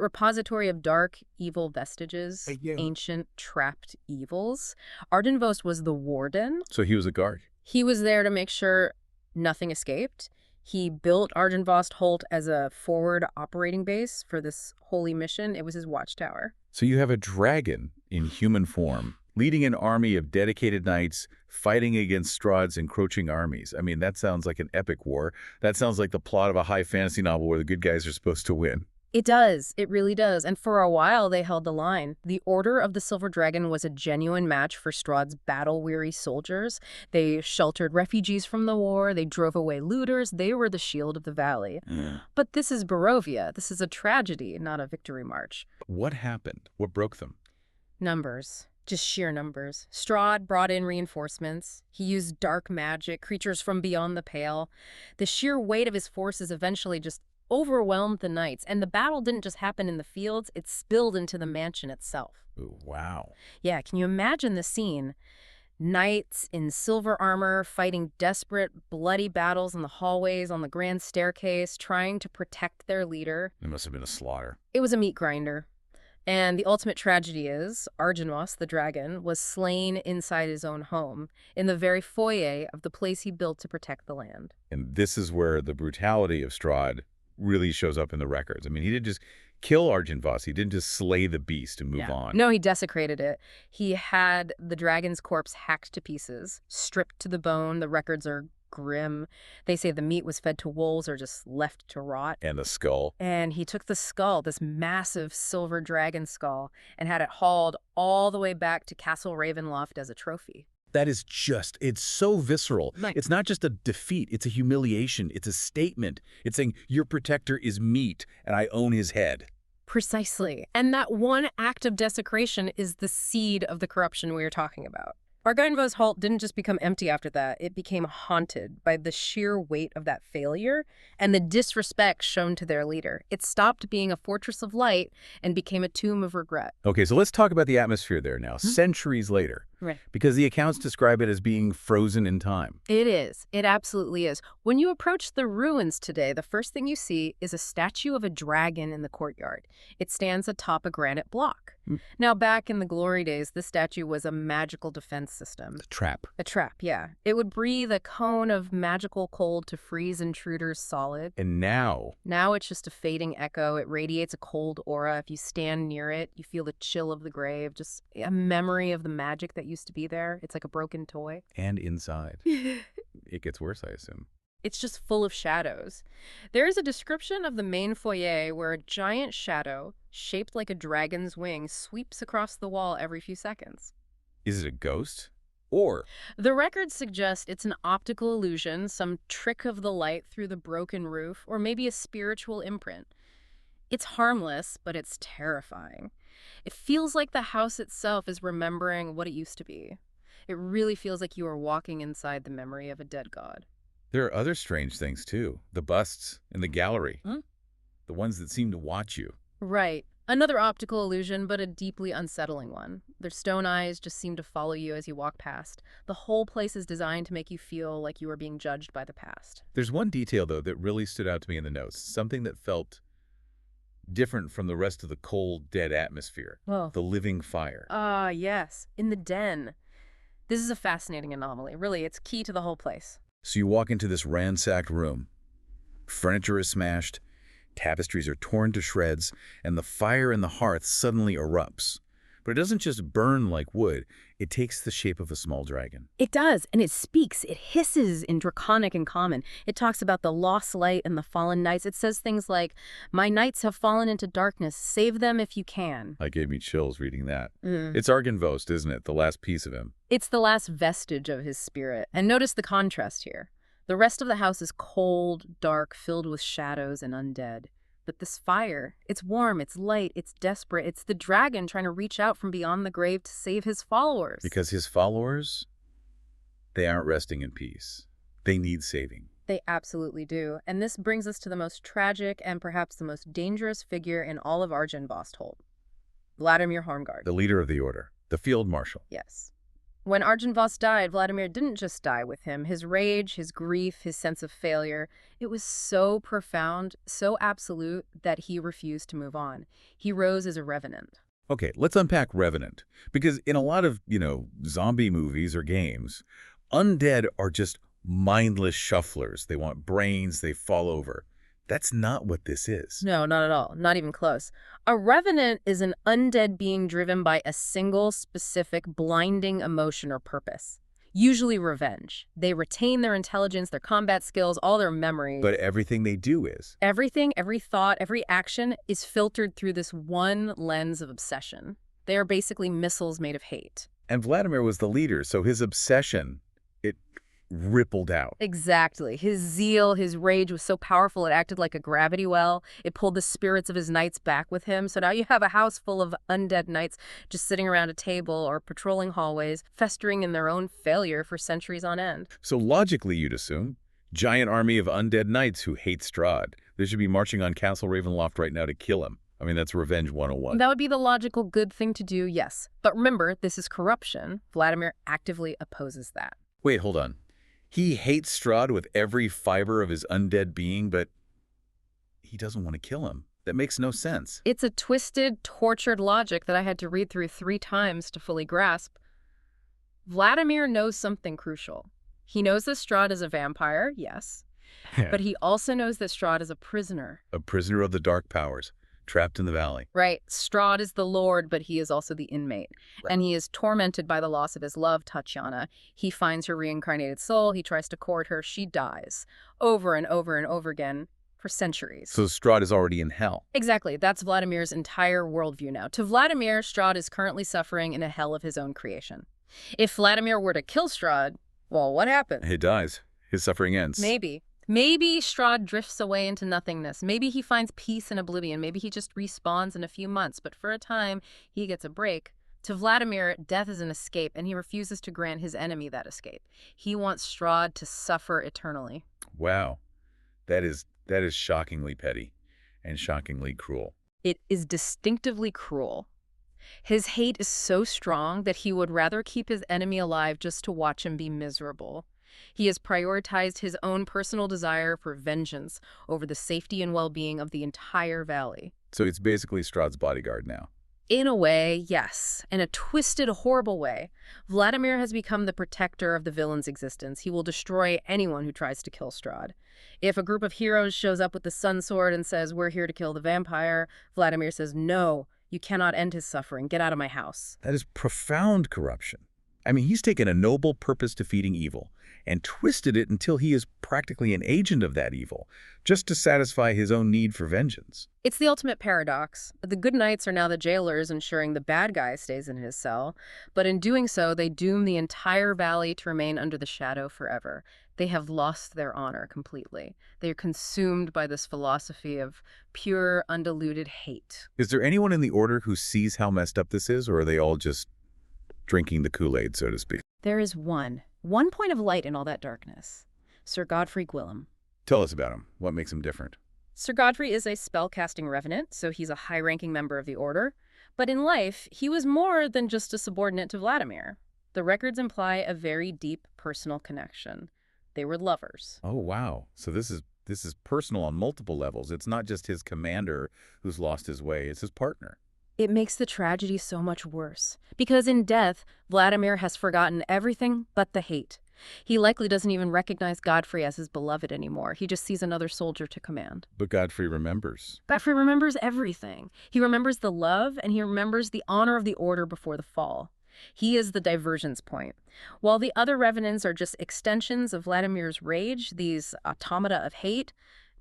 repository of dark, evil vestiges, ancient, trapped evils. Argene Vost was the warden. So he was a guard. He was there to make sure nothing escaped. He built Argene Vostholt as a forward operating base for this holy mission. It was his watchtower. So you have a dragon in human form, leading an army of dedicated knights fighting against Strahd's encroaching armies. I mean, that sounds like an epic war. That sounds like the plot of a high fantasy novel where the good guys are supposed to win. It does. It really does. And for a while, they held the line. The Order of the Silver Dragon was a genuine match for Strahd's battle-weary soldiers. They sheltered refugees from the war. They drove away looters. They were the shield of the valley. But this is Barovia. This is a tragedy, not a victory march. What happened? What broke them? Numbers. Just sheer numbers. Strahd brought in reinforcements. He used dark magic, creatures from beyond the Pale. The sheer weight of his forces eventually just overwhelmed the knights, and the battle didn't just happen in the fields, it spilled into the mansion itself. Ooh, wow. Yeah, can you imagine the scene? Knights in silver armor fighting desperate, bloody battles in the hallways, on the grand staircase, trying to protect their leader. It must have been a slaughter. It was a meat grinder. And the ultimate tragedy is, Argynvos, the dragon, was slain inside his own home, in the very foyer of the place he built to protect the land. And this is where the brutality of Strahd really shows up in the records. I mean, he didn't just kill Argynvos. He didn't just slay the beast and move on. No, he desecrated it. He had the dragon's corpse hacked to pieces, stripped to the bone. The records are grim. They say the meat was fed to wolves or just left to rot. And the skull. And he took the skull, this massive silver dragon skull, and had it hauled all the way back to Castle Ravenloft as a trophy. That is just, it's so visceral. Right. It's not just a defeat, it's a humiliation, it's a statement. It's saying, your protector is meat, and I own his head. Precisely. And that one act of desecration is the seed of the corruption we are talking about. Argynvos' halt didn't just become empty after that. It became haunted by the sheer weight of that failure and the disrespect shown to their leader. It stopped being a fortress of light and became a tomb of regret. Okay, so let's talk about the atmosphere there now, centuries later. Right. Because the accounts describe it as being frozen in time. It is. It absolutely is. When you approach the ruins today, the first thing you see is a statue of a dragon in the courtyard. It stands atop a granite block. Now, back in the glory days, this statue was a magical defense system. A trap. A trap, yeah. It would breathe a cone of magical cold to freeze intruders solid. And now It's just a fading echo. It radiates a cold aura. If you stand near it, you feel the chill of the grave, just a memory of the magic that used to be there. It's like a broken toy. and inside. It gets worse, I assume. It's just full of shadows. There is a description of the main foyer where a giant shadow, shaped like a dragon's wing, sweeps across the wall every few seconds. Is it a ghost? Or The records suggest it's an optical illusion, some trick of the light through the broken roof, or maybe a spiritual imprint. It's harmless, but it's terrifying. It feels like the house itself is remembering what it used to be. It really feels like you are walking inside the memory of a dead god. there are other strange things, too. The busts in the gallery. The ones that seem to watch you. Right. Another optical illusion, but a deeply unsettling one. Their stone eyes just seem to follow you as you walk past. The whole place is designed to make you feel like you are being judged by the past. There's one detail, though, that really stood out to me in the notes. Something that felt different from the rest of the cold, dead atmosphere. Oh. The living fire. Ah, yes. In the den. This is a fascinating anomaly. Really, it's key to the whole place. So you walk into this ransacked room. Furniture is smashed, tapestries are torn to shreds, and the fire in the hearth suddenly erupts. But it doesn't just burn like wood, it takes the shape of a small dragon. It does, and it speaks. It hisses in Draconic and Common. It talks about the lost light and the fallen knights. It says things like, "My knights have fallen into darkness. Save them if you can." I gave me chills reading that. It's Argynvos, isn't it? The last piece of him. It's the last vestige of his spirit. And notice the contrast here. The rest of the house is cold, dark, filled with shadows and undead. But this fire, it's warm, it's light, it's desperate. It's the dragon trying to reach out from beyond the grave to save his followers. Because his followers, they aren't resting in peace. They need saving. They absolutely do. And this brings us to the most tragic and perhaps the most dangerous figure in all of Argynvos, Vladimir Horngard. The leader of the order, the field marshal. Yes. When Argynvos died, Vladimir didn't just die with him. His rage, his grief, his sense of failure, it was so profound, so absolute that he refused to move on. He rose as a revenant. Okay, let's unpack Revenant. Because in a lot of, zombie movies or games, undead are just mindless shufflers. They want brains, they fall over. That's not what this is. No, not at all. Not even close. A revenant is an undead being driven by a single, specific, blinding emotion or purpose. Usually revenge. They retain their intelligence, their combat skills, all their memories. But everything they do is. Everything, every thought, every action is filtered through this one lens of obsession. They are basically missiles made of hate. And Vladimir was the leader, so his obsession, it rippled out. Exactly. His zeal, his rage was so powerful it acted like a gravity well. It pulled the spirits of his knights back with him. So now you have a house full of undead knights just sitting around a table or patrolling hallways, festering in their own failure for centuries on end. So logically, you'd assume, giant army of undead knights who hate Strahd. They should be marching on Castle Ravenloft right now to kill him. I mean, that's Revenge 101. That would be the logical good thing to do, yes. But remember, this is corruption. Vladimir actively opposes that. Wait, hold on. He hates Strahd with every fiber of his undead being, but he doesn't want to kill him. That makes no sense. It's a twisted, tortured logic that I had to read through 3 times to fully grasp. Vladimir knows something crucial. He knows that Strahd is a vampire, yes. But he also knows that Strahd is a prisoner. A prisoner of the dark powers, trapped in the valley. Right. Strahd is the lord, but he is also the inmate. Right. And he is tormented by the loss of his love, Tatiana. He finds her reincarnated soul. He tries to court her. She dies. Over and over and over again for centuries. So Strahd is already in hell. Exactly. That's Vladimir's entire worldview now. To Vladimir, Strahd is currently suffering in a hell of his own creation. If Vladimir were to kill Strahd, well, what happens? He dies. His suffering ends. Maybe. Maybe Strahd drifts away into nothingness. Maybe he finds peace in oblivion. Maybe he just respawns in a few months. But for a time, he gets a break. To Vladimir, death is an escape, and he refuses to grant his enemy that escape. He wants Strahd to suffer eternally. Wow. That is shockingly petty and shockingly cruel. It is distinctively cruel. His hate is so strong that he would rather keep his enemy alive just to watch him be miserable. He has prioritized his own personal desire for vengeance over the safety and well-being of the entire valley. So it's basically Strahd's bodyguard now. In a way, yes. In a twisted, horrible way. Vladimir has become the protector of the villain's existence. He will destroy anyone who tries to kill Strahd. If a group of heroes shows up with the sun sword and says, "We're here to kill the vampire," Vladimir says, "No, you cannot end his suffering. Get out of my house." That is profound corruption. I mean, he's taken a noble purpose defeating evil and twisted it until he is practically an agent of that evil, just to satisfy his own need for vengeance. It's the ultimate paradox. The good knights are now the jailers, ensuring the bad guy stays in his cell. But in doing so, they doom the entire valley to remain under the shadow forever. They have lost their honor completely. They are consumed by this philosophy of pure, undiluted hate. Is there anyone in the Order who sees how messed up this is, or are they all just drinking the Kool-Aid, so to speak? There is one point of light in all that darkness. Sir Godfrey Gwillem. Tell us about him. What makes him different? Sir Godfrey is a spell-casting revenant, so he's a high-ranking member of the Order. But in life, he was more than just a subordinate to Vladimir. The records imply a very deep personal connection. They were lovers. Oh, wow. So this is personal on multiple levels. It's not just his commander who's lost his way. It's his partner. It makes the tragedy so much worse, because in death, Vladimir has forgotten everything but the hate. He likely doesn't even recognize Godfrey as his beloved anymore. He just sees another soldier to command. But Godfrey remembers. Godfrey remembers everything. He remembers the love, and he remembers the honor of the Order before the fall. He is the divergence point. While the other revenants are just extensions of Vladimir's rage, these automata of hate,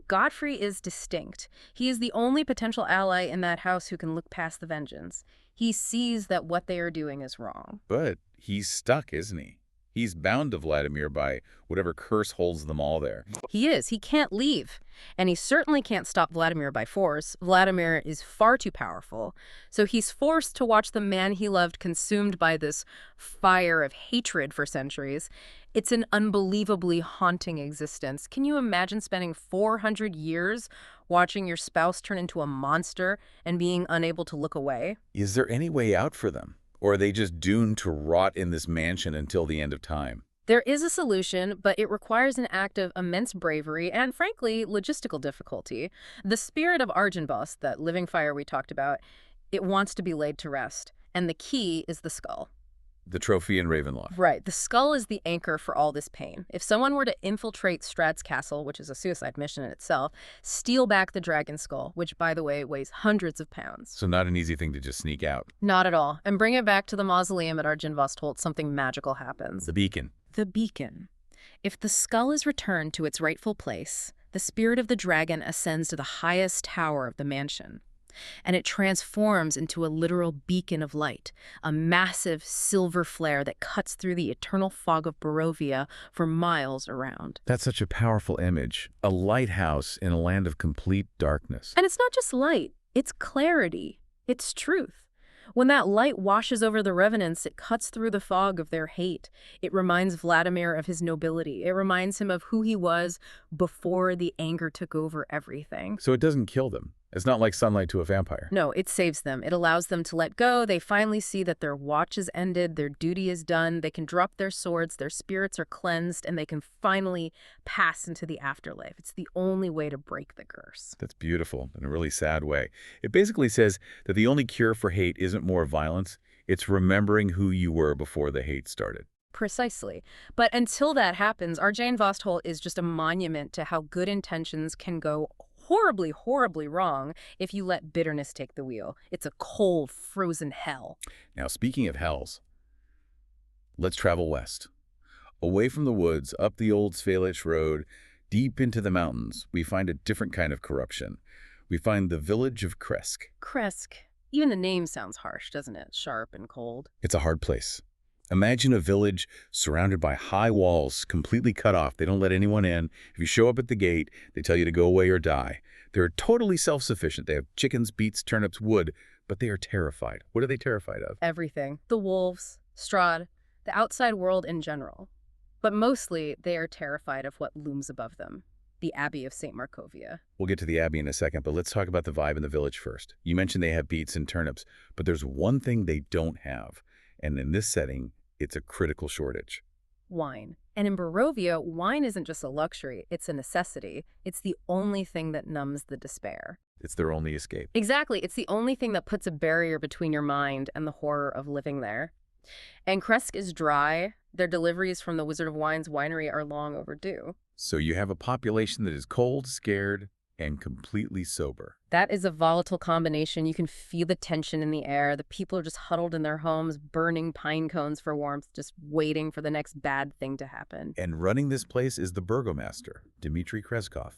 Godfrey is distinct. He is the only potential ally in that house who can look past the vengeance. He sees that what they are doing is wrong. But he's stuck, isn't he? He's bound to Vladimir by whatever curse holds them all there. He is. He can't leave. And he certainly can't stop Vladimir by force. Vladimir is far too powerful. So he's forced to watch the man he loved consumed by this fire of hatred for centuries. It's an unbelievably haunting existence. Can you imagine spending 400 years watching your spouse turn into a monster and being unable to look away? Is there any way out for them? Or are they just doomed to rot in this mansion until the end of time? There is a solution, but it requires an act of immense bravery and, frankly, logistical difficulty. The spirit of Argynvost, that living fire we talked about, it wants to be laid to rest. And the key is the skull. The trophy in Ravenloft. Right. The skull is the anchor for all this pain. If someone were to infiltrate Strahd's castle, which is a suicide mission in itself, steal back the dragon skull, which, by the way, weighs hundreds of pounds. So not an easy thing to just sneak out. Not at all. And bring it back to the mausoleum at Argynvost, something magical happens. The beacon. The beacon. If the skull is returned to its rightful place, the spirit of the dragon ascends to the highest tower of the mansion, and it transforms into a literal beacon of light, a massive silver flare that cuts through the eternal fog of Barovia for miles around. That's such a powerful image. A lighthouse in a land of complete darkness. And it's not just light, it's clarity, it's truth. When that light washes over the revenants, it cuts through the fog of their hate. It reminds Vladimir of his nobility. It reminds him of who he was before the anger took over everything. So it doesn't kill them. It's not like sunlight to a vampire. No, it saves them. It allows them to let go. They finally see that their watch is ended, their duty is done, they can drop their swords, their spirits are cleansed, and they can finally pass into the afterlife. It's the only way to break the curse. That's beautiful in a really sad way. It basically says that the only cure for hate isn't more violence, it's remembering who you were before the hate started. Precisely. But until that happens, our Jane Vosthol is just a monument to how good intentions can go horribly, horribly wrong if you let bitterness take the wheel. It's a cold, frozen hell. Now, speaking of hells, let's travel west. Away from the woods, up the old Svalich road, deep into the mountains, we find a different kind of corruption. We find the village of Kresk. Kresk. Even the name sounds harsh, doesn't it? Sharp and cold. It's a hard place. Imagine a village surrounded by high walls, completely cut off. They don't let anyone in. If you show up at the gate, they tell you to go away or die. They're totally self-sufficient. They have chickens, beets, turnips, wood, but they are terrified. What are they terrified of? Everything. The wolves, Strahd, the outside world in general. But mostly, they are terrified of what looms above them. The Abbey of St. Markovia. We'll get to the Abbey in a second, but let's talk about the vibe in the village first. You mentioned they have beets and turnips, but there's one thing they don't have. And in this setting, it's a critical shortage. Wine. And in Barovia, wine isn't just a luxury, it's a necessity. It's the only thing that numbs the despair. It's their only escape. Exactly. It's the only thing that puts a barrier between your mind and the horror of living there. And Kresk is dry. Their deliveries from the Wizard of Wine's winery are long overdue. So you have a population that is cold, scared, and completely sober. That is a volatile combination. You can feel the tension in the air. The people are just huddled in their homes, burning pine cones for warmth, just waiting for the next bad thing to happen. And running this place is the burgomaster, Dmitry Kreskov.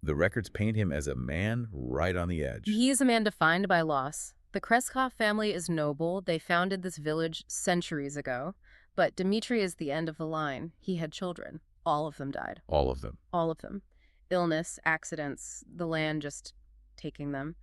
The records paint him as a man right on the edge. He is a man defined by loss. The Kreskov family is noble. They founded this village centuries ago. But Dmitry is the end of the line. He had children. All of them died. All of them. All of them. Illness, accidents, the land just taking them.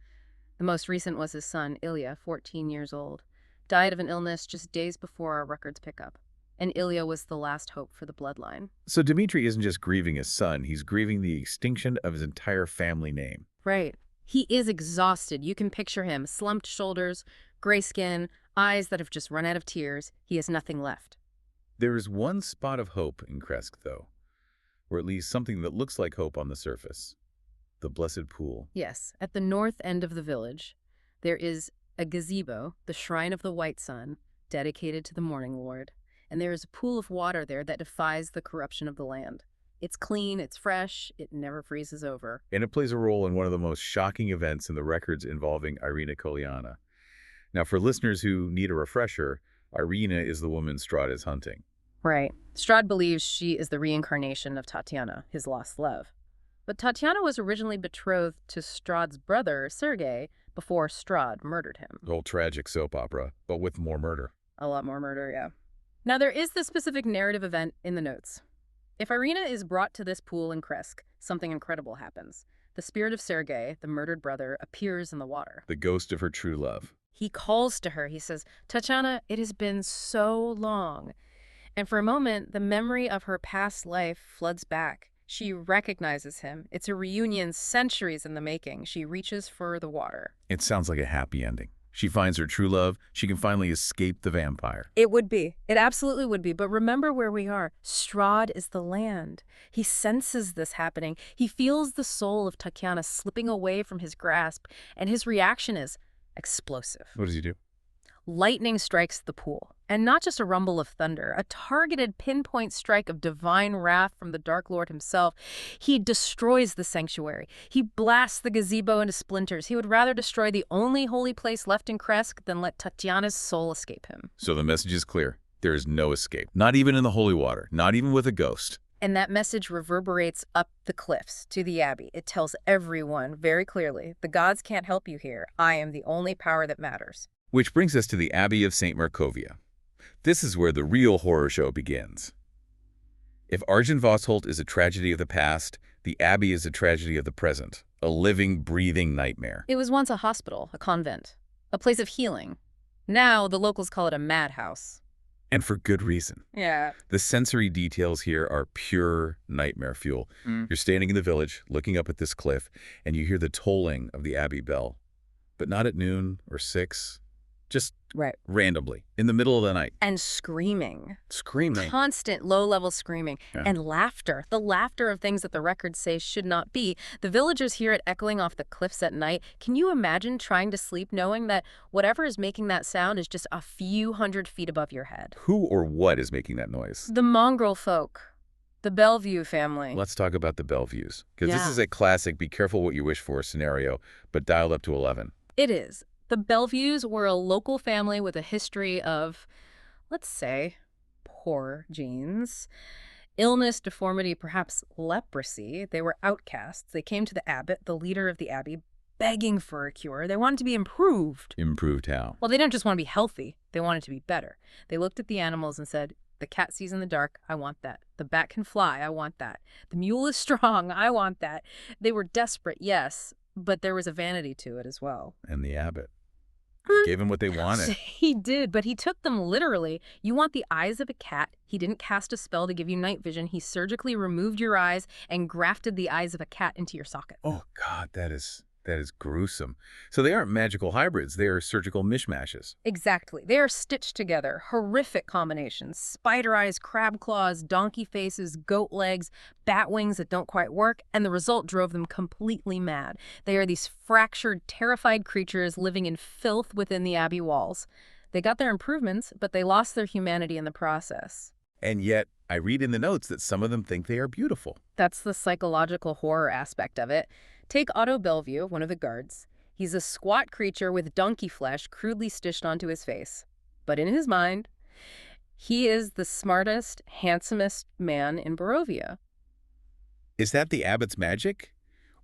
The most recent was his son, Ilya, 14 years old. Died of an illness just days before our records pick up. And Ilya was the last hope for the bloodline. So Dmitry isn't just grieving his son, he's grieving the extinction of his entire family name. Right. He is exhausted. You can picture him, slumped shoulders, gray skin, eyes that have just run out of tears. He has nothing left. There is one spot of hope in Kresk, though, or at least something that looks like hope on the surface. The Blessed Pool. Yes, at the north end of the village, there is a gazebo, the Shrine of the White Sun, dedicated to the Morning Lord. And there is a pool of water there that defies the corruption of the land. It's clean, it's fresh, it never freezes over. And it plays a role in one of the most shocking events in the records involving Irina Kolyana. Now, for listeners who need a refresher, Irina is the woman Strahd is hunting. Right. Strahd believes she is the reincarnation of Tatiana, his lost love. But Tatiana was originally betrothed to Strahd's brother, Sergei, before Strahd murdered him. Old tragic soap opera, but with more murder. A lot more murder, yeah. Now, there is this specific narrative event in the notes. If Irina is brought to this pool in Kresk, something incredible happens. The spirit of Sergei, the murdered brother, appears in the water. The ghost of her true love. He calls to her. He says, "Tatiana, it has been so long." And for a moment, the memory of her past life floods back. She recognizes him. It's a reunion centuries in the making. She reaches for the water. It sounds like a happy ending. She finds her true love. She can finally escape the vampire. It would be. It absolutely would be. But remember where we are. Strahd is the land. He senses this happening. He feels the soul of Tatiana slipping away from his grasp, and his reaction is explosive. What does he do? Lightning strikes the pool, and not just a rumble of thunder, a targeted pinpoint strike of divine wrath from the Dark Lord himself. He destroys the sanctuary. He blasts the gazebo into splinters. He would rather destroy the only holy place left in Kresk than let Tatiana's soul escape him. So the message is clear. There is no escape. Not even in the holy water. Not even with a ghost. And that message reverberates up the cliffs to the abbey. It tells everyone very clearly, the gods can't help you here. I am the only power that matters. Which brings us to the Abbey of St. Markovia. This is where the real horror show begins. If Argynvostholt is a tragedy of the past, the Abbey is a tragedy of the present. A living, breathing nightmare. It was once a hospital, a convent, a place of healing. Now the locals call it a madhouse. And for good reason. Yeah. The sensory details here are pure nightmare fuel. You're standing in the village, looking up at this cliff, and you hear the tolling of the Abbey bell. But not at noon or 6. Just randomly, in the middle of the night. And screaming. Screaming. Constant low-level screaming. Yeah. And laughter. The laughter of things that the records say should not be. The villagers hear it echoing off the cliffs at night. Can you imagine trying to sleep knowing that whatever is making that sound is just a few hundred feet above your head? Who or what is making that noise? The mongrel folk. The Bellevue family. Let's talk about the Bellevues. Because this Yeah. is a classic be careful what you wish for scenario, but dialed up to 11. It is. The Bellevues were a local family with a history of, let's say, poor genes, illness, deformity, perhaps leprosy. They were outcasts. They came to the abbot, the leader of the abbey, begging for a cure. They wanted to be improved. Improved how? Well, they didn't just want to be healthy. They wanted to be better. They looked at the animals and said, the cat sees in the dark, I want that. The bat can fly, I want that. The mule is strong, I want that. They were desperate, yes, but there was a vanity to it as well. And the abbot gave him what they wanted. He did, but he took them literally. You want the eyes of a cat. He didn't cast a spell to give you night vision. He surgically removed your eyes and grafted the eyes of a cat into your socket. Oh, God, that is gruesome. So they aren't magical hybrids. They are surgical mishmashes. Exactly. They are stitched together. Horrific combinations. Spider eyes, crab claws, donkey faces, goat legs, bat wings that don't quite work, and the result drove them completely mad. They are these fractured, terrified creatures living in filth within the abbey walls. They got their improvements, but they lost their humanity in the process. And yet, I read in the notes that some of them think they are beautiful. That's the psychological horror aspect of it. Take Otto Bellevue, one of the guards. He's a squat creature with donkey flesh crudely stitched onto his face. But in his mind, he is the smartest, handsomest man in Barovia. Is that the abbot's magic?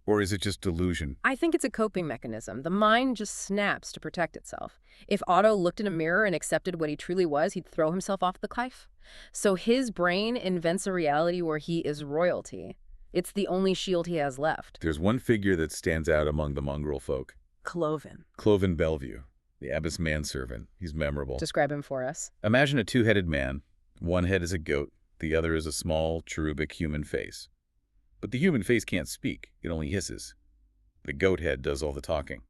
Or is it just delusion? I think it's a coping mechanism. The mind just snaps to protect itself. If Otto looked in a mirror and accepted what he truly was, he'd throw himself off the cliff. So his brain invents a reality where he is royalty. It's the only shield he has left. There's one figure that stands out among the mongrel folk. Cloven. Cloven Bellevue, the abbot's manservant. He's memorable. Describe him for us. Imagine a two-headed man. One head is a goat. The other is a small, cherubic human face. But the human face can't speak. It only hisses. The goat head does all the talking.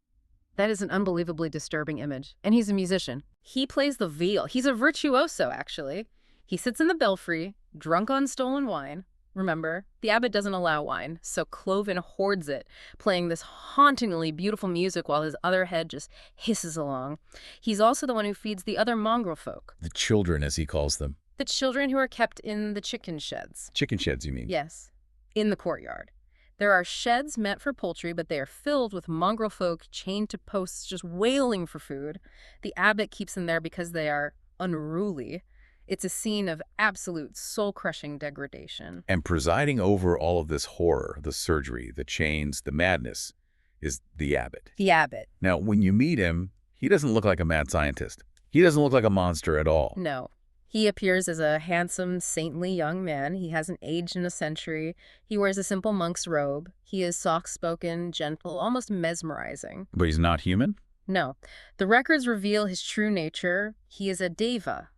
That is an unbelievably disturbing image. And he's a musician. He plays the viol. He's a virtuoso, actually. He sits in the belfry, drunk on stolen wine. Remember, the abbot doesn't allow wine, so Cloven hoards it, playing this hauntingly beautiful music while his other head just hisses along. He's also the one who feeds the other mongrel folk. The children, as he calls them. The children who are kept in the chicken sheds. Chicken sheds, you mean? Yes, in the courtyard. There are sheds meant for poultry, but they are filled with mongrel folk chained to posts just wailing for food. The abbot keeps them there because they are unruly. It's a scene of absolute soul-crushing degradation. And presiding over all of this horror, the surgery, the chains, the madness, is the abbot. The abbot. Now, when you meet him, he doesn't look like a mad scientist. He doesn't look like a monster at all. No. He appears as a handsome, saintly young man. He hasn't aged in a century. He wears a simple monk's robe. He is soft-spoken, gentle, almost mesmerizing. But he's not human? No. The records reveal his true nature. He is a deva,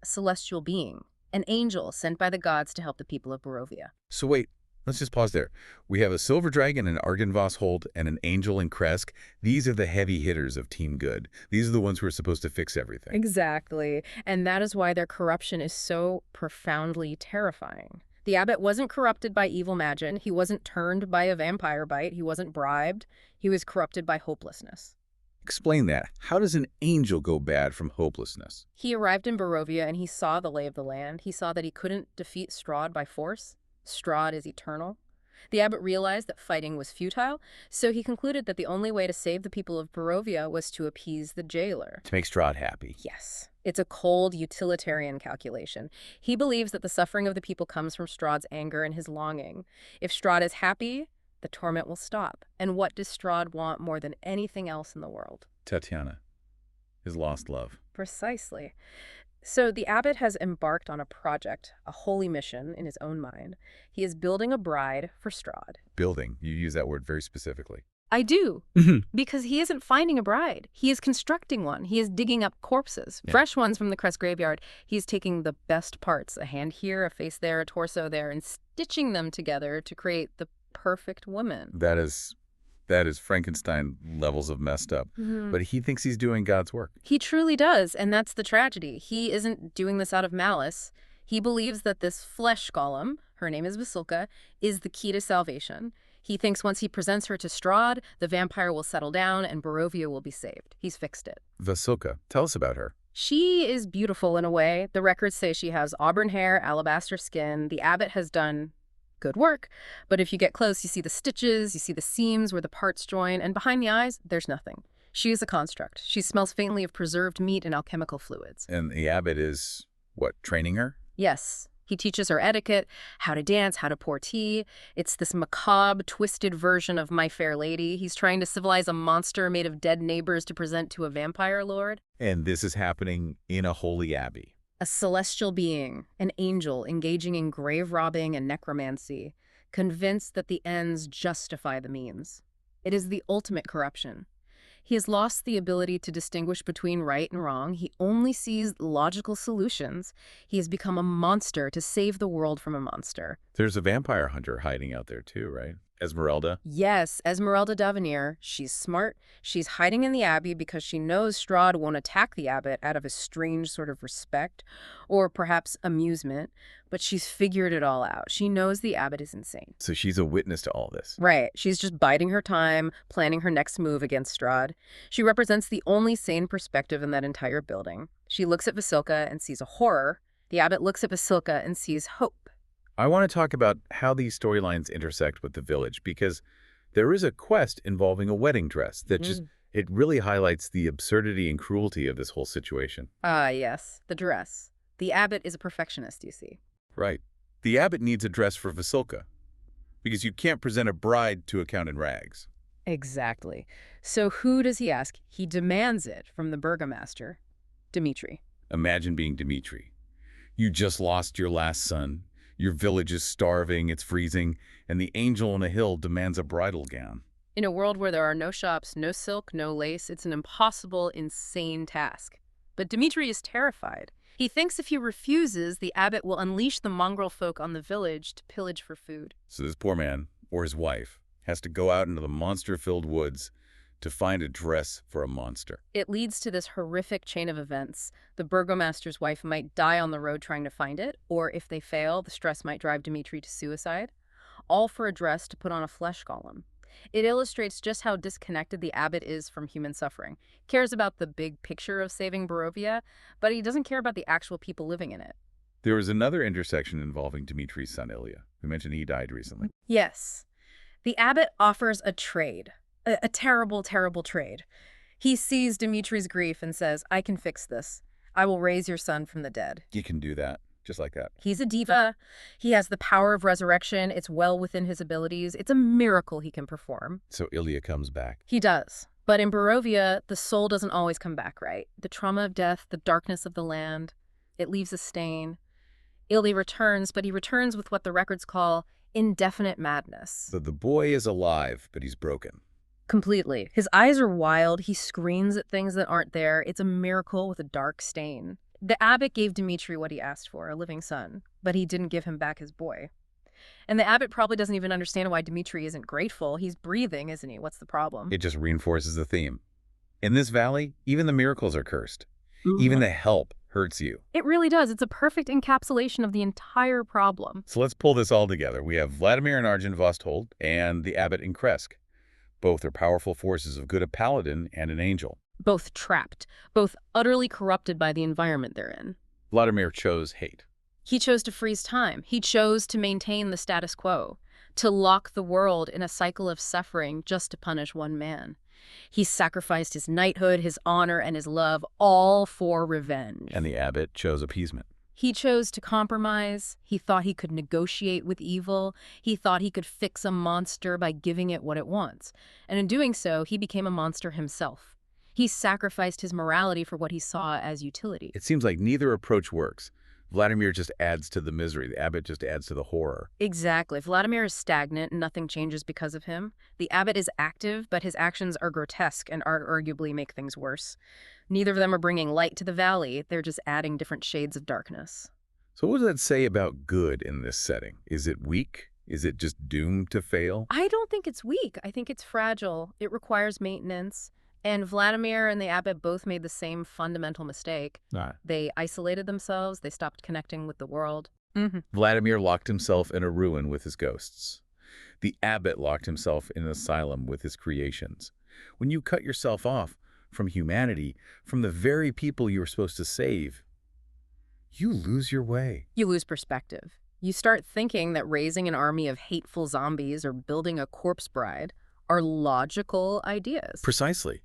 a celestial being, an angel sent by the gods to help the people of Barovia. So wait, let's just pause there. We have a silver dragon, an Argynvostholt, and an angel in Kresk. These are the heavy hitters of Team Good. These are the ones who are supposed to fix everything. Exactly. And that is why their corruption is so profoundly terrifying. The abbot wasn't corrupted by evil magic. He wasn't turned by a vampire bite. He wasn't bribed. He was corrupted by hopelessness. Explain that. How does an angel go bad from hopelessness? He arrived in Barovia and he saw the lay of the land. He saw that he couldn't defeat Strahd by force. Strahd is eternal. The abbot realized that fighting was futile, so he concluded that the only way to save the people of Barovia was to appease the jailer. To make Strahd happy. Yes. It's a cold, utilitarian calculation. He believes that the suffering of the people comes from Strahd's anger and his longing. If Strahd is happy, the torment will stop. And what does Strahd want more than anything else in the world? Tatiana. His lost love. Precisely. So the abbot has embarked on a project, a holy mission in his own mind. He is building a bride for Strahd. Building. You use that word very specifically. I do, because he isn't finding a bride. He is constructing one. He is digging up corpses, fresh ones from the Crest graveyard. He's taking the best parts, a hand here, a face there, a torso there, and stitching them together to create the perfect woman. That is Frankenstein levels of messed up. But he thinks he's doing God's work. He truly does, and that's the tragedy. He isn't doing this out of malice. He believes that this flesh golem, her name is Vasilka, is the key to salvation. He thinks once he presents her to Strahd, the vampire will settle down and Barovia will be saved. He's fixed it. Vasilka, tell us about her. She is beautiful in a way. The records say she has auburn hair, alabaster skin. The abbot has done good work, but if you get close, you see the stitches, you see the seams where the parts join, and behind the eyes, there's nothing. She is a construct. She smells faintly of preserved meat and alchemical fluids. And the abbot is, what, training her? Yes. He teaches her etiquette, how to dance, how to pour tea. It's this macabre, twisted version of My Fair Lady. He's trying to civilize a monster made of dead neighbors to present to a vampire lord. And this is happening in a holy abbey. A celestial being, an angel engaging in grave robbing and necromancy, convinced that the ends justify the means. It is the ultimate corruption. He has lost the ability to distinguish between right and wrong. He only sees logical solutions. He has become a monster to save the world from a monster. There's a vampire hunter hiding out there too, right? Esmeralda? Yes, Esmeralda Davenir. She's smart. She's hiding in the abbey because she knows Strahd won't attack the abbot out of a strange sort of respect or perhaps amusement, but she's figured it all out. She knows the abbot is insane. So she's a witness to all this. Right. She's just biding her time, planning her next move against Strahd. She represents the only sane perspective in that entire building. She looks at Vasilka and sees a horror. The abbot looks at Vasilka and sees hope. I want to talk about how these storylines intersect with the village, because there is a quest involving a wedding dress that it really highlights the absurdity and cruelty of this whole situation. Ah, yes, the dress. The abbot is a perfectionist, you see. Right. The abbot needs a dress for Vasilka, because you can't present a bride to a count in rags. Exactly. So who does he ask? He demands it from the burgomaster, Dmitri. Imagine being Dmitri. You just lost your last son. Your village is starving, it's freezing, and the angel on a hill demands a bridal gown. In a world where there are no shops, no silk, no lace, it's an impossible, insane task. But Dmitri is terrified. He thinks if he refuses, the abbot will unleash the mongrel folk on the village to pillage for food. So this poor man, or his wife, has to go out into the monster-filled woods to find a dress for a monster. It leads to this horrific chain of events. The burgomaster's wife might die on the road trying to find it, or if they fail, the stress might drive Dmitri to suicide, all for a dress to put on a flesh golem. It illustrates just how disconnected the abbot is from human suffering. He cares about the big picture of saving Barovia, but he doesn't care about the actual people living in it. There was another intersection involving Dmitri's son Ilya. We mentioned he died recently. Yes. The abbot offers a trade. A terrible, terrible trade. He sees Dmitri's grief and says, I can fix this. I will raise your son from the dead. You can do that, just like that. He's a diva. He has the power of resurrection. It's well within his abilities. It's a miracle he can perform. So Ilya comes back. He does. But in Barovia, the soul doesn't always come back right. The trauma of death, the darkness of the land, it leaves a stain. Ilya returns, but he returns with what the records call indefinite madness. So the boy is alive, but he's broken. Completely. His eyes are wild. He screams at things that aren't there. It's a miracle with a dark stain. The abbot gave Dmitri what he asked for, a living son, but he didn't give him back his boy. And the abbot probably doesn't even understand why Dmitri isn't grateful. He's breathing, isn't he? What's the problem? It just reinforces the theme. In this valley, even the miracles are cursed. Even the help hurts you. It really does. It's a perfect encapsulation of the entire problem. So let's pull this all together. We have Vladimir and Arjun Vosthold and the abbot in Kresk. Both are powerful forces of good, a paladin and an angel. Both trapped, both utterly corrupted by the environment they're in. Vladimir chose hate. He chose to freeze time. He chose to maintain the status quo. to lock the world in a cycle of suffering just to punish one man. He sacrificed his knighthood, his honor, and his love, all for revenge. And the abbot chose appeasement. He chose to compromise. He thought he could negotiate with evil. He thought he could fix a monster by giving it what it wants. And in doing so, he became a monster himself. He sacrificed his morality for what he saw as utility. It seems like neither approach works. Vladimir just adds to the misery. The abbot just adds to the horror. Exactly. Vladimir is stagnant and nothing changes because of him. The abbot is active, but his actions are grotesque and arguably make things worse. Neither of them are bringing light to the valley. They're just adding different shades of darkness. So what does that say about good in this setting? Is it weak? Is it just doomed to fail? I don't think it's weak. I think it's fragile. It requires maintenance. And Vladimir and the abbot both made the same fundamental mistake. They isolated themselves. They stopped connecting with the world. Vladimir locked himself in a ruin with his ghosts. The abbot locked himself in an asylum with his creations. When you cut yourself off from humanity, from the very people you were supposed to save, you lose your way. You lose perspective. You start thinking that raising an army of hateful zombies or building a corpse bride are logical ideas. Precisely.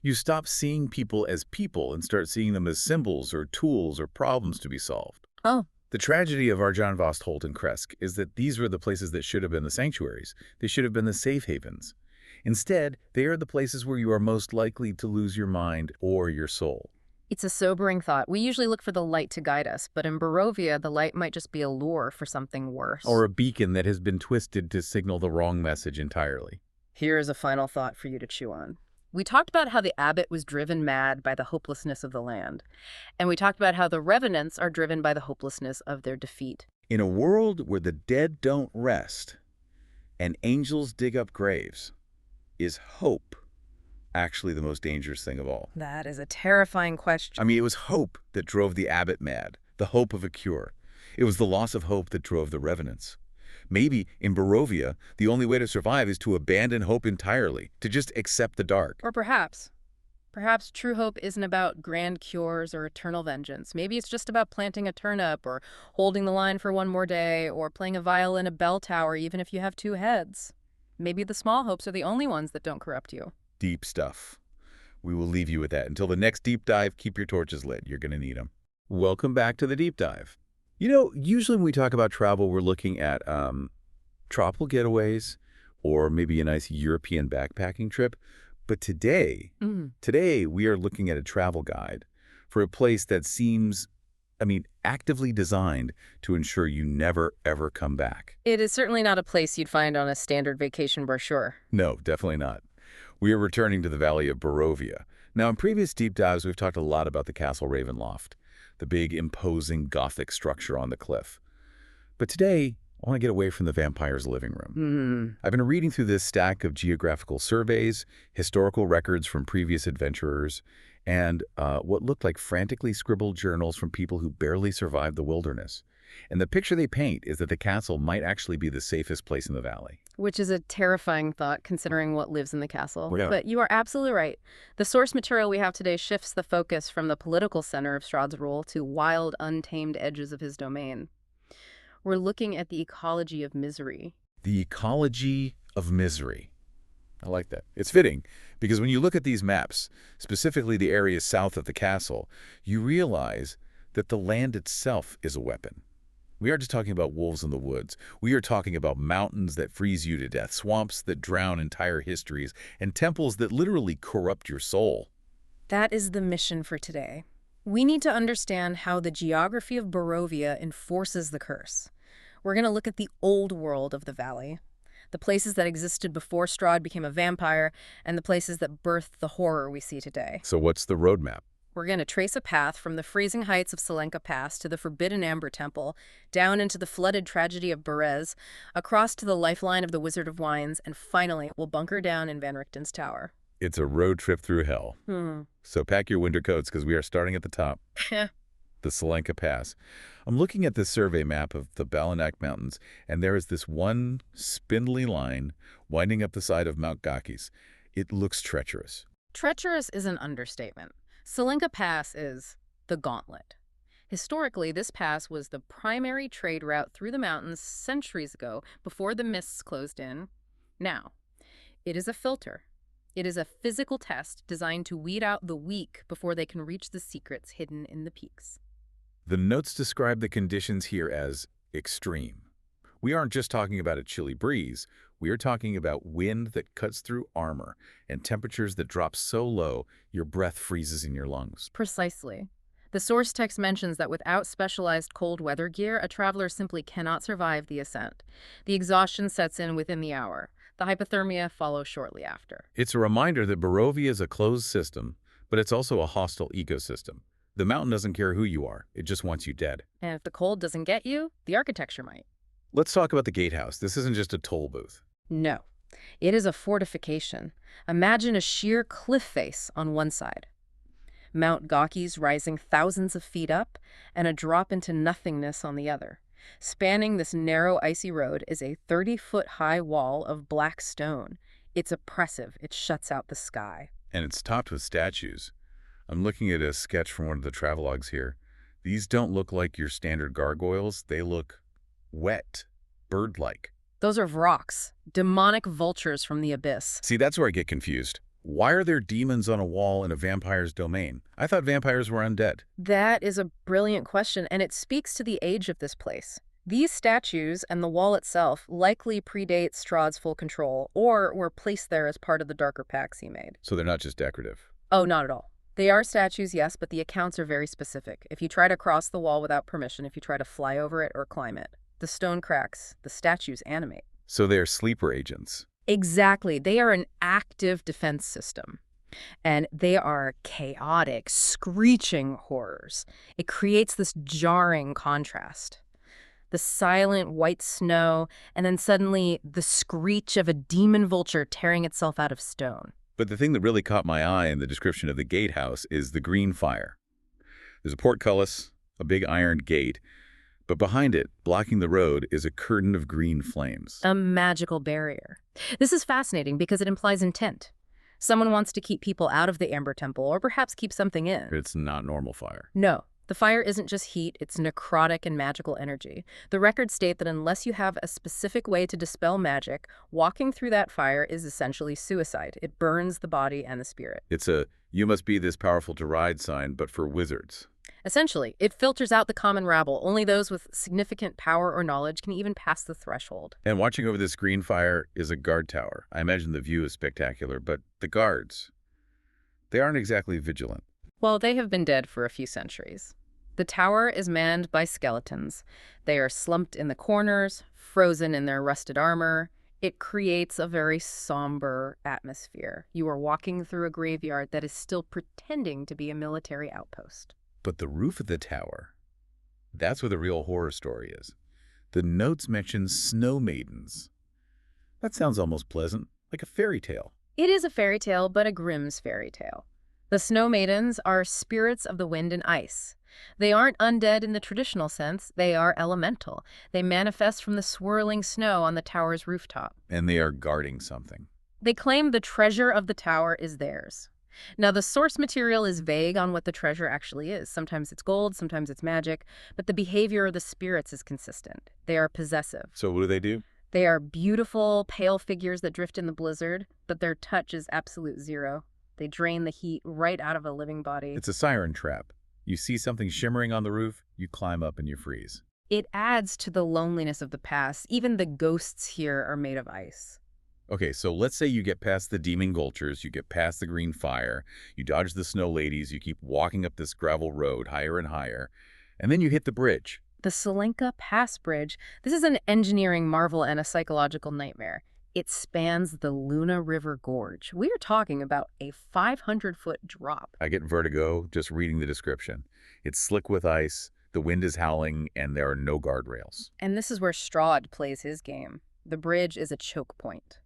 You stop seeing people as people and start seeing them as symbols or tools or problems to be solved. Oh. The tragedy of Arjan Vostholt and Kresk is that these were the places that should have been the sanctuaries. They should have been the safe havens. Instead, they are the places where you are most likely to lose your mind or your soul. It's a sobering thought. We usually look for the light to guide us, but in Barovia, the light might just be a lure for something worse. Or a beacon that has been twisted to signal the wrong message entirely. Here's a final thought for you to chew on. We talked about how the abbot was driven mad by the hopelessness of the land. And we talked about how the revenants are driven by the hopelessness of their defeat. In a world where the dead don't rest and angels dig up graves, is hope actually the most dangerous thing of all? That is a terrifying question. I mean, it was hope that drove the abbot mad, the hope of a cure. It was the loss of hope that drove the revenants. Maybe in Barovia, the only way to survive is to abandon hope entirely, to just accept the dark. Or perhaps true hope isn't about grand cures or eternal vengeance. Maybe it's just about planting a turnip or holding the line for one more day or playing a viol in a bell tower even if you have two heads. Maybe the small hopes are the only ones that don't corrupt you. Deep stuff. We will leave you with that. Until the next deep dive, keep your torches lit. You're going to need them. Welcome back to the deep dive. You know, usually when we talk about travel, we're looking at tropical getaways or maybe a nice European backpacking trip. But today we are looking at a travel guide for a place that seems, actively designed to ensure you never, ever come back. It is certainly not a place you'd find on a standard vacation brochure. No, definitely not. We are returning to the Valley of Barovia. Now, in previous deep dives, we've talked a lot about the Castle Ravenloft, the big, imposing Gothic structure on the cliff. But today, I want to get away from the vampire's living room. I've been reading through this stack of geographical surveys, historical records from previous adventurers, and what looked like frantically scribbled journals from people who barely survived the wilderness. And the picture they paint is that the castle might actually be the safest place in the valley. Which is a terrifying thought, considering what lives in the castle. Yeah. But you are absolutely right. The source material we have today shifts the focus from the political center of Strahd's rule to wild, untamed edges of his domain. We're looking at the ecology of misery. The ecology of misery. I like that. It's fitting, because when you look at these maps, specifically the areas south of the castle, you realize that the land itself is a weapon. We aren't just talking about wolves in the woods. We are talking about mountains that freeze you to death, swamps that drown entire histories, and temples that literally corrupt your soul. That is the mission for today. We need to understand how the geography of Barovia enforces the curse. We're going to look at the old world of the valley, the places that existed before Strahd became a vampire, and the places that birthed the horror we see today. So what's the roadmap? We're going to trace a path from the freezing heights of Selenka Pass to the Forbidden Amber Temple, down into the flooded tragedy of Berez, across to the lifeline of the Wizard of Wines, and finally, we'll bunker down in Van Richten's tower. It's a road trip through hell. So pack your winter coats, because we are starting at the top. The Selenka Pass. I'm looking at this survey map of the Balanak Mountains, and there is this one spindly line winding up the side of Mount Gakis. It looks treacherous. Treacherous is an understatement. Selenka Pass is the gauntlet. Historically, this pass was the primary trade route through the mountains centuries ago, before the mists closed in. Now, it is a filter. It is a physical test designed to weed out the weak before they can reach the secrets hidden in the peaks. The notes describe the conditions here as extreme. We aren't just talking about a chilly breeze. We are talking about wind that cuts through armor and temperatures that drop so low your breath freezes in your lungs. Precisely. The source text mentions that without specialized cold weather gear, a traveler simply cannot survive the ascent. The exhaustion sets in within the hour. The hypothermia follows shortly after. It's a reminder that Barovia is a closed system, but it's also a hostile ecosystem. The mountain doesn't care who you are. It just wants you dead. And if the cold doesn't get you, the architecture might. Let's talk about the gatehouse. This isn't just a toll booth. No. It is a fortification. Imagine a sheer cliff face on one side, Mount Gokis rising thousands of feet up, and a drop into nothingness on the other. Spanning this narrow, icy road is a 30-foot-high wall of black stone. It's oppressive. It shuts out the sky. And it's topped with statues. I'm looking at a sketch from one of the travelogues here. These don't look like your standard gargoyles. They look wet, bird-like. Those are Vroks, demonic vultures from the abyss. See, that's where I get confused. Why are there demons on a wall in a vampire's domain? I thought vampires were undead. That is a brilliant question, and it speaks to the age of this place. These statues and the wall itself likely predate Strahd's full control, or were placed there as part of the darker pacts he made. So they're not just decorative. Oh, not at all. They are statues, yes, but the accounts are very specific. If you try to cross the wall without permission, if you try to fly over it or climb it, the stone cracks, the statues animate. So they're sleeper agents. Exactly. They are an active defense system. And they are chaotic, screeching horrors. It creates this jarring contrast. The silent white snow, and then suddenly the screech of a demon vulture tearing itself out of stone. But the thing that really caught my eye in the description of the gatehouse is the green fire. There's a portcullis, a big iron gate, but behind it, blocking the road, is a curtain of green flames. A magical barrier. This is fascinating because it implies intent. Someone wants to keep people out of the Amber Temple, or perhaps keep something in. It's not normal fire. No. The fire isn't just heat, it's necrotic and magical energy. The records state that unless you have a specific way to dispel magic, walking through that fire is essentially suicide. It burns the body and the spirit. It's a "you must be this powerful to ride" sign, but for wizards. Essentially, it filters out the common rabble. Only those with significant power or knowledge can even pass the threshold. And watching over this green fire is a guard tower. I imagine the view is spectacular, but the guards, they aren't exactly vigilant. Well, they have been dead for a few centuries. The tower is manned by skeletons. They are slumped in the corners, frozen in their rusted armor. It creates a very somber atmosphere. You are walking through a graveyard that is still pretending to be a military outpost. But the roof of the tower, that's where the real horror story is. The notes mention snow maidens. That sounds almost pleasant, like a fairy tale. It is a fairy tale, but a Grimm's fairy tale. The snow maidens are spirits of the wind and ice. They aren't undead in the traditional sense. They are elemental. They manifest from the swirling snow on the tower's rooftop. And they are guarding something. They claim the treasure of the tower is theirs. Now, the source material is vague on what the treasure actually is. Sometimes it's gold, sometimes it's magic, but the behavior of the spirits is consistent. They are possessive. So what do? They are beautiful, pale figures that drift in the blizzard, but their touch is absolute zero. They drain the heat right out of a living body. It's a siren trap. You see something shimmering on the roof, you climb up and you freeze. It adds to the loneliness of the past. Even the ghosts here are made of ice. Okay, so let's say you get past the demon vultures, you get past the green fire, you dodge the snow ladies, you keep walking up this gravel road higher and higher, and then you hit the bridge. The Selenka Pass Bridge. This is an engineering marvel and a psychological nightmare. It spans the Luna River Gorge. We are talking about a 500-foot drop. I get vertigo just reading the description. It's slick with ice, the wind is howling, and there are no guardrails. And this is where Strahd plays his game. The bridge is a choke point.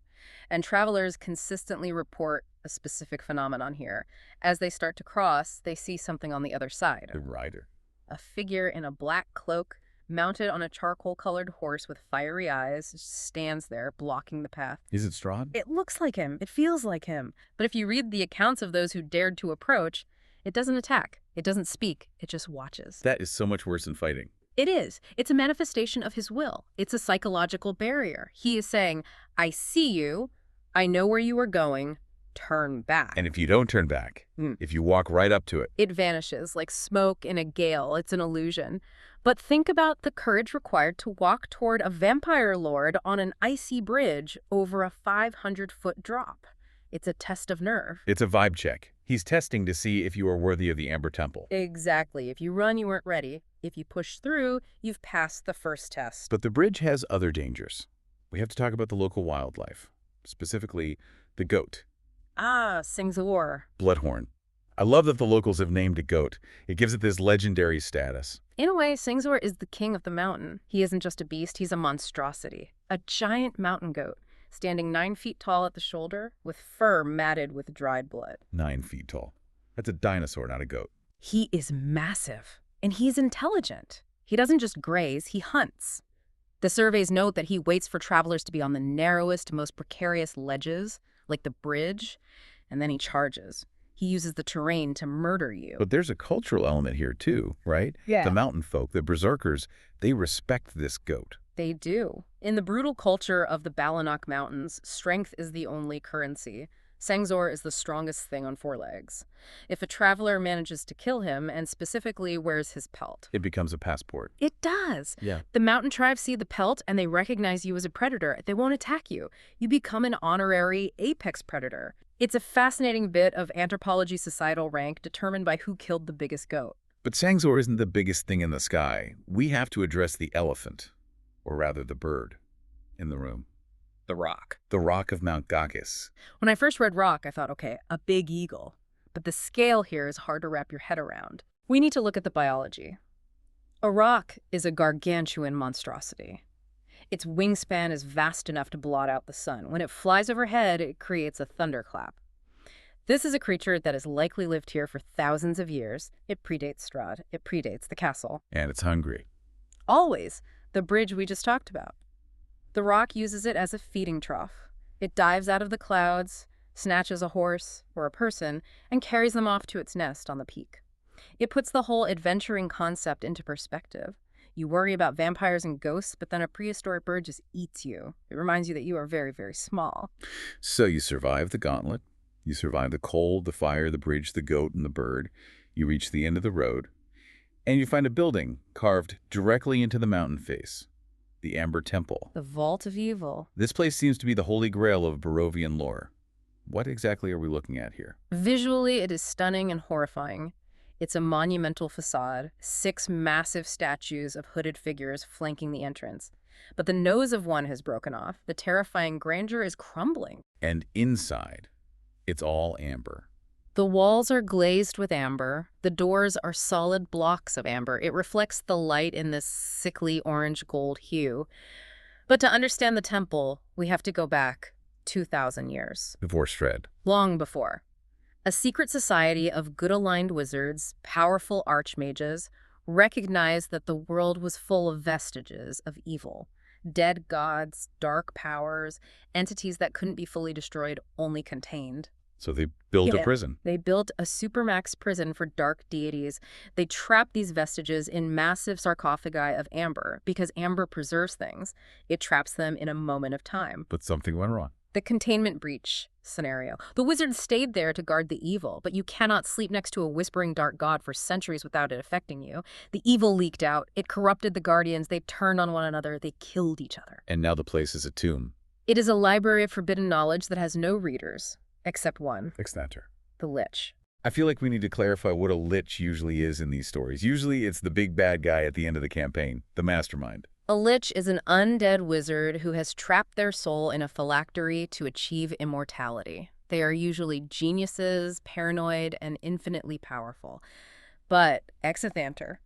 And travelers consistently report a specific phenomenon here. As they start to cross, they see something on the other side. The rider. A figure in a black cloak, mounted on a charcoal-colored horse with fiery eyes, stands there, blocking the path. Is it Strahd? It looks like him. It feels like him. But if you read the accounts of those who dared to approach, it doesn't attack. It doesn't speak, it just watches. That is so much worse than fighting. It is. It's a manifestation of his will. It's a psychological barrier. He is saying, I see you, I know where you are going, turn back. And if you don't turn back, if you walk right up to it, it vanishes like smoke in a gale. It's an illusion. But think about the courage required to walk toward a vampire lord on an icy bridge over a 500-foot drop. It's a test of nerve. it's a vibe check. He's testing to see if you are worthy of the Amber Temple. Exactly. If you run, you weren't ready. If you push through, you've passed the first test. But the bridge has other dangers. We have to talk about the local wildlife, specifically the goat, Ah, Singzor. Bloodhorn. I love that the locals have named a goat. It gives it this legendary status. In a way, Singzor is the king of the mountain. He isn't just a beast, he's a monstrosity. A giant mountain goat, standing 9 feet tall at the shoulder, with fur matted with dried blood. 9 feet tall. That's a dinosaur, not a goat. He is massive, and he's intelligent. He doesn't just graze, he hunts. The surveys note that he waits for travelers to be on the narrowest, most precarious ledges, like the bridge, and then he charges. He uses the terrain to murder you. But there's a cultural element here too, right? Yeah. The mountain folk, the berserkers, they respect this goat. They do. In the brutal culture of the Balanok Mountains, strength is the only currency. Sengzor is the strongest thing on 4 legs. If a traveler manages to kill him, and specifically wears his pelt. It becomes a passport. It does. Yeah. The mountain tribes see the pelt and they recognize you as a predator. They won't attack you. You become an honorary apex predator. It's a fascinating bit of anthropology societal rank determined by who killed the biggest goat. But Sangzor isn't the biggest thing in the sky. We have to address the elephant, or rather the bird, in the room. The rock. The rock of Mount Gakis. When I first read rock, I thought, okay, a big eagle. But the scale here is hard to wrap your head around. We need to look at the biology. A rock is a gargantuan monstrosity. Its wingspan is vast enough to blot out the sun. When it flies overhead, it creates a thunderclap. This is a creature that has likely lived here for thousands of years. It predates Strahd. It predates the castle. And it's hungry. Always. The bridge we just talked about. The rock uses it as a feeding trough. It dives out of the clouds, snatches a horse or a person, and carries them off to its nest on the peak. It puts the whole adventuring concept into perspective. You worry about vampires and ghosts, but then a prehistoric bird just eats you. It reminds you that you are very, very small. So you survive the gauntlet. You survive the cold, the fire, the bridge, the goat, and the bird. You reach the end of the road, and you find a building carved directly into the mountain face. The Amber Temple. The Vault of Evil. This place seems to be the holy grail of Barovian lore. What exactly are we looking at here? Visually, it is stunning and horrifying. It's a monumental facade, 6 massive statues of hooded figures flanking the entrance. But the nose of one has broken off. The terrifying grandeur is crumbling. And inside, it's all amber. The walls are glazed with amber. The doors are solid blocks of amber. It reflects the light in this sickly orange-gold hue. But to understand the temple, we have to go back 2,000 years. Before Strahd. Long before. A secret society of good-aligned wizards, powerful archmages, recognized that the world was full of vestiges of evil. Dead gods, dark powers, entities that couldn't be fully destroyed, only contained. So they built a prison. They built a supermax prison for dark deities. They trapped these vestiges in massive sarcophagi of amber. Because amber preserves things, it traps them in a moment of time. But something went wrong. The containment breach scenario. The wizards stayed there to guard the evil, but you cannot sleep next to a whispering dark god for centuries without it affecting you. The evil leaked out. It corrupted the guardians. They turned on one another. They killed each other. And now the place is a tomb. It is a library of forbidden knowledge that has no readers. Except one. Extanter. The Lich. I feel like we need to clarify what a lich usually is in these stories. Usually it's the big bad guy at the end of the campaign, the mastermind. A Lich is an undead wizard who has trapped their soul in a phylactery to achieve immortality. They are usually geniuses, paranoid, and infinitely powerful. But Exathanter,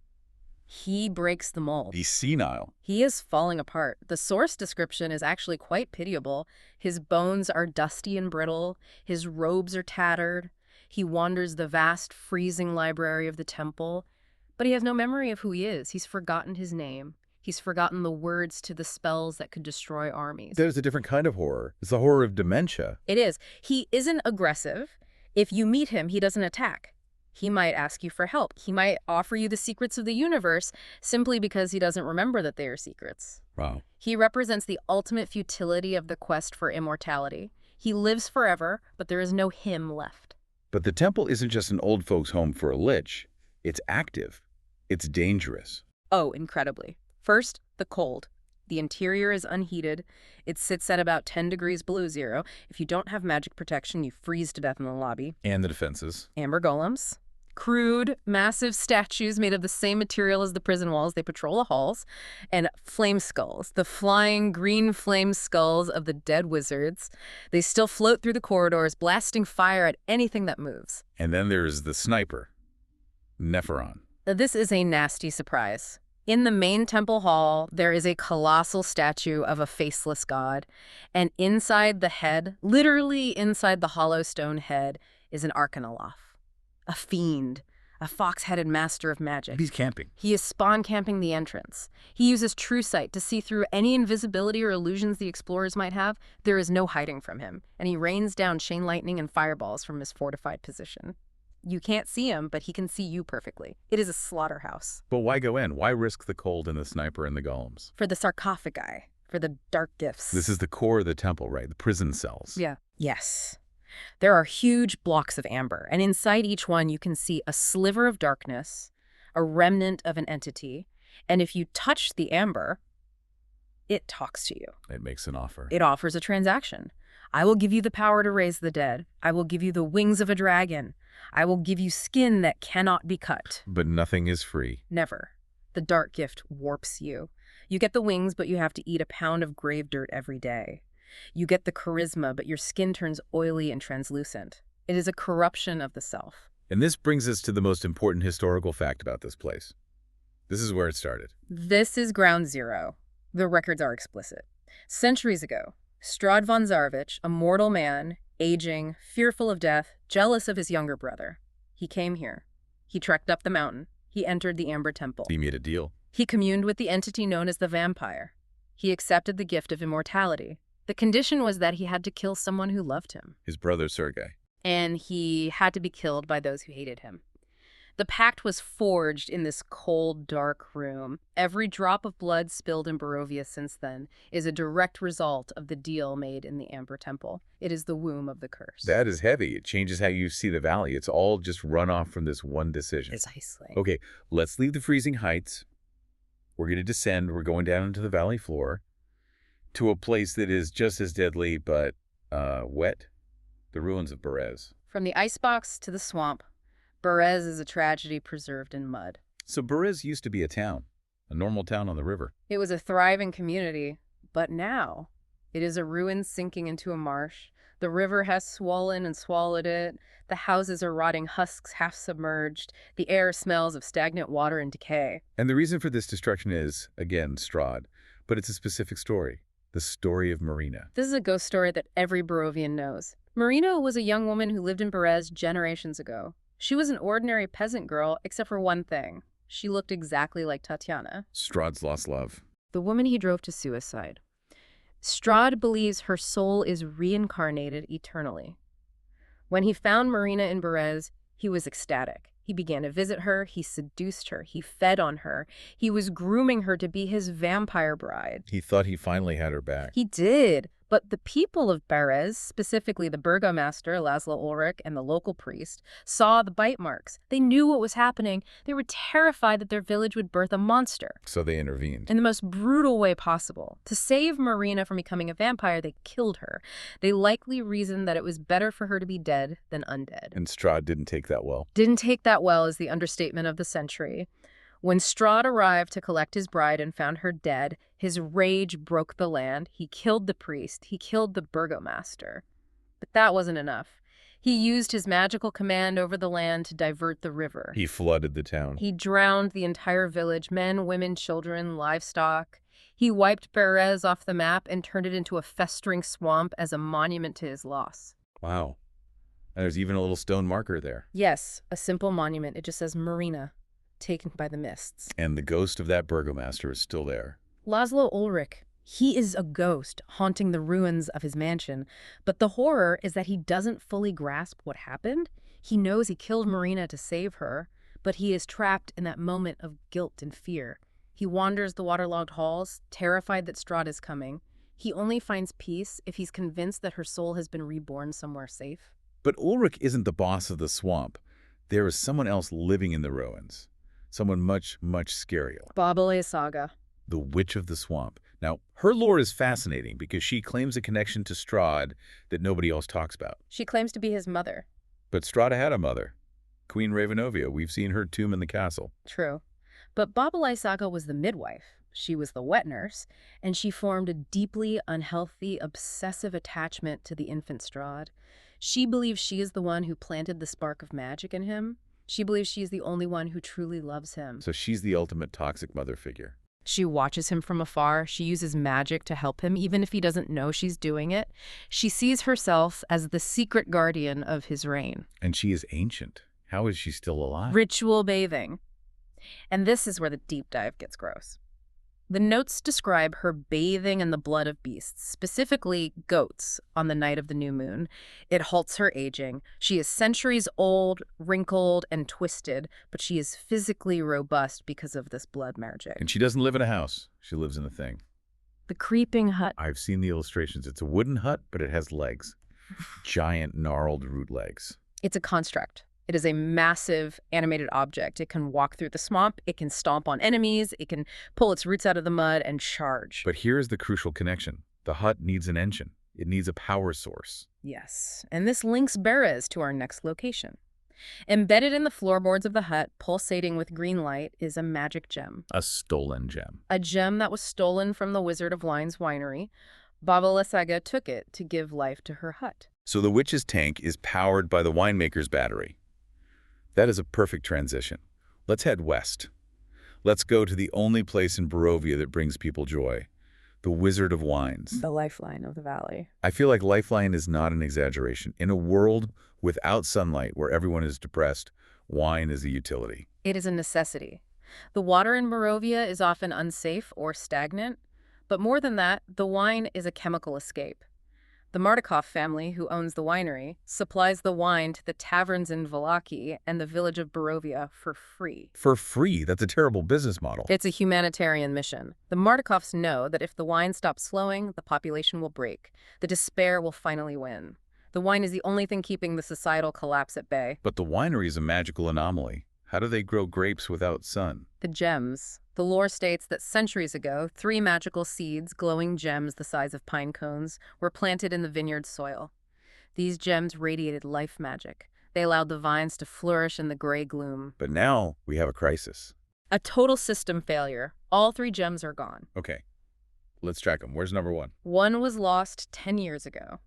he breaks the mold. He's senile. He is falling apart. The source description is actually quite pitiable. His bones are dusty and brittle. His robes are tattered. He wanders the vast, freezing library of the temple. But he has no memory of who he is. He's forgotten his name. He's forgotten the words to the spells that could destroy armies. There's a different kind of horror. It's the horror of dementia. It is. He isn't aggressive. If you meet him, he doesn't attack. He might ask you for help. He might offer you the secrets of the universe simply because he doesn't remember that they are secrets. Wow. He represents the ultimate futility of the quest for immortality. He lives forever, but there is no him left. But the temple isn't just an old folks' home for a lich. It's active. It's dangerous. Oh, incredibly. First, the cold. The interior is unheated. It sits at about 10 degrees below zero. If you don't have magic protection, you freeze to death in the lobby. And the defenses. Amber golems. Crude, massive statues made of the same material as the prison walls. They patrol the halls. And flame skulls, the flying green flame skulls of the dead wizards. They still float through the corridors, blasting fire at anything that moves. And then there's the sniper, Nepheron. This is a nasty surprise. In the main temple hall, there is a colossal statue of a faceless god. And inside the head, literally inside the hollow stone head, is an Arcanoloth. A fiend, a fox-headed master of magic. He's camping. He is spawn camping the entrance. He uses true sight to see through any invisibility or illusions the explorers might have. There is no hiding from him, and he rains down chain lightning and fireballs from his fortified position. You can't see him, but he can see you perfectly. It is a slaughterhouse. But why go in? Why risk the cold and the sniper and the golems? For the sarcophagi, for the dark gifts. This is the core of the temple, right? The prison cells. Yeah. Yes. There are huge blocks of amber, and inside each one you can see a sliver of darkness, a remnant of an entity, and if you touch the amber, it talks to you. It makes an offer. It offers a transaction. I will give you the power to raise the dead. I will give you the wings of a dragon. I will give you skin that cannot be cut. But nothing is free. Never. The dark gift warps you. You get the wings, but you have to eat a pound of grave dirt every day. You get the charisma, but your skin turns oily and translucent. It is a corruption of the self. And this brings us to the most important historical fact about this place. This is where it started. This is ground zero. The records are explicit. Centuries ago, Strahd von Zarovich, a mortal man, aging, fearful of death, jealous of his younger brother. He came here. He trekked up the mountain. He entered the Amber Temple. He made a deal. He communed with the entity known as the vampire. He accepted the gift of immortality. The condition was that he had to kill someone who loved him. His brother, Sergei. And he had to be killed by those who hated him. The pact was forged in this cold, dark room. Every drop of blood spilled in Barovia since then is a direct result of the deal made in the Amber Temple. It is the womb of the curse. That is heavy. It changes how you see the valley. It's all just runoff from this one decision. Precisely. Okay, let's leave the freezing heights. We're going to descend. We're going down into the valley floor to a place that is just as deadly but wet. The ruins of Berez. From the icebox to the swamp, Berez is a tragedy preserved in mud. So Berez used to be a town, a normal town on the river. It was a thriving community, but now it is a ruin sinking into a marsh. The river has swollen and swallowed it. The houses are rotting husks half submerged. The air smells of stagnant water and decay. And the reason for this destruction is, again, Strahd, but it's a specific story. The story of Marina. This is a ghost story that every Barovian knows. Marina was a young woman who lived in Berez generations ago. She was an ordinary peasant girl, except for one thing. She looked exactly like Tatiana. Strahd's lost love. The woman he drove to suicide. Strahd believes her soul is reincarnated eternally. When he found Marina in Berez, he was ecstatic. He began to visit her, he seduced her, he fed on her. He was grooming her to be his vampire bride. He thought he finally had her back. He did. But the people of Berez, specifically the burgomaster, Laszlo Ulrich, and the local priest, saw the bite marks. They knew what was happening. They were terrified that their village would birth a monster. So they intervened. In the most brutal way possible. To save Marina from becoming a vampire, they killed her. They likely reasoned that it was better for her to be dead than undead. And Strahd didn't take that well. Didn't take that well is the understatement of the century. When Strahd arrived to collect his bride and found her dead, his rage broke the land. He killed the priest. He killed the burgomaster. But that wasn't enough. He used his magical command over the land to divert the river. He flooded the town. He drowned the entire village, men, women, children, livestock. He wiped Berez off the map and turned it into a festering swamp as a monument to his loss. Wow. And there's even a little stone marker there. Yes, a simple monument. It just says Marina, taken by the mists. And the ghost of that burgomaster is still there. Laszlo Ulrich. He is a ghost haunting the ruins of his mansion, but the horror is that he doesn't fully grasp what happened. He knows he killed Marina to save her, but he is trapped in that moment of guilt and fear. He wanders the waterlogged halls, terrified that Strahd is coming. He only finds peace if he's convinced that her soul has been reborn somewhere safe. But Ulrich isn't the boss of the swamp. There is someone else living in the ruins. Someone much, much scarier. Babele Saga. The Witch of the Swamp. Now, her lore is fascinating because she claims a connection to Strahd that nobody else talks about. She claims to be his mother. But Strahd had a mother. Queen Ravenovia. We've seen her tomb in the castle. True. But Babele Saga was the midwife. She was the wet nurse, and she formed a deeply unhealthy, obsessive attachment to the infant Strahd. She believes she is the one who planted the spark of magic in him. She believes she is the only one who truly loves him. So she's the ultimate toxic mother figure. She watches him from afar. She uses magic to help him, even if he doesn't know she's doing it. She sees herself as the secret guardian of his reign. And she is ancient. How is she still alive? Ritual bathing. And this is where the deep dive gets gross. The notes describe her bathing in the blood of beasts, specifically goats, on the night of the new moon. It halts her aging. She is centuries old, wrinkled, and twisted, but she is physically robust because of this blood magic. And she doesn't live in a house. She lives in a thing. The creeping hut. I've seen the illustrations. It's a wooden hut, but it has legs. Giant, gnarled root legs. It's a construct. It is a massive animated object. It can walk through the swamp, it can stomp on enemies, it can pull its roots out of the mud and charge. But here's the crucial connection. The hut needs an engine. It needs a power source. Yes, and this links Berez to our next location. Embedded in the floorboards of the hut, pulsating with green light, is a magic gem. A stolen gem. A gem that was stolen from the Wizard of Wine's winery. Babele Saga took it to give life to her hut. So the witch's tank is powered by the winemaker's battery. That is a perfect transition. Let's head west. Let's go to the only place in Barovia that brings people joy. The Wizard of Wines. The lifeline of the valley. I feel like lifeline is not an exaggeration. In a world without sunlight where everyone is depressed, wine is a utility. It is a necessity. The water in Barovia is often unsafe or stagnant, but more than that, the wine is a chemical escape. The Martikov family, who owns the winery, supplies the wine to the taverns in Valaki and the village of Barovia for free. For free? That's a terrible business model. It's a humanitarian mission. The Martikovs know that if the wine stops flowing, the population will break. The despair will finally win. The wine is the only thing keeping the societal collapse at bay. But the winery is a magical anomaly. How do they grow grapes without sun? The gems. The lore states that centuries ago, 3 magical seeds, glowing gems the size of pine cones, were planted in the vineyard soil. These gems radiated life magic. They allowed the vines to flourish in the gray gloom. But now we have a crisis. A total system failure. All 3 gems are gone. Okay, let's track them. Where's number 1? One was lost 10 years ago.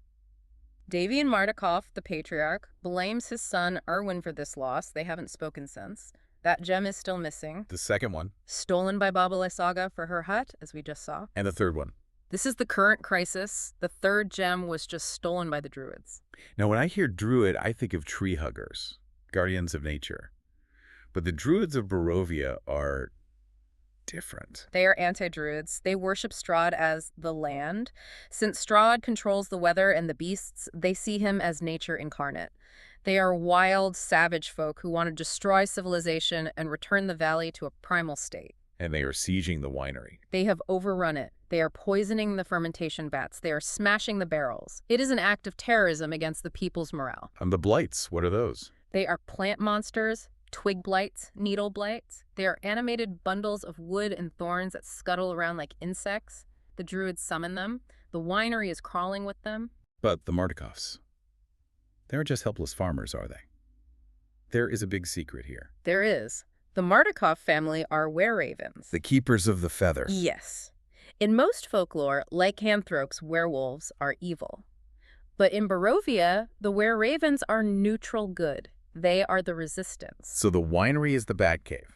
Davian Martikov, the patriarch, blames his son Erwin for this loss. They haven't spoken since. That gem is still missing. The second one. Stolen by Babele Saga for her hut, as we just saw. And the third one. This is the current crisis. The 3rd gem was just stolen by the druids. Now, when I hear druid, I think of tree huggers, guardians of nature. But the druids of Barovia are different. They are anti-druids. They worship Strahd as the land. Since Strahd controls the weather and the beasts, they see him as nature incarnate. They are wild, savage folk who want to destroy civilization and return the valley to a primal state. And they are sieging the winery. They have overrun it. They are poisoning the fermentation vats. They are smashing the barrels. It is an act of terrorism against the people's morale. And the blights, what are those? They are plant monsters, twig blights, needle blights. They are animated bundles of wood and thorns that scuttle around like insects. The druids summon them. The winery is crawling with them. But the Martikovs, they aren't just helpless farmers, are they? There is a big secret here. There is. The Martikov family are were-ravens. The keepers of the feather. Yes. In most folklore, lycanthropes, werewolves, are evil. But in Barovia, the were-ravens are neutral good. They are the resistance. So the winery is the Batcave.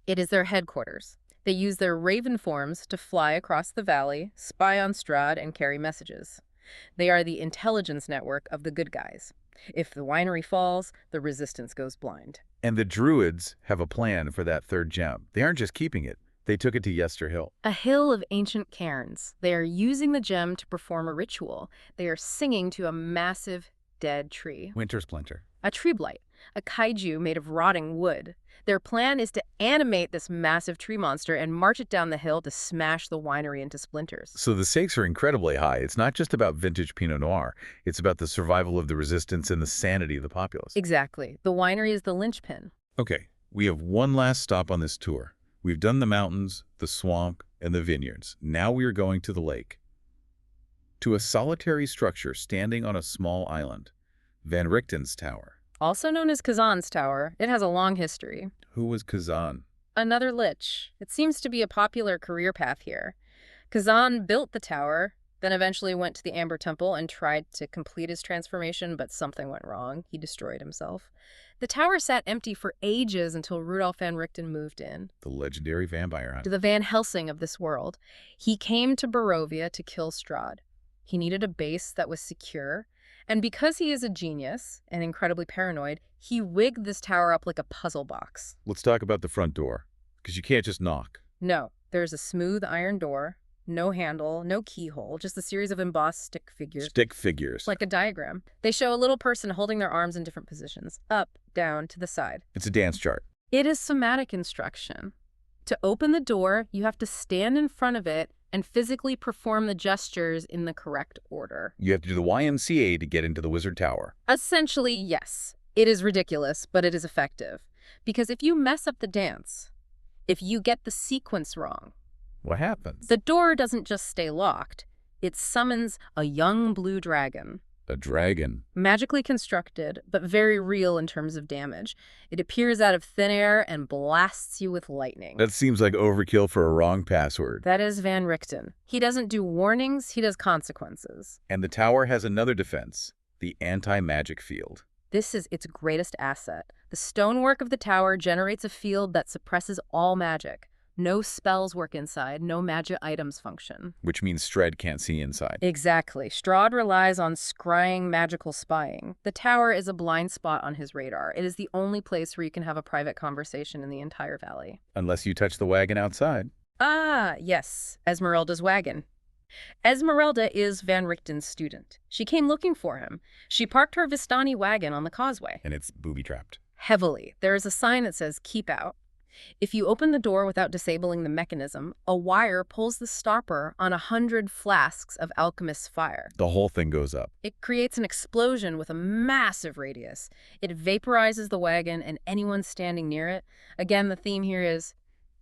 It is their headquarters. They use their raven forms to fly across the valley, spy on Strahd, and carry messages. They are the intelligence network of the good guys. If the winery falls, the resistance goes blind. And the druids have a plan for that 3rd gem. They aren't just keeping it. They took it to Yester Hill. A hill of ancient cairns. They are using the gem to perform a ritual. They are singing to a massive dead tree. Winter Splinter. A tree blight, a kaiju made of rotting wood. Their plan is to animate this massive tree monster and march it down the hill to smash the winery into splinters. So the stakes are incredibly high. It's not just about vintage Pinot Noir. It's about the survival of the resistance and the sanity of the populace. Exactly. The winery is the linchpin. Okay, we have one last stop on this tour. We've done the mountains, the swamp, and the vineyards. Now we are going to the lake. To a solitary structure standing on a small island. Van Richten's Tower. Also known as Kazan's Tower, it has a long history. Who was Kazan? Another lich. It seems to be a popular career path here. Kazan built the tower, then eventually went to the Amber Temple and tried to complete his transformation, but something went wrong. He destroyed himself. The tower sat empty for ages until Rudolf van Richten moved in. The legendary vampire hunter. The Van Helsing of this world. He came to Barovia to kill Strahd. He needed a base that was secure, and because he is a genius and incredibly paranoid, he rigged this tower up like a puzzle box. Let's talk about the front door, because you can't just knock. No, there's a smooth iron door, no handle, no keyhole, just a series of embossed stick figures. Stick figures. Like a diagram. They show a little person holding their arms in different positions, up, down, to the side. It's a dance chart. It is somatic instruction. To open the door, you have to stand in front of it and physically perform the gestures in the correct order. You have to do the YMCA to get into the Wizard Tower. Essentially, yes. It is ridiculous, but it is effective. Because if you mess up the dance, if you get the sequence wrong, What happens? the door doesn't just stay locked. It summons a young blue dragon. A dragon. Magically constructed, but very real in terms of damage. It appears out of thin air and blasts you with lightning. That seems like overkill for a wrong password. That is Van Richten. He doesn't do warnings, he does consequences. And the tower has another defense, the anti-magic field. This is its greatest asset. The stonework of the tower generates a field that suppresses all magic. No spells work inside, no magic items function. Which means Strahd can't see inside. Exactly. Strahd relies on scrying magical spying. The tower is a blind spot on his radar. It is the only place where you can have a private conversation in the entire valley. Unless you touch the wagon outside. Ah, yes. Esmeralda's wagon. Esmeralda is Van Richten's student. She came looking for him. She parked her Vistani wagon on the causeway. And it's booby-trapped. Heavily. There is a sign that says, "Keep out." If you open the door without disabling the mechanism, a wire pulls the stopper on 100 flasks of alchemist's fire. The whole thing goes up. It creates an explosion with a massive radius. It vaporizes the wagon and anyone standing near it. Again, the theme here is,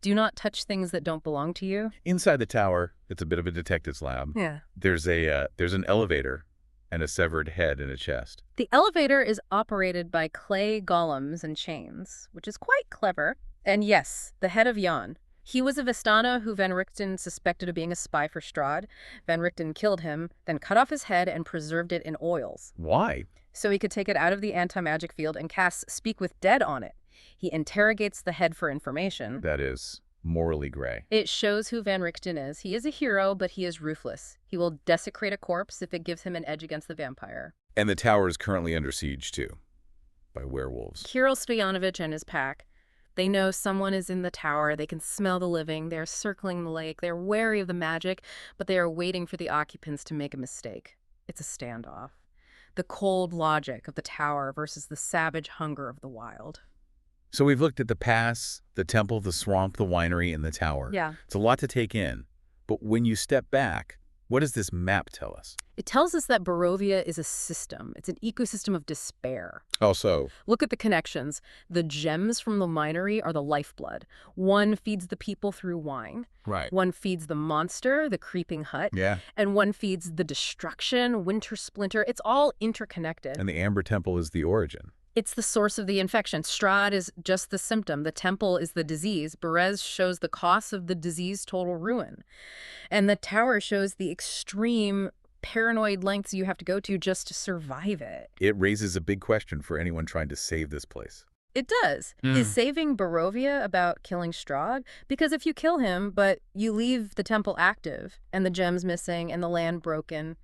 do not touch things that don't belong to you. Inside the tower, it's a bit of a detective's lab. Yeah. There's an elevator and a severed head in a chest. The elevator is operated by clay golems and chains, which is quite clever. And yes, the head of Jan. He was a Vistana who Van Richten suspected of being a spy for Strahd. Van Richten killed him, then cut off his head and preserved it in oils. Why? So he could take it out of the anti-magic field and cast Speak with Dead on it. He interrogates the head for information. That is morally gray. It shows who Van Richten is. He is a hero, but he is ruthless. He will desecrate a corpse if it gives him an edge against the vampire. And the tower is currently under siege, too, by werewolves. Kirill Stoyanovich and his pack. They know someone is in the tower. They can smell the living. They're circling the lake. They're wary of the magic, but they are waiting for the occupants to make a mistake. It's a standoff. The cold logic of the tower versus the savage hunger of the wild. So we've looked at the pass, the temple, the swamp, the winery, and the tower. Yeah. It's a lot to take in. But when you step back, what does this map tell us? It tells us that Barovia is a system. It's an ecosystem of despair. Also, Look at the connections. The gems from the winery are the lifeblood. One feeds the people through wine. right. One feeds the monster, the creeping hut. Yeah. And one feeds the destruction, winter splinter. It's all interconnected. And the Amber Temple is the origin. It's the source of the infection. Strahd is just the symptom. The temple is the disease. Berez shows the cost of the disease total ruin. And the tower shows the extreme paranoid lengths you have to go to just to survive it. It raises a big question for anyone trying to save this place. It does. Is saving Barovia about killing Strahd? Because if you kill him, but you leave the temple active, and the gems missing, and the land broken,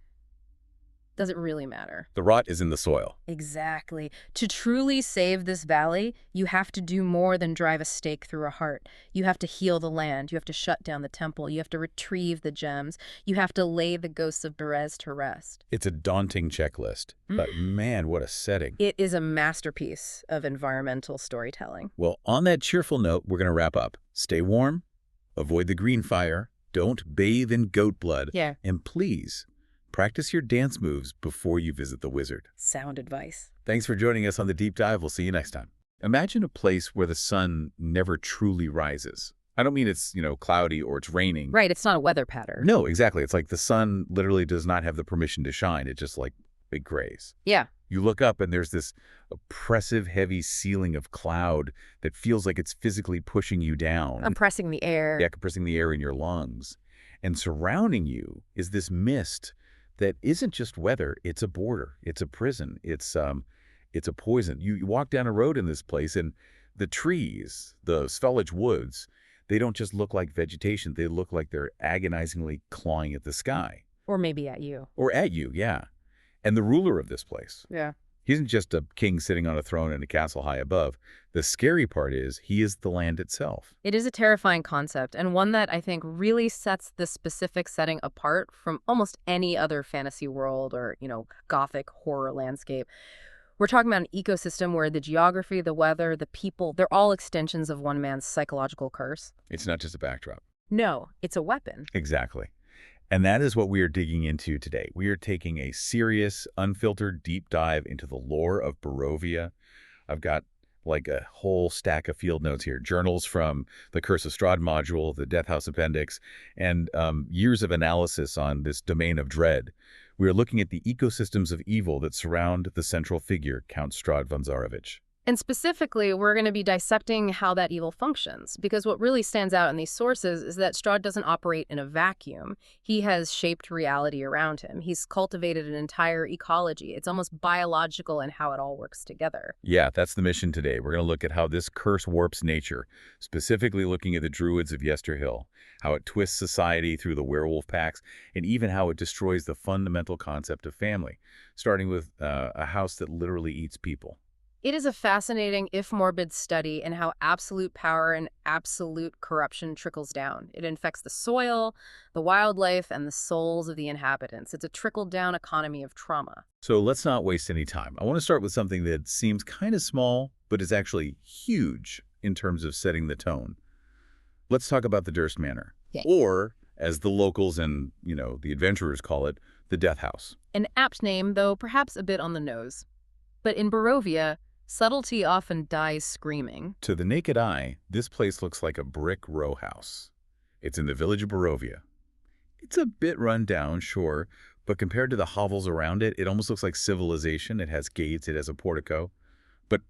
Does it really matter? The rot is in the soil. Exactly. To truly save this valley, you have to do more than drive a stake through a heart. You have to heal the land. You have to shut down the temple. You have to retrieve the gems. You have to lay the ghosts of Berez to rest. It's a daunting checklist, but man, what a setting. It is a masterpiece of environmental storytelling. Well, on that cheerful note, we're going to wrap up. Stay warm, avoid the green fire, don't bathe in goat blood, and please practice your dance moves before you visit the wizard. Sound advice. Thanks for joining us on The Deep Dive. We'll see you next time. Imagine a place where the sun never truly rises. I don't mean it's, cloudy or it's raining. Right, it's not a weather pattern. No, exactly. It's like the sun literally does not have the permission to shine. It's just like big grays. Yeah. You look up and there's this oppressive, heavy ceiling of cloud that feels like it's physically pushing you down. Compressing the air. Yeah, compressing the air in your lungs. And surrounding you is this mist that isn't just weather, it's a border, it's a prison, it's a poison. You walk down a road in this place and the trees, the foliage woods, they don't just look like vegetation, they look like they're agonizingly clawing at the sky. Or maybe at you. Or at you, yeah. And the ruler of this place, he isn't just a king sitting on a throne in a castle high above. The scary part is he is the land itself. It is a terrifying concept, and one that I think really sets this specific setting apart from almost any other fantasy world or, gothic horror landscape. We're talking about an ecosystem where the geography, the weather, the people, they're all extensions of one man's psychological curse. It's not just a backdrop. No, it's a weapon. Exactly. And that is what we are digging into today. We are taking a serious, unfiltered deep dive into the lore of Barovia. I've got like a whole stack of field notes here, journals from the Curse of Strahd module, the Death House Appendix, and years of analysis on this domain of dread. We are looking at the ecosystems of evil that surround the central figure, Count Strahd von Zarovich. And specifically, we're going to be dissecting how that evil functions, because what really stands out in these sources is that Strahd doesn't operate in a vacuum. He has shaped reality around him. He's cultivated an entire ecology. It's almost biological in how it all works together. Yeah, that's the mission today. We're going to look at how this curse warps nature, specifically looking at the druids of Yesterhill, how it twists society through the werewolf packs, and even how it destroys the fundamental concept of family, starting with a house that literally eats people. It is a fascinating, if morbid, study in how absolute power and absolute corruption trickles down. It infects the soil, the wildlife, and the souls of the inhabitants. It's a trickle-down economy of trauma. So let's not waste any time. I want to start with something that seems kind of small, but is actually huge in terms of setting the tone. Let's talk about the Durst Manor, or as the locals and, the adventurers call it, the Death House. An apt name, though perhaps a bit on the nose. But in Barovia, subtlety often dies screaming. To the naked eye, this place looks like a brick row house. It's in the village of Barovia. It's a bit run down, sure, but compared to the hovels around it, it almost looks like civilization. It has gates, it has a portico. But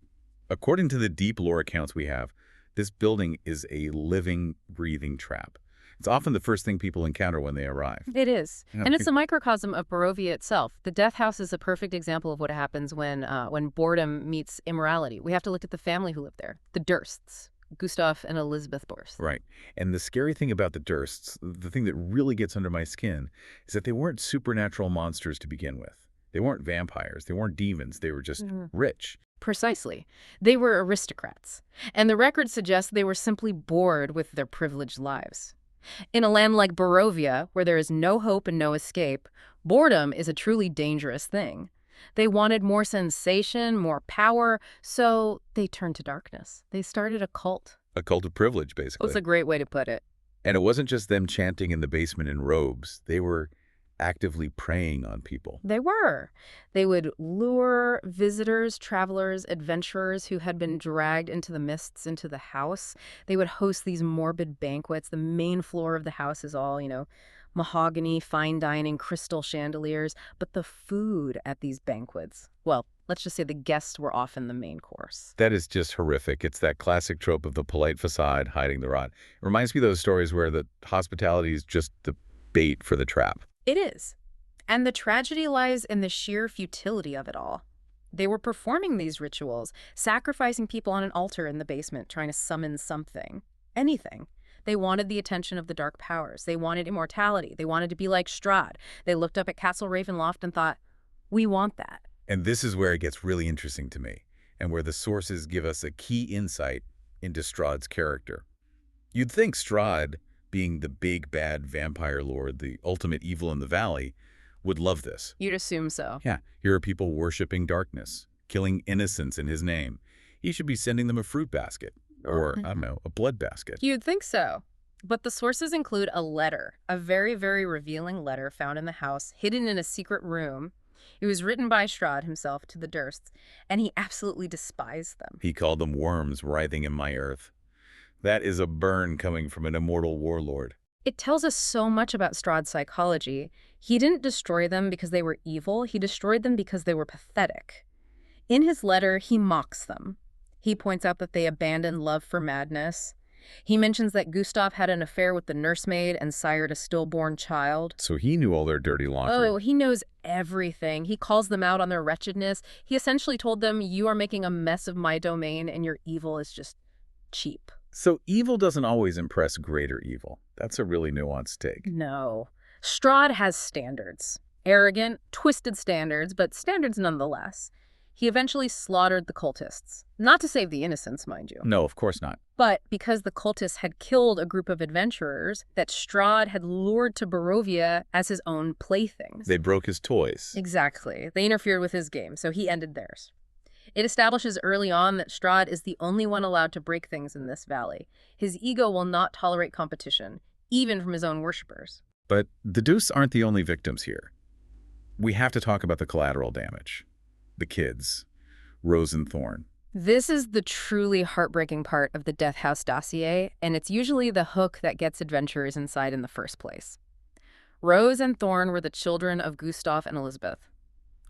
according to the deep lore accounts we have, this building is a living, breathing trap. It's often the first thing people encounter when they arrive. It is. And it's a microcosm of Barovia itself. The Death House is a perfect example of what happens when boredom meets immorality. We have to look at the family who lived there. The Dursts, Gustav and Elizabeth Durst. Right. And the scary thing about the Dursts, the thing that really gets under my skin, is that they weren't supernatural monsters to begin with. They weren't vampires. They weren't demons. They were just rich. Precisely. They were aristocrats. And the record suggests they were simply bored with their privileged lives. In a land like Barovia, where there is no hope and no escape, boredom is a truly dangerous thing. They wanted more sensation, more power, so they turned to darkness. They started a cult. A cult of privilege, basically. That's a great way to put it. And it wasn't just them chanting in the basement in robes. They were actively preying on people. They were. They would lure visitors, travelers, adventurers who had been dragged into the mists into the house. They would host these morbid banquets. The main floor of the house is all, mahogany, fine dining, crystal chandeliers. But the food at these banquets, well, let's just say the guests were often the main course. That is just horrific. It's that classic trope of the polite facade hiding the rot. It reminds me of those stories where the hospitality is just the bait for the trap. It is. And the tragedy lies in the sheer futility of it all. They were performing these rituals, sacrificing people on an altar in the basement, trying to summon something, anything. They wanted the attention of the dark powers. They wanted immortality. They wanted to be like Strahd. They looked up at Castle Ravenloft and thought, We want that. And this is where it gets really interesting to me, and where the sources give us a key insight into Strahd's character. You'd think Strahd, being the big bad vampire lord, the ultimate evil in the valley, would love this. You'd assume so. Yeah, here are people worshipping darkness, killing innocents in his name. He should be sending them a fruit basket, or, I don't know, a blood basket. You'd think so. But the sources include a letter, a very, very revealing letter found in the house, hidden in a secret room. It was written by Strahd himself to the Dursts, and he absolutely despised them. He called them worms writhing in my earth. That is a burn coming from an immortal warlord. It tells us so much about Strahd's psychology. He didn't destroy them because they were evil. He destroyed them because they were pathetic. In his letter, he mocks them. He points out that they abandoned love for madness. He mentions that Gustav had an affair with the nursemaid and sired a stillborn child. So he knew all their dirty laundry. Oh, he knows everything. He calls them out on their wretchedness. He essentially told them, you are making a mess of my domain and your evil is just cheap. So evil doesn't always impress greater evil. That's a really nuanced take. No. Strahd has standards. Arrogant, twisted standards, but standards nonetheless. He eventually slaughtered the cultists. Not to save the innocents, mind you. No, of course not. But because the cultists had killed a group of adventurers that Strahd had lured to Barovia as his own playthings. They broke his toys. Exactly. They interfered with his game, so he ended theirs. It establishes early on that Strahd is the only one allowed to break things in this valley. His ego will not tolerate competition, even from his own worshippers. But the Deuce aren't the only victims here. We have to talk about the collateral damage. The kids, Rose and Thorn. This is the truly heartbreaking part of the Death House dossier, and it's usually the hook that gets adventurers inside in the first place. Rose and Thorn were the children of Gustav and Elizabeth.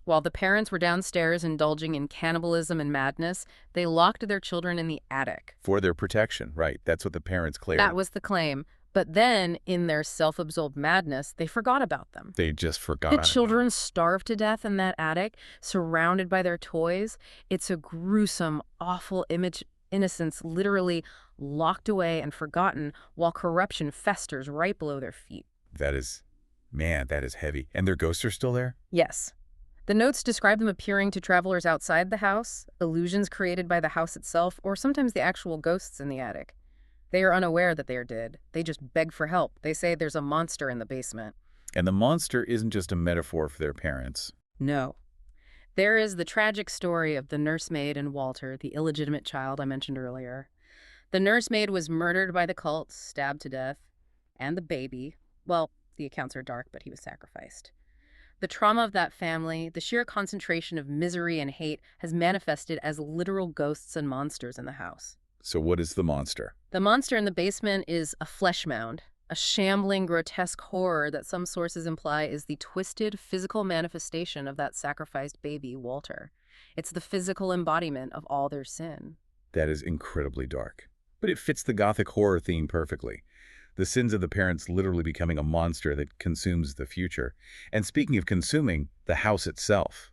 While the parents were downstairs indulging in cannibalism and madness, they locked their children in the attic. For their protection, right. That's what the parents claimed. That was the claim. But then, in their self-absorbed madness, they forgot about them. They just forgot. The children starved to death in that attic, surrounded by their toys. It's a gruesome, awful image. Innocence literally locked away and forgotten while corruption festers right below their feet. That is heavy. And their ghosts are still there? Yes. The notes describe them appearing to travelers outside the house, illusions created by the house itself, or sometimes the actual ghosts in the attic. They are unaware that they are dead. They just beg for help. They say there's a monster in the basement. And the monster isn't just a metaphor for their parents. No. There is the tragic story of the nursemaid and Walter, the illegitimate child I mentioned earlier. The nursemaid was murdered by the cult, stabbed to death. And the baby, well, the accounts are dark, but he was sacrificed. The trauma of that family, the sheer concentration of misery and hate, has manifested as literal ghosts and monsters in the house. So what is the monster? The monster in the basement is a flesh mound, a shambling, grotesque horror that some sources imply is the twisted, physical manifestation of that sacrificed baby, Walter. It's the physical embodiment of all their sin. That is incredibly dark. But it fits the gothic horror theme perfectly. The sins of the parents literally becoming a monster that consumes the future. And speaking of consuming, the house itself.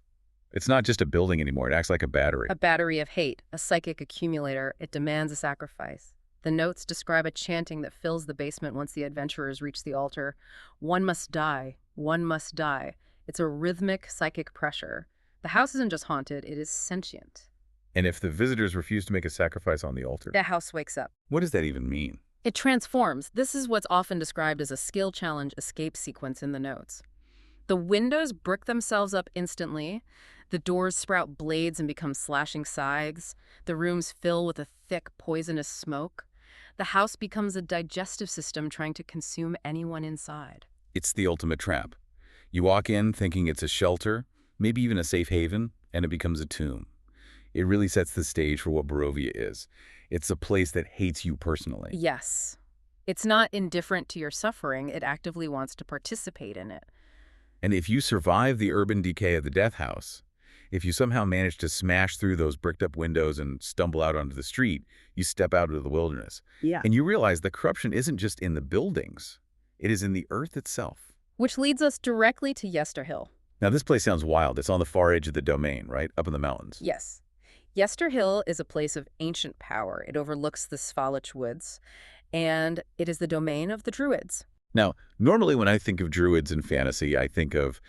It's not just a building anymore. It acts like a battery. A battery of hate, a psychic accumulator. It demands a sacrifice. The notes describe a chanting that fills the basement once the adventurers reach the altar. One must die. One must die. It's a rhythmic psychic pressure. The house isn't just haunted, it is sentient. And if the visitors refuse to make a sacrifice on the altar? The house wakes up. What does that even mean? It transforms. This is what's often described as a skill challenge escape sequence in the notes. The windows brick themselves up instantly. The doors sprout blades and become slashing scythes. The rooms fill with a thick, poisonous smoke. The house becomes a digestive system trying to consume anyone inside. It's the ultimate trap. You walk in thinking it's a shelter, maybe even a safe haven, and it becomes a tomb. It really sets the stage for what Barovia is. It's a place that hates you personally. Yes. It's not indifferent to your suffering. It actively wants to participate in it. And if you survive the urban decay of the death house, if you somehow manage to smash through those bricked-up windows and stumble out onto the street, you step out into the wilderness. Yeah. And you realize the corruption isn't just in the buildings. It is in the earth itself. Which leads us directly to Yesterhill. Now, this place sounds wild. It's on the far edge of the domain, right? Up in the mountains. Yes. Yesterhill is a place of ancient power. It overlooks the Svalich woods, and it is the domain of the Druids. Now, normally when I think of Druids in fantasy, I think of,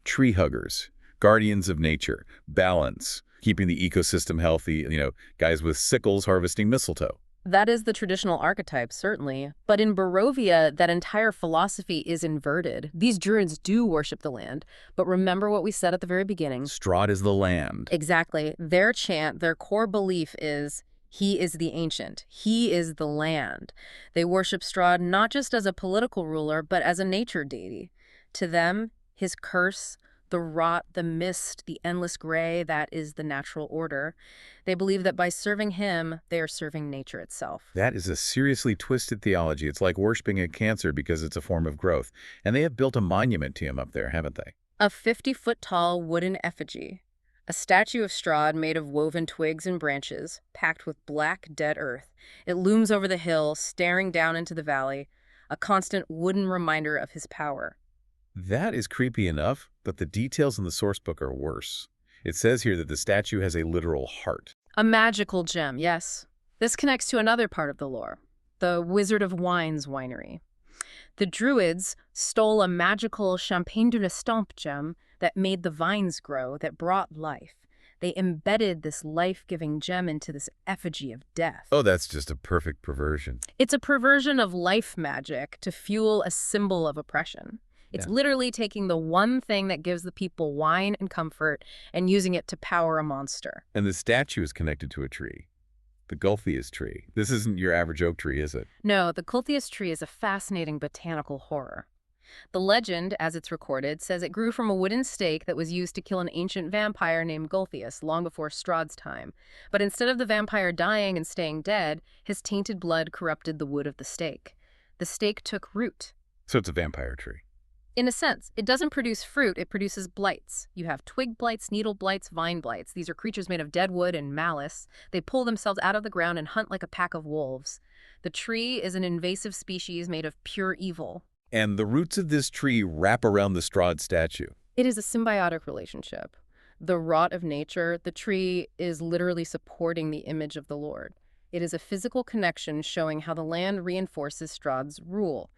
tree huggers Guardians of nature, balance, keeping the ecosystem healthy, guys with sickles harvesting mistletoe. That is the traditional archetype, certainly. But in Barovia, that entire philosophy is inverted. These druids do worship the land. But remember what we said at the very beginning. Strahd is the land. Exactly. Their chant, their core belief is, he is the ancient. He is the land. They worship Strahd not just as a political ruler, but as a nature deity. To them, his curse, the rot, the mist, the endless gray, that is the natural order. They believe that by serving him, they are serving nature itself. That is a seriously twisted theology. It's like worshiping a cancer because it's a form of growth. And they have built a monument to him up there, haven't they? A 50-foot-tall wooden effigy. A statue of Strahd made of woven twigs and branches, packed with black, dead earth. It looms over the hill, staring down into the valley, a constant wooden reminder of his power. That is creepy enough, but the details in the source book are worse. It says here that the statue has a literal heart. A magical gem, yes. This connects to another part of the lore, the Wizard of Wine's winery. The Druids stole a magical Champagne de l'Estampe gem that made the vines grow, that brought life. They embedded this life-giving gem into this effigy of death. Oh, that's just a perfect perversion. It's a perversion of life magic to fuel a symbol of oppression. It's literally taking the one thing that gives the people wine and comfort and using it to power a monster. And the statue is connected to a tree. The Gulthias tree. This isn't your average oak tree, is it? No, the Gulthias tree is a fascinating botanical horror. The legend, as it's recorded, says it grew from a wooden stake that was used to kill an ancient vampire named Gulthias long before Strahd's time. But instead of the vampire dying and staying dead, his tainted blood corrupted the wood of the stake. The stake took root. So it's a vampire tree. In a sense, it doesn't produce fruit, it produces blights. You have twig blights, needle blights, vine blights. These are creatures made of dead wood and malice. They pull themselves out of the ground and hunt like a pack of wolves. The tree is an invasive species made of pure evil. And the roots of this tree wrap around the Strahd statue. It is a symbiotic relationship. The rot of nature, the tree is literally supporting the image of the Lord. It is a physical connection showing how the land reinforces Strahd's rule.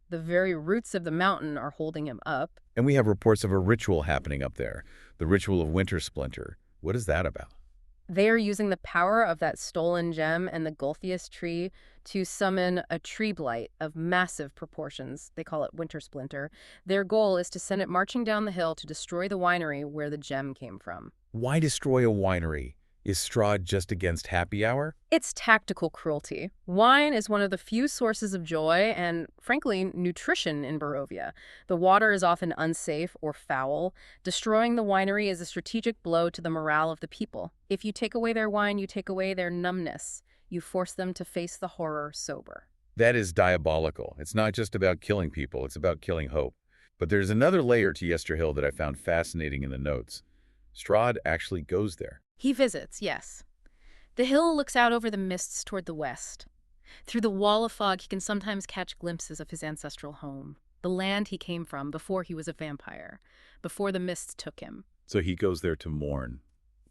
The very roots of the mountain are holding him up. And we have reports of a ritual happening up there, the ritual of Winter Splinter. What is that about? They are using the power of that stolen gem and the Gulthias tree to summon a tree blight of massive proportions. They call it Winter Splinter. Their goal is to send it marching down the hill to destroy the winery where the gem came from. Why destroy a winery? Is Strahd just against happy hour? It's tactical cruelty. Wine is one of the few sources of joy and, frankly, nutrition in Barovia. The water is often unsafe or foul. Destroying the winery is a strategic blow to the morale of the people. If you take away their wine, you take away their numbness. You force them to face the horror sober. That is diabolical. It's not just about killing people, it's about killing hope. But there's another layer to Yesterhill that I found fascinating in the notes. Strahd actually goes there. He visits, yes. The hill looks out over the mists toward the west. Through the wall of fog, he can sometimes catch glimpses of his ancestral home, the land he came from before he was a vampire, before the mists took him. So he goes there to mourn,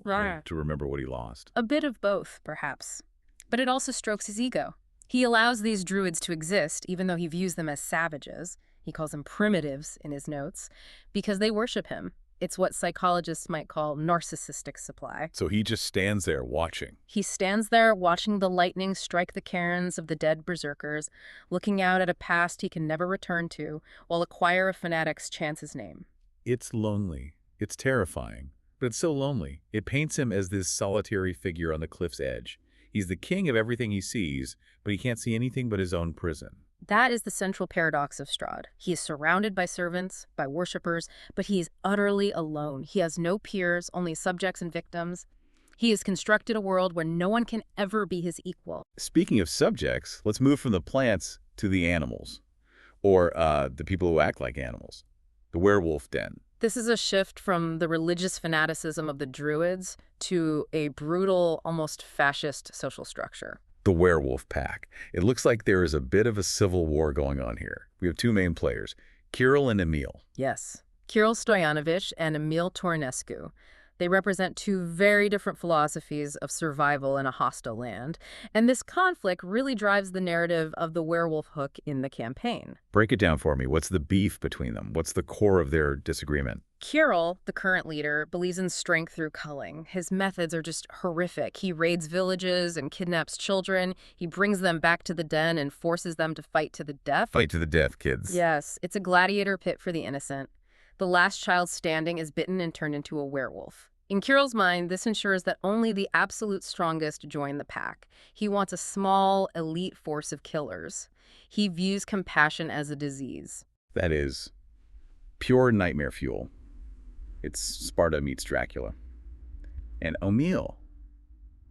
Right. to remember what he lost. A bit of both, perhaps. But it also strokes his ego. He allows these druids to exist, even though he views them as savages. He calls them primitives in his notes, because they worship him. It's what psychologists might call narcissistic supply. So he just stands there watching. He stands there watching the lightning strike the cairns of the dead berserkers, looking out at a past he can never return to, while a choir of fanatics chants his name. It's lonely. It's terrifying. But it's so lonely. It paints him as this solitary figure on the cliff's edge. He's the king of everything he sees, but he can't see anything but his own prison. That is the central paradox of Strahd. He is surrounded by servants, by worshippers, but he is utterly alone. He has no peers, only subjects and victims. He has constructed a world where no one can ever be his equal. Speaking of subjects, let's move from the plants to the animals, or the people who act like animals. The werewolf den. This is a shift from the religious fanaticism of the Druids to a brutal, almost fascist social structure. The werewolf pack. It looks like there is a bit of a civil war going on here. We have two main players, Kirill and Emil. Yes. Kirill Stoyanovich and Emil Tornescu. They represent two very different philosophies of survival in a hostile land, and this conflict really drives the narrative of the werewolf hook in the campaign. Break it down for me. What's the beef between them? What's the core of their disagreement? Kirill, the current leader, believes in strength through culling. His methods are just horrific. He raids villages and kidnaps children. He brings them back to the den and forces them to fight to the death. Fight to the death, kids. Yes, it's a gladiator pit for the innocent. The last child standing is bitten and turned into a werewolf. In Kirill's mind, this ensures that only the absolute strongest join the pack. He wants a small, elite force of killers. He views compassion as a disease. That is pure nightmare fuel. It's Sparta meets Dracula. And Emil,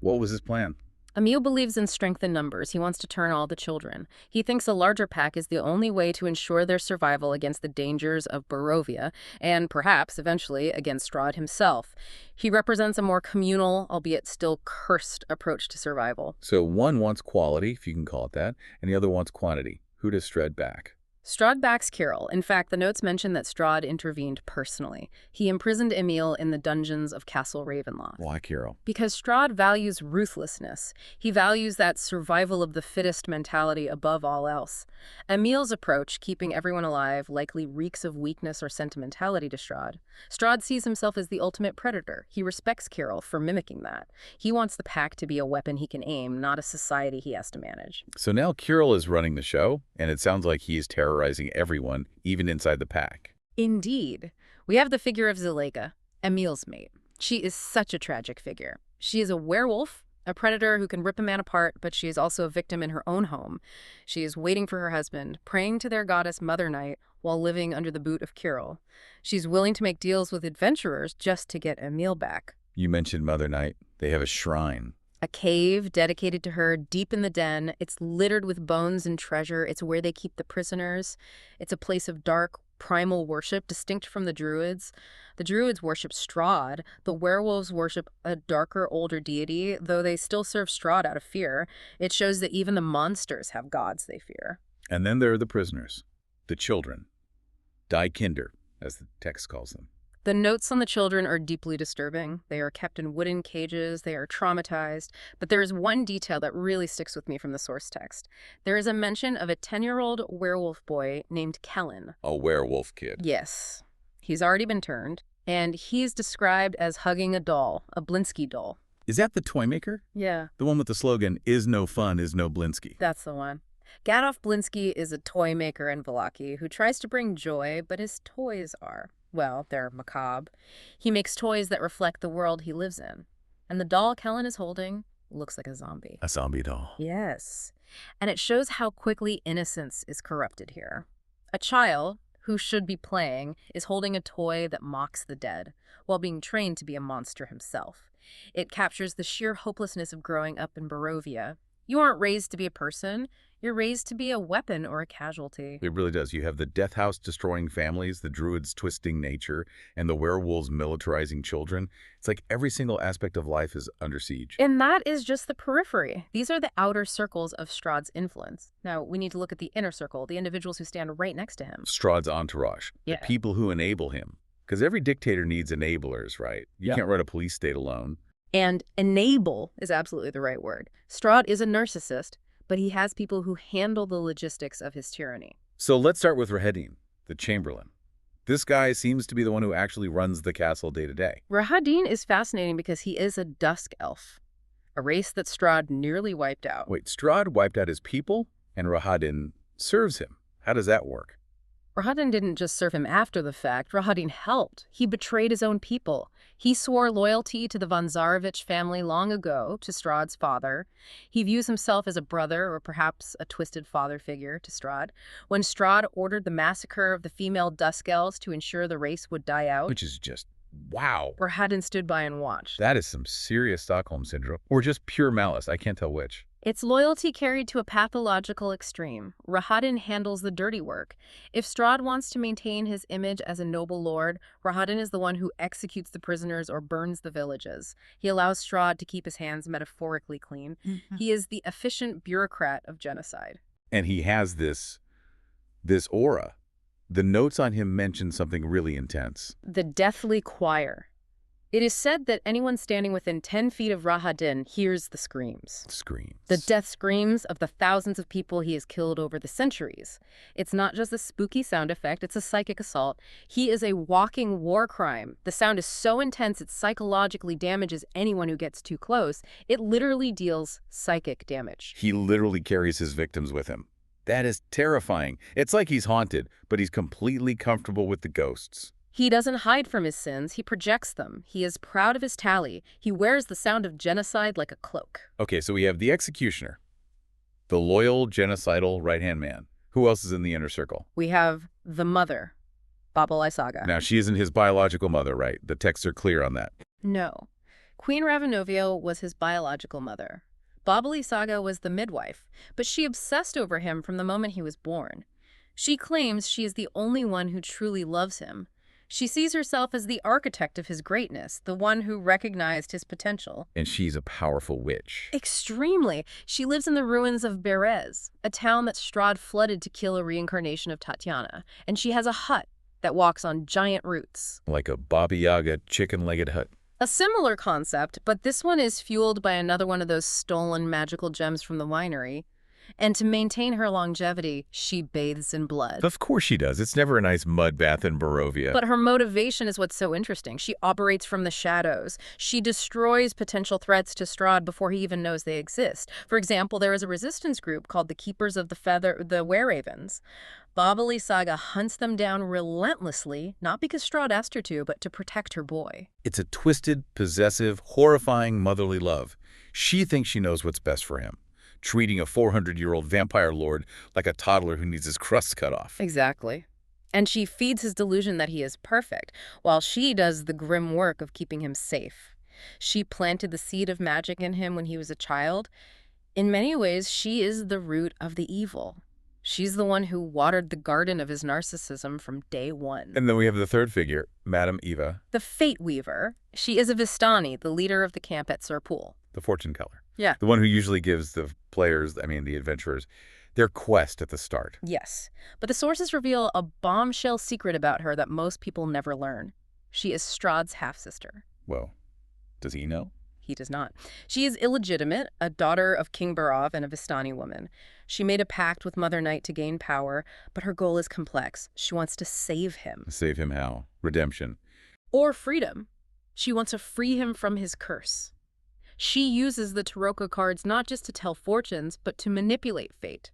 what was his plan? Emil believes in strength in numbers. He wants to turn all the children. He thinks a larger pack is the only way to ensure their survival against the dangers of Barovia, and perhaps, eventually, against Strahd himself. He represents a more communal, albeit still cursed, approach to survival. So one wants quality, if you can call it that, and the other wants quantity. Who does Strahd back? Strahd backs Kirill. In fact, the notes mention that Strahd intervened personally. He imprisoned Emil in the dungeons of Castle Ravenloft. Why Kirill? Because Strahd values ruthlessness. He values that survival of the fittest mentality above all else. Emil's approach, keeping everyone alive, likely reeks of weakness or sentimentality to Strahd. Strahd sees himself as the ultimate predator. He respects Kirill for mimicking that. He wants the pack to be a weapon he can aim, not a society he has to manage. So now Kirill is running the show, and it sounds like he's terrorizing everyone, even inside the pack. Indeed. We have the figure of Zuleika, Emil's mate. She is such a tragic figure. She is a werewolf, a predator who can rip a man apart, but she is also a victim in her own home. She is waiting for her husband, praying to their goddess Mother Night while living under the boot of Kirill. She's willing to make deals with adventurers just to get Emil back. You mentioned Mother Night. They have a shrine. A cave dedicated to her deep in the den. It's littered with bones and treasure. It's where they keep the prisoners. It's a place of dark, primal worship, distinct from the Druids. The Druids worship Strahd. The werewolves worship a darker, older deity, though they still serve Strahd out of fear. It shows that even the monsters have gods they fear. And then there are the prisoners, the children. Die Kinder, as the text calls them. The notes on the children are deeply disturbing. They are kept in wooden cages. They are traumatized. But there is one detail that really sticks with me from the source text. There is a mention of a 10-year-old werewolf boy named Kellen. A werewolf kid. Yes. He's already been turned. And he's described as hugging a doll, a Blinsky doll. Is that the toy maker? Yeah. The one with the slogan, "Is no fun, is no Blinsky." That's the one. Gadolf Blinsky is a toy maker in Vallaki who tries to bring joy, but his toys are, well, they're macabre. He makes toys that reflect the world he lives in. And the doll Kellen is holding looks like a zombie. A zombie doll. Yes. And it shows how quickly innocence is corrupted here. A child, who should be playing, is holding a toy that mocks the dead, while being trained to be a monster himself. It captures the sheer hopelessness of growing up in Barovia. You aren't raised to be a person. You're raised to be a weapon or a casualty. It really does. You have the death house destroying families, the druids twisting nature, and the werewolves militarizing children. It's like every single aspect of life is under siege. And that is just the periphery. These are the outer circles of Strahd's influence. Now, we need to look at the inner circle, the individuals who stand right next to him. Strahd's entourage, Yeah. the people who enable him. Because every dictator needs enablers, right? You can't run a police state alone. And enable is absolutely the right word. Strahd is a narcissist, but he has people who handle the logistics of his tyranny. So let's start with Rahadin, the Chamberlain. This guy seems to be the one who actually runs the castle day to day. Rahadin is fascinating because he is a dusk elf, a race that Strahd nearly wiped out. Wait, Strahd wiped out his people, and Rahadin serves him. How does that work? Rahadin didn't just serve him after the fact. Rahadin helped. He betrayed his own people. He swore loyalty to the von Zarovich family long ago, to Strahd's father. He views himself as a brother or perhaps a twisted father figure to Strahd. When Strahd ordered the massacre of the female Dusk Elves to ensure the race would die out, Which is just, wow. Rahadin stood by and watched. That is some serious Stockholm Syndrome. Or just pure malice. I can't tell which. It's loyalty carried to a pathological extreme. Rahadin handles the dirty work. If Strahd wants to maintain his image as a noble lord, Rahadin is the one who executes the prisoners or burns the villages. He allows Strahd to keep his hands metaphorically clean. He is the efficient bureaucrat of genocide. And he has this aura. The notes on him mention something really intense. The deathly choir. It is said that anyone standing within 10 feet of Rahadin hears the screams. Screams. The death screams of the thousands of people he has killed over the centuries. It's not just a spooky sound effect, it's a psychic assault. He is a walking war crime. The sound is so intense it psychologically damages anyone who gets too close. It literally deals psychic damage. He literally carries his victims with him. That is terrifying. It's like he's haunted, but he's completely comfortable with the ghosts. He doesn't hide from his sins, he projects them. He is proud of his tally. He wears the sound of genocide like a cloak. Okay, so we have the executioner, the loyal, genocidal right-hand man. Who else is in the inner circle? We have the mother, Babal Isaga. Now, she isn't his biological mother, right? The texts are clear on that. No. Queen Ravenovia was his biological mother. Babal Isaga was the midwife, but she obsessed over him from the moment he was born. She claims she is the only one who truly loves him. She sees herself as the architect of his greatness, the one who recognized his potential. And she's a powerful witch. Extremely. She lives in the ruins of Berez, a town that Strahd flooded to kill a reincarnation of Tatiana. And she has a hut that walks on giant roots. Like a Baba Yaga chicken-legged hut. A similar concept, but this one is fueled by another one of those stolen magical gems from the winery. And to maintain her longevity, she bathes in blood. Of course she does. It's never a nice mud bath in Barovia. But her motivation is what's so interesting. She operates from the shadows. She destroys potential threats to Strahd before he even knows they exist. For example, there is a resistance group called the Keepers of the Were-Ravens. Babal Isaga hunts them down relentlessly, not because Strahd asked her to, but to protect her boy. It's a twisted, possessive, horrifying motherly love. She thinks she knows what's best for him, treating a 400-year-old vampire lord like a toddler who needs his crust cut off. Exactly. And she feeds his delusion that he is perfect, while she does the grim work of keeping him safe. She planted the seed of magic in him when he was a child. In many ways, she is the root of the evil. She's the one who watered the garden of his narcissism from day one. And then we have the third figure, Madame Eva. The Fate Weaver. She is a Vistani, the leader of the camp at Serpool. The fortune teller. Yeah. The one who usually gives the players, the adventurers, their quest at the start. Yes. But the sources reveal a bombshell secret about her that most people never learn. She is Strahd's half-sister. Well, does he know? He does not. She is illegitimate, a daughter of King Barov and a Vistani woman. She made a pact with Mother Night to gain power, but her goal is complex. She wants to save him. Save him how? Redemption. Or freedom. She wants to free him from his curse. She uses the Taroko cards not just to tell fortunes, but to manipulate fate.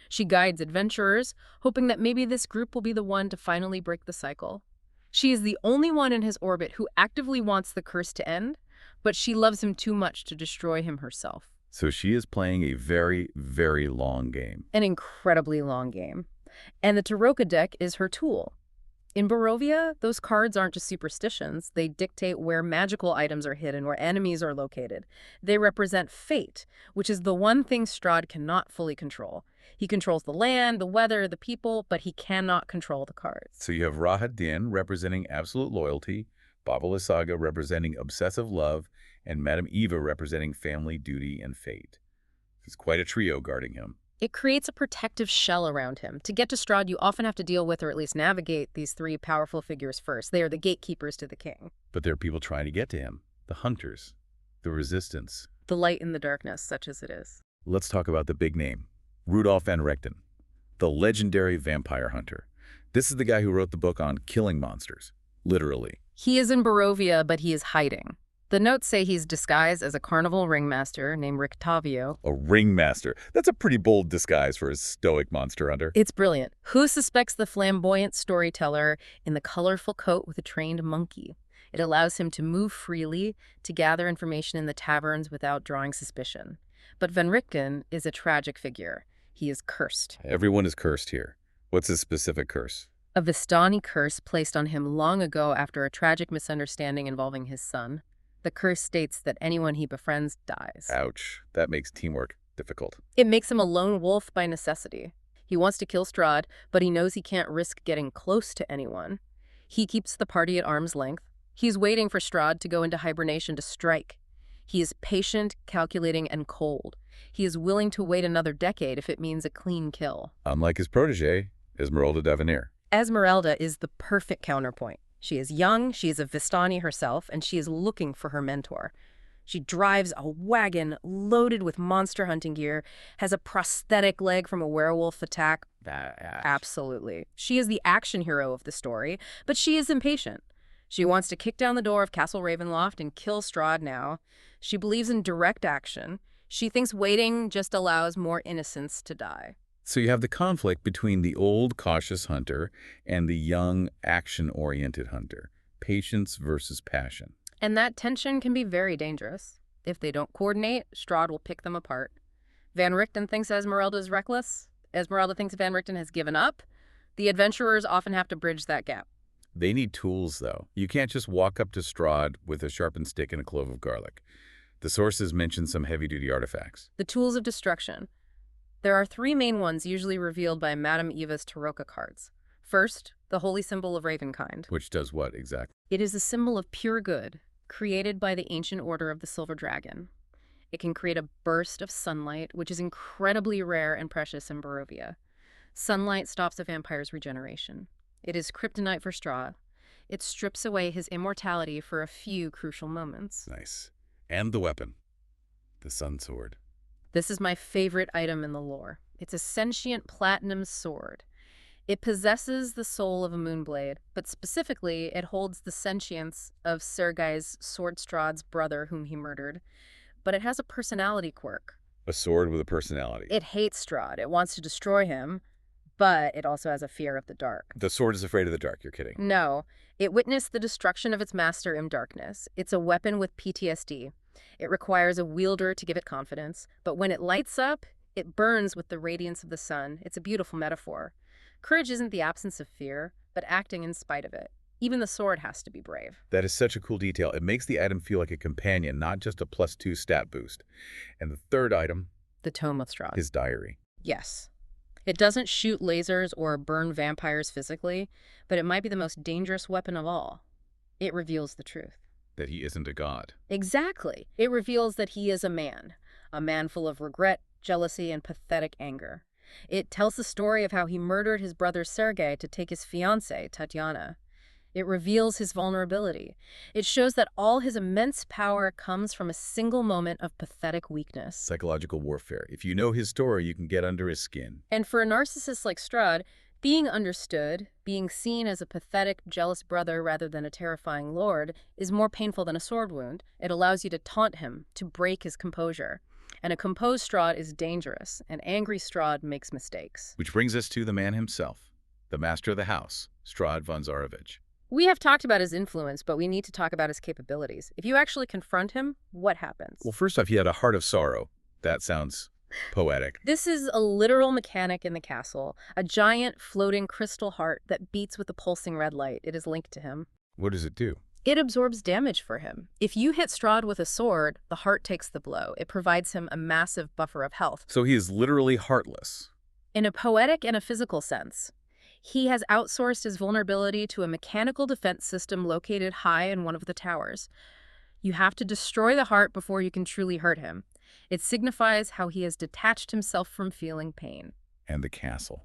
She guides adventurers, hoping that maybe this group will be the one to finally break the cycle. She is the only one in his orbit who actively wants the curse to end, but she loves him too much to destroy him herself. So she is playing a very, very long game. An incredibly long game. And the Taroko deck is her tool. In Barovia, those cards aren't just superstitions. They dictate where magical items are hidden, where enemies are located. They represent fate, which is the one thing Strahd cannot fully control. He controls the land, the weather, the people, but he cannot control the cards. So you have Rahadin representing absolute loyalty, Babal Isaga representing obsessive love, and Madame Eva representing family, duty, and fate. It's quite a trio guarding him. It creates a protective shell around him. To get to Strahd, you often have to deal with or at least navigate these three powerful figures first. They are the gatekeepers to the king. But there are people trying to get to him. The hunters. The resistance. The light in the darkness, such as it is. Let's talk about the big name. Rudolf van Rechten, the legendary vampire hunter. This is the guy who wrote the book on killing monsters. Literally. He is in Barovia, but he is hiding. The notes say he's disguised as a carnival ringmaster named Rictavio. A ringmaster. That's a pretty bold disguise for a stoic monster hunter. It's brilliant. Who suspects the flamboyant storyteller in the colorful coat with a trained monkey? It allows him to move freely, to gather information in the taverns without drawing suspicion. But Van Richten is a tragic figure. He is cursed. Everyone is cursed here. What's his specific curse? A Vistani curse placed on him long ago after a tragic misunderstanding involving his son. The curse states that anyone he befriends dies. Ouch. That makes teamwork difficult. It makes him a lone wolf by necessity. He wants to kill Strahd, but he knows he can't risk getting close to anyone. He keeps the party at arm's length. He's waiting for Strahd to go into hibernation to strike. He is patient, calculating, and cold. He is willing to wait another decade if it means a clean kill. Unlike his protege, Esmeralda d'Avenir. Esmeralda is the perfect counterpoint. She is young, she is a Vistani herself, and she is looking for her mentor. She drives a wagon loaded with monster hunting gear, has a prosthetic leg from a werewolf attack. Absolutely. She is the action hero of the story, but she is impatient. She wants to kick down the door of Castle Ravenloft and kill Strahd now. She believes in direct action. She thinks waiting just allows more innocents to die. So you have the conflict between the old, cautious hunter and the young, action-oriented hunter. Patience versus passion. And that tension can be very dangerous. If they don't coordinate, Strahd will pick them apart. Van Richten thinks Esmeralda is reckless. Esmeralda thinks Van Richten has given up. The adventurers often have to bridge that gap. They need tools, though. You can't just walk up to Strahd with a sharpened stick and a clove of garlic. The sources mention some heavy-duty artifacts. The tools of destruction. There are 3 main ones usually revealed by Madame Eva's Tarocca cards. First, the holy symbol of Ravenkind. Which does what exactly? It is a symbol of pure good, created by the ancient order of the Silver Dragon. It can create a burst of sunlight, which is incredibly rare and precious in Barovia. Sunlight stops a vampire's regeneration. It is kryptonite for Strahd. It strips away his immortality for a few crucial moments. Nice. And the weapon. The Sun Sword. This is my favorite item in the lore. It's a sentient platinum sword. It possesses the soul of a moonblade, but specifically, it holds the sentience of Sergei's Sword Strahd's brother whom he murdered. But it has a personality quirk. A sword with a personality. It hates Strahd. It wants to destroy him, but it also has a fear of the dark. The sword is afraid of the dark, you're kidding. No. It witnessed the destruction of its master in darkness. It's a weapon with PTSD. It requires a wielder to give it confidence, but when it lights up, it burns with the radiance of the sun. It's a beautiful metaphor. Courage isn't the absence of fear, but acting in spite of it. Even the sword has to be brave. That is such a cool detail. It makes the item feel like a companion, not just a +2 stat boost. And the third item, The Tome of Strahd. his diary. Yes. It doesn't shoot lasers or burn vampires physically, but it might be the most dangerous weapon of all. It reveals the truth. That he isn't a god. Exactly. It reveals that he is a man full of regret, jealousy, and pathetic anger. It tells the story of how he murdered his brother Sergei to take his fiancée, Tatiana. It reveals his vulnerability. It shows that all his immense power comes from a single moment of pathetic weakness. Psychological warfare. If you know his story, you can get under his skin. And for a narcissist like Strahd, being understood, being seen as a pathetic, jealous brother rather than a terrifying lord, is more painful than a sword wound. It allows you to taunt him, to break his composure. And a composed Strahd is dangerous. An angry Strahd makes mistakes. Which brings us to the man himself, the master of the house, Strahd von Zarovich. We have talked about his influence, but we need to talk about his capabilities. If you actually confront him, what happens? Well, first off, he had a heart of sorrow. That sounds poetic. This is a literal mechanic in the castle, a giant floating crystal heart that beats with a pulsing red light. It is linked to him. What does it do? It absorbs damage for him. If you hit Strahd with a sword, the heart takes the blow. It provides him a massive buffer of health. So he is literally heartless. In a poetic and a physical sense. He has outsourced his vulnerability to a mechanical defense system located high in one of the towers. You have to destroy the heart before you can truly hurt him. It signifies how he has detached himself from feeling pain. And the castle.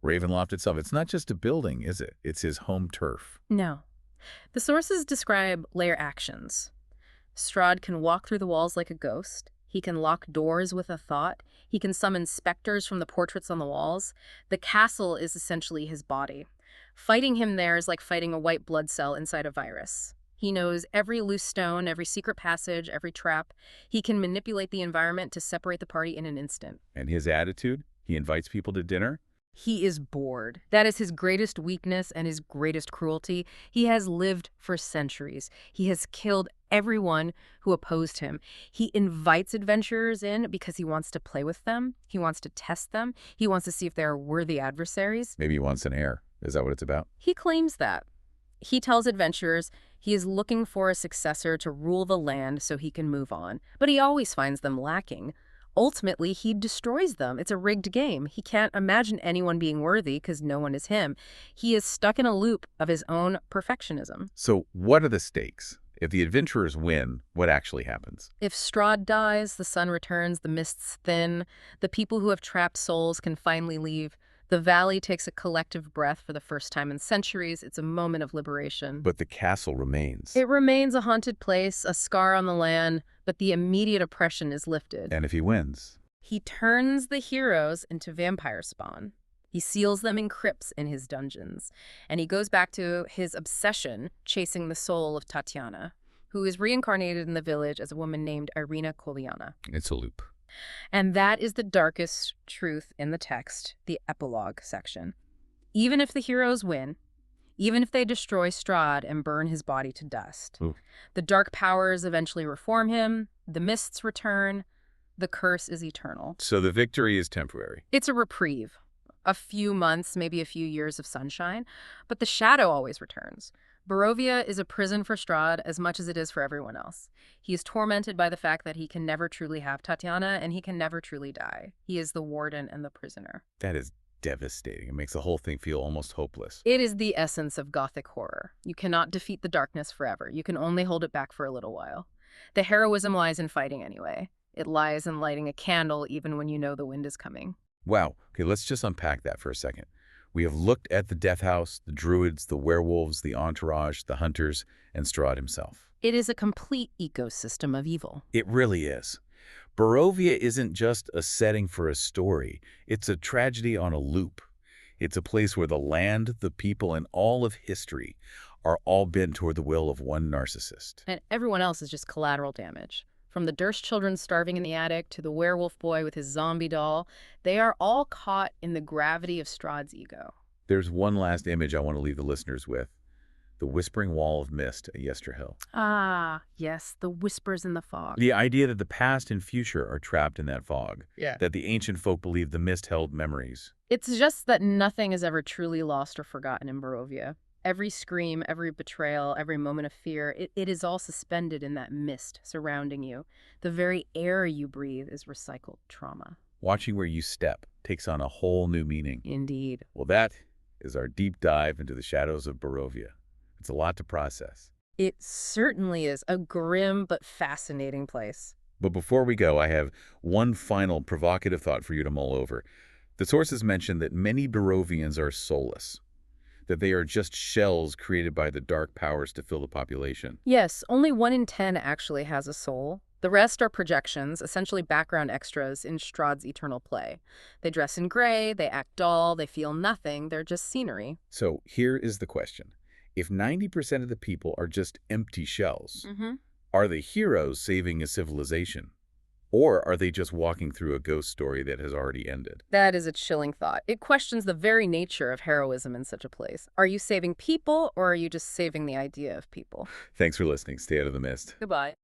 Ravenloft itself, it's not just a building, is it? It's his home turf. No. The sources describe lair actions. Strahd can walk through the walls like a ghost. He can lock doors with a thought. He can summon specters from the portraits on the walls. The castle is essentially his body. Fighting him there is like fighting a white blood cell inside a virus. He knows every loose stone, every secret passage, every trap. He can manipulate the environment to separate the party in an instant. And his attitude? He invites people to dinner? He is bored. That is his greatest weakness and his greatest cruelty. He has lived for centuries. He has killed everyone who opposed him. He invites adventurers in because he wants to play with them. He wants to test them. He wants to see if they are worthy adversaries. Maybe he wants an heir. Is that what it's about? He claims that. He tells adventurers he is looking for a successor to rule the land so he can move on. But he always finds them lacking. Ultimately, he destroys them. It's a rigged game. He can't imagine anyone being worthy because no one is him. He is stuck in a loop of his own perfectionism. So what are the stakes? If the adventurers win, what actually happens? If Strahd dies, the sun returns, the mists thin, the people who have trapped souls can finally leave. The valley takes a collective breath for the first time in centuries. It's a moment of liberation. But the castle remains. It remains a haunted place, a scar on the land, but the immediate oppression is lifted. And if he wins? He turns the heroes into vampire spawn. He seals them in crypts in his dungeons, and he goes back to his obsession chasing the soul of Tatiana, who is reincarnated in the village as a woman named Irina Kolyana. It's a loop. And that is the darkest truth in the text, the epilogue section. Even if the heroes win, even if they destroy Strahd and burn his body to dust, the dark powers eventually reform him, the mists return, the curse is eternal. So the victory is temporary. It's a reprieve. A few months, maybe a few years of sunshine, but the shadow always returns. Barovia is a prison for Strahd as much as it is for everyone else. He is tormented by the fact that he can never truly have Tatiana and he can never truly die. He is the warden and the prisoner. That is devastating. It makes the whole thing feel almost hopeless. It is the essence of gothic horror. You cannot defeat the darkness forever. You can only hold it back for a little while. The heroism lies in fighting anyway. It lies in lighting a candle even when you know the wind is coming. Wow. Okay, let's just unpack that for a second. We have looked at the Death House, the druids, the werewolves, the entourage, the hunters, and Strahd himself. It is a complete ecosystem of evil. It really is. Barovia isn't just a setting for a story. It's a tragedy on a loop. It's a place where the land, the people, and all of history are all bent toward the will of one narcissist. And everyone else is just collateral damage. From the Durst children starving in the attic to the werewolf boy with his zombie doll, they are all caught in the gravity of Strahd's ego. There's one last image I want to leave the listeners with. The whispering wall of mist at Yesterhill. Ah, yes, the whispers in the fog. The idea that the past and future are trapped in that fog. Yeah. That the ancient folk believe the mist held memories. It's just that nothing is ever truly lost or forgotten in Barovia. Every scream, every betrayal, every moment of fear, it is all suspended in that mist surrounding you. The very air you breathe is recycled trauma. Watching where you step takes on a whole new meaning. Indeed. Well, that is our deep dive into the shadows of Barovia. It's a lot to process. It certainly is a grim but fascinating place. But before we go, I have one final provocative thought for you to mull over. The sources mention that many Barovians are soulless, that they are just shells created by the dark powers to fill the population. Yes, only 1 in 10 actually has a soul. The rest are projections, essentially background extras in Strahd's eternal play. They dress in gray, they act dull, they feel nothing, they're just scenery. So here is the question. If 90% of the people are just empty shells, are the heroes saving a civilization? Or are they just walking through a ghost story that has already ended? That is a chilling thought. It questions the very nature of heroism in such a place. Are you saving people, or are you just saving the idea of people? Thanks for listening. Stay out of the mist. Goodbye.